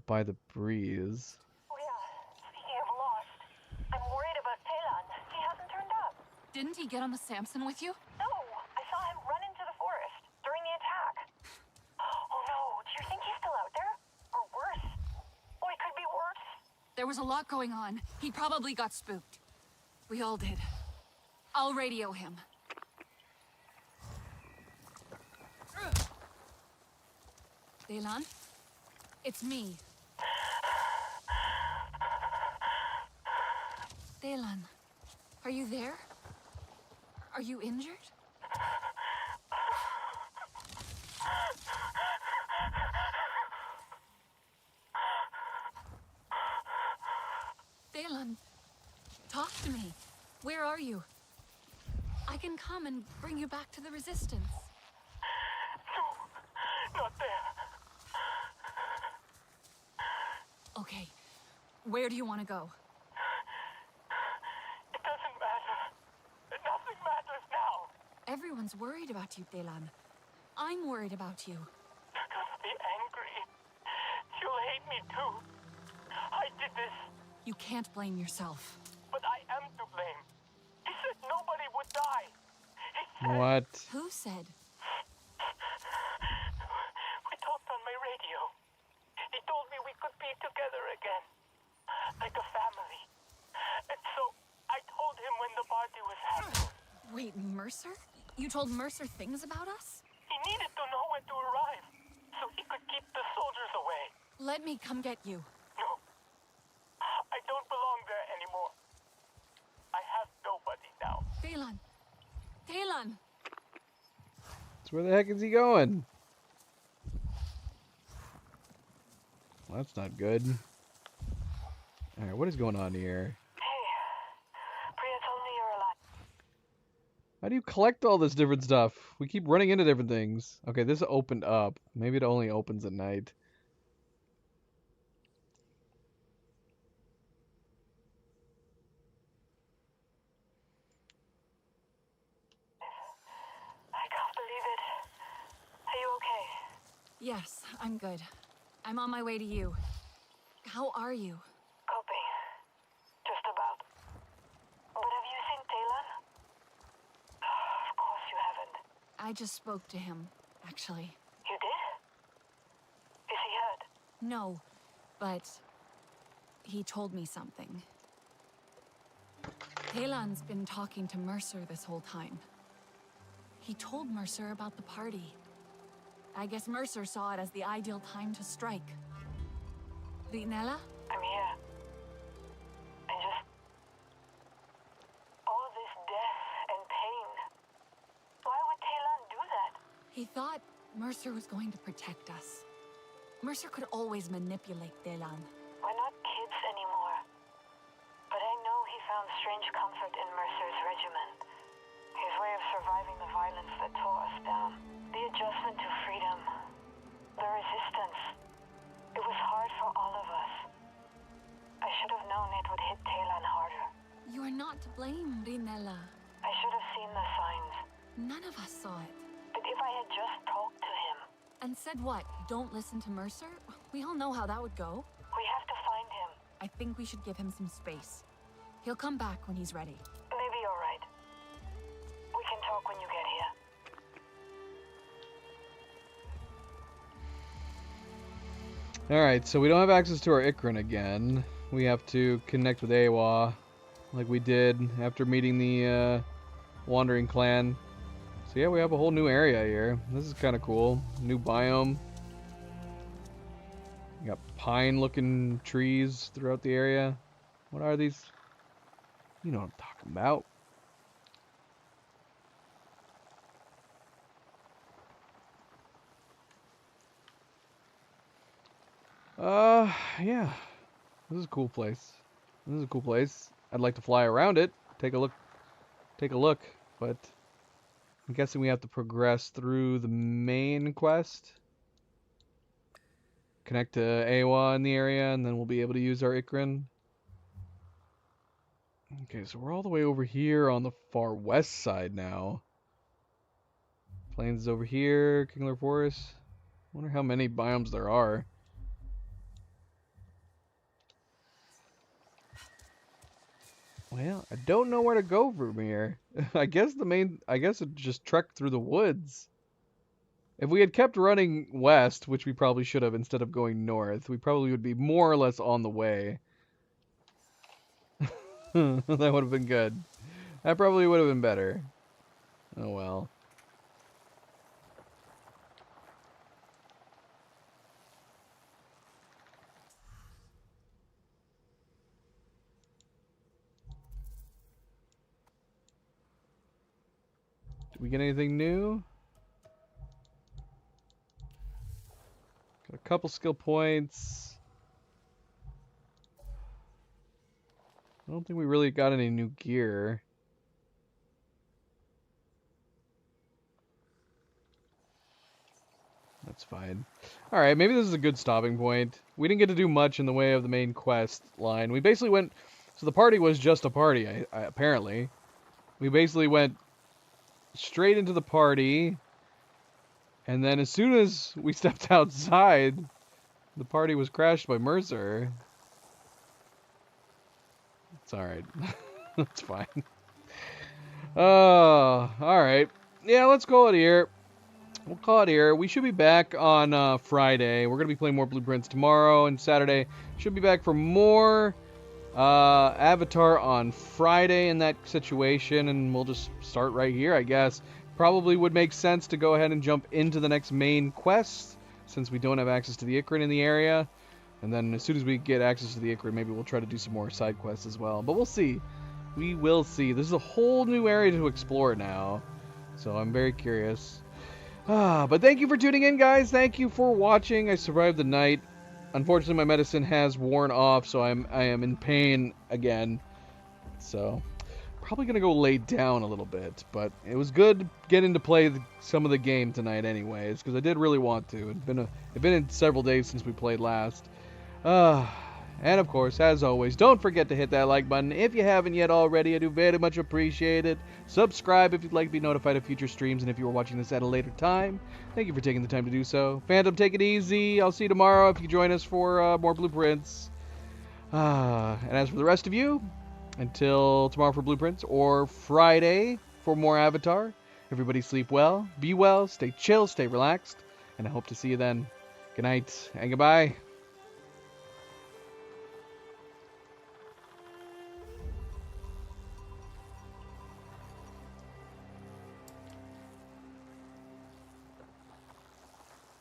by the breeze. Speaking of lost, I'm worried about Talon. He hasn't turned up. Didn't he get on the Samson with you? No, I saw him run into the forest during the attack. Oh no, do you think he's still out there? Or worse? Oh, it could be worse. There was a lot going on. He probably got spooked. We all did. I'll radio him. Delan? It's me. Delan, are you there? Are you injured? Delan, talk to me. Where are you? I can come and bring you back to the Resistance. No, not there. Okay, where do you want to go? It doesn't matter. Nothing matters now. Everyone's worried about you, Delan. I'm worried about you. You're gonna be angry. You'll hate me too. I did this, You can't blame yourself. but I am to blame. He said nobody would die. What? Who said? We talked on my radio. He told me we could be together again. Like a family. And so I told him when the party was happening. Wait, Mercer? You told Mercer things about us? He needed to know when to arrive, so he could keep the soldiers away. Let me come get you. No. I don't belong there anymore. I have nobody now. Delan! Delan! So where the heck is he going? Well, that's not good. Alright, what is going on here? Priya told me you're alive. How do you collect all this different stuff? We keep running into different things. Okay, this opened up. Maybe it only opens at night. I can't believe it. Are you okay? Yes, I'm good. I'm on my way to you. How are you? Coping. Just about. But have you seen Talon? Of course you haven't. I just spoke to him, actually. You did? Is he hurt? No, but he told me something. Talon's been talking to Mercer this whole time. He told Mercer about the party. I guess Mercer saw it as the ideal time to strike. Rinella? I'm here. And just... all this death and pain. Why would Talon do that? He thought Mercer was going to protect us. Mercer could always manipulate Delan. We're not kids anymore. But I know he found strange comfort in Mercer's regiment. His way of surviving the violence that tore us down. The adjustment to freedom. The resistance. It was hard for all of us. I should have known it would hit Talon harder. You are not to blame, Rinella. I should have seen the signs. None of us saw it. But if I had just talked to him... And said what? Don't listen to Mercer? We all know how that would go. We have to find him. I think we should give him some space. He'll come back when he's ready. Maybe you're right. We can talk when you get here. Alright, so we don't have access to our Ikran again. We have to connect with Awa, like we did after meeting the Wandering Clan. So yeah, we have a whole new area here. This is kind of cool. New biome. We got pine-looking trees throughout the area. What are these? You know what I'm talking about. Yeah. This is a cool place. This is a cool place. I'd like to fly around it. Take a look, but I'm guessing we have to progress through the main quest. Connect to Awa in the area, and then we'll be able to use our Ikran. Okay, so we're all the way over here on the far west side now. Plains is over here, Kingler Forest. Wonder how many biomes there are. Well, I don't know where to go from here. I guess it just trekked through the woods. If we had kept running west, which we probably should have instead of going north, we probably would be more or less on the way. That would have been good. That probably would have been better. Oh well. Did we get anything new? Got a couple skill points. I don't think we really got any new gear. That's fine. Alright, maybe this is a good stopping point. We didn't get to do much in the way of the main quest line. We basically went... So the party was just a party, apparently. We basically went straight into the party. And then as soon as we stepped outside, the party was crashed by Mercer. It's alright. That's fine. Alright. Yeah, let's call it here. We'll call it here. We should be back on Friday. We're going to be playing more Blueprints tomorrow, and Saturday should be back for more Avatar on Friday in that situation, and we'll just start right here, I guess. Probably would make sense to go ahead and jump into the next main quest, since we don't have access to the Ikrin in the area. And then as soon as we get access to the Ikrin, maybe we'll try to do some more side quests as well. But we'll see. We will see. This is a whole new area to explore now, so I'm very curious. But thank you for tuning in, guys. Thank you for watching. I survived the night. Unfortunately, my medicine has worn off, so I am in pain again. So, probably gonna go lay down a little bit. But it was good getting to play some of the game tonight, anyways, because I did really want to. It'd been several days since we played last. And of course, as always, don't forget to hit that like button if you haven't yet already. I do very much appreciate it. Subscribe if you'd like to be notified of future streams, and if you are watching this at a later time, thank you for taking the time to do so. Phantom, take it easy. I'll see you tomorrow if you join us for more Blueprints. And as for the rest of you, until tomorrow for Blueprints, or Friday for more Avatar, everybody sleep well, be well, stay chill, stay relaxed, and I hope to see you then. Good night, and goodbye.